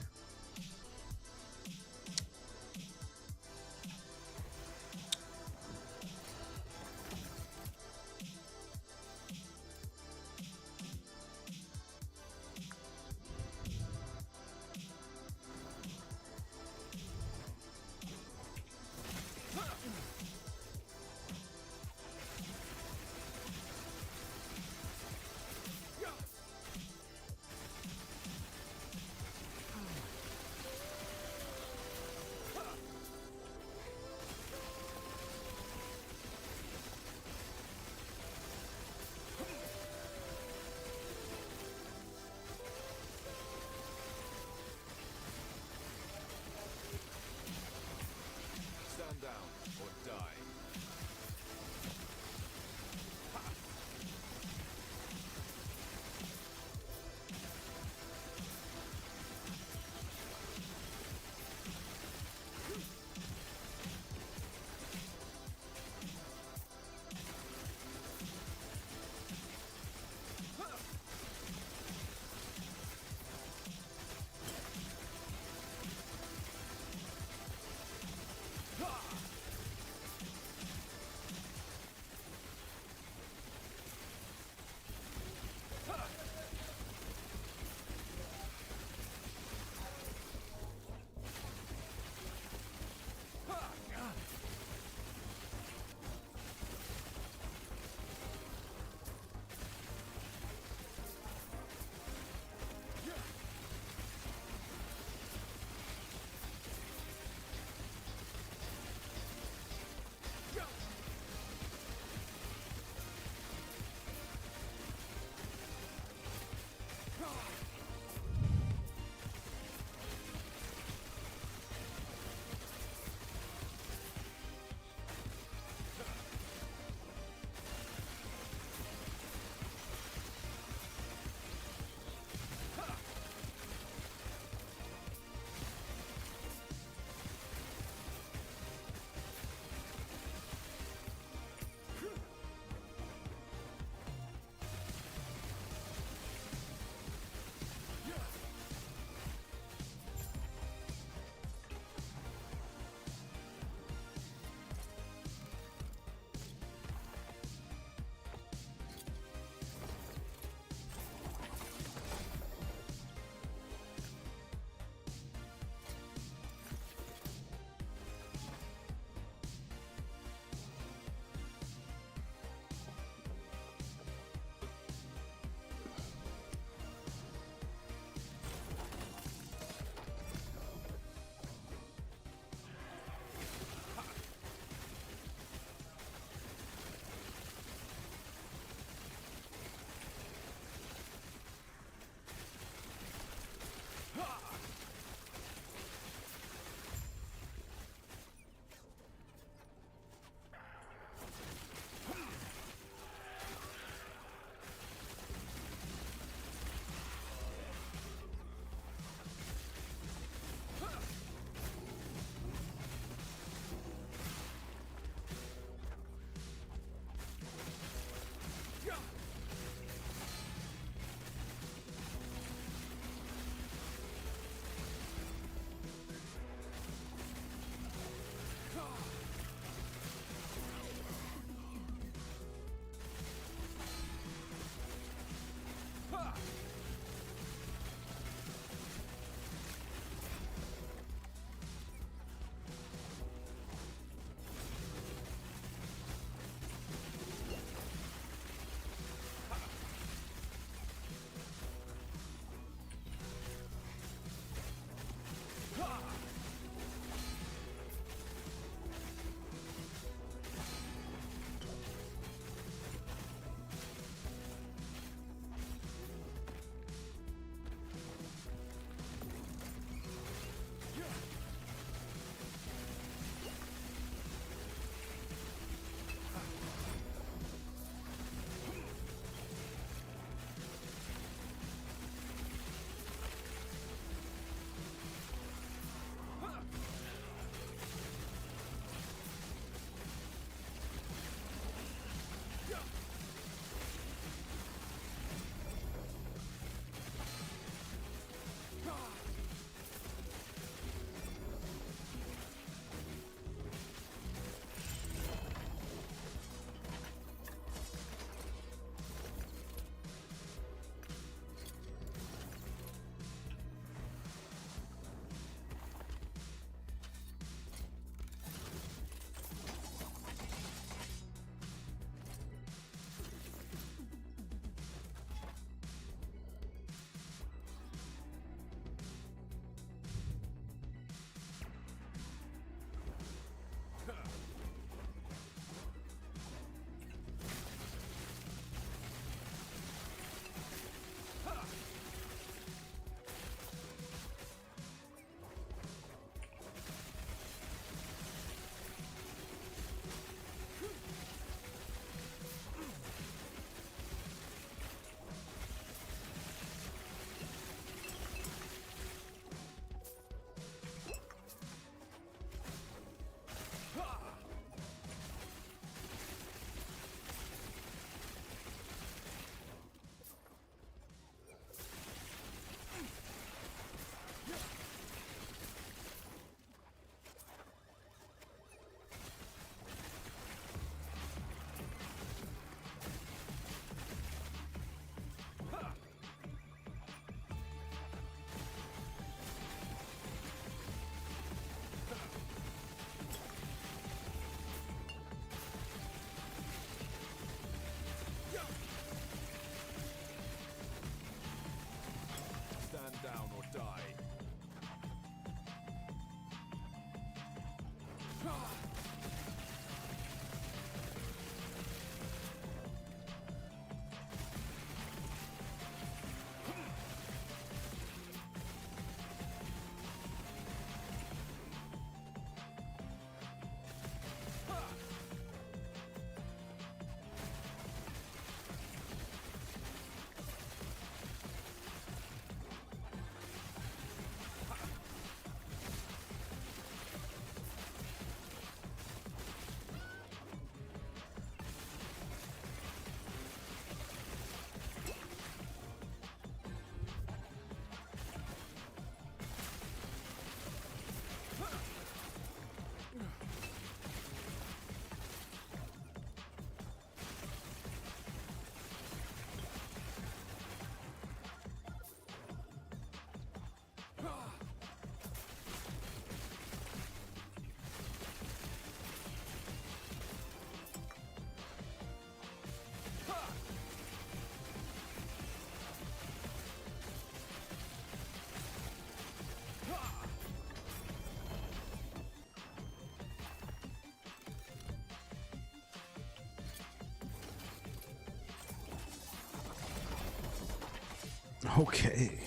Okay.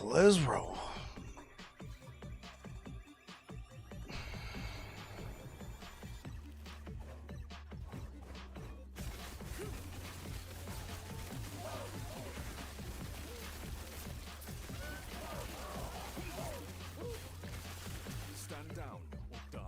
Let's roll. Stand down or die.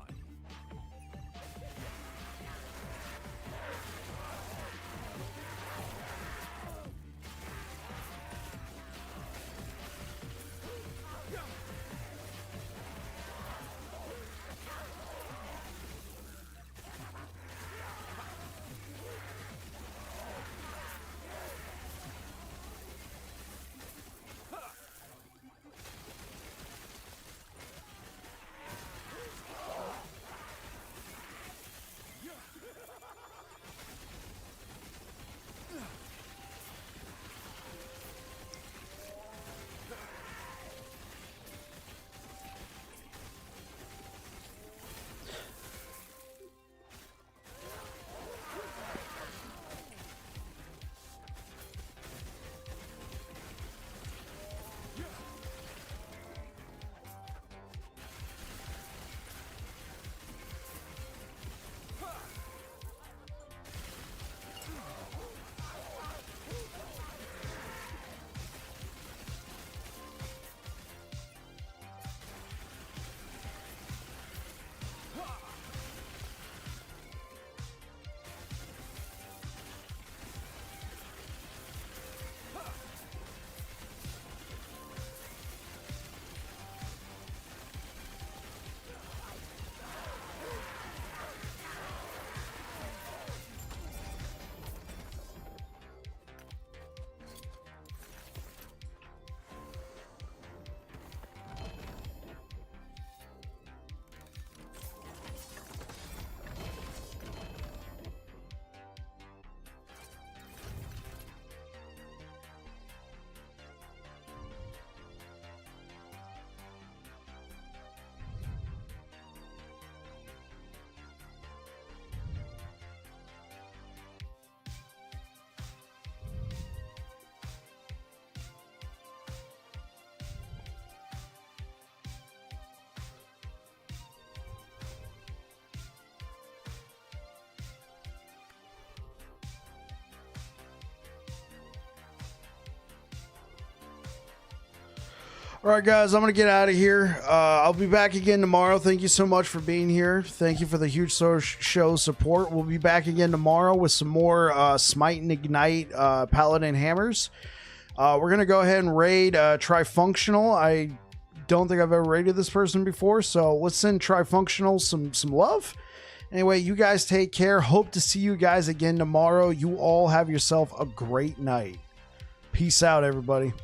All right, guys, I'm going to get out of here. I'll be back again tomorrow. Thank you so much for being here. Thank you for the huge show support. We'll be back again tomorrow with some more Smite and Ignite Paladin hammers. We're going to go ahead and raid Trifunctional. I don't think I've ever raided this person before, so let's send Trifunctional some love. Anyway, you guys take care. Hope to see you guys again tomorrow. You all have yourself a great night. Peace out, everybody.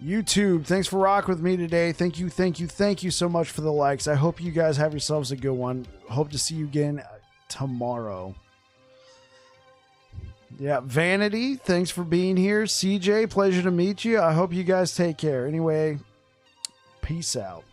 YouTube, thanks for rocking with me today. Thank you so much for the likes. I hope you guys have yourselves a good one. Hope to see you again tomorrow. Yeah, Vanity, thanks for being here. CJ, pleasure to meet you. I hope you guys take care. Anyway, peace out.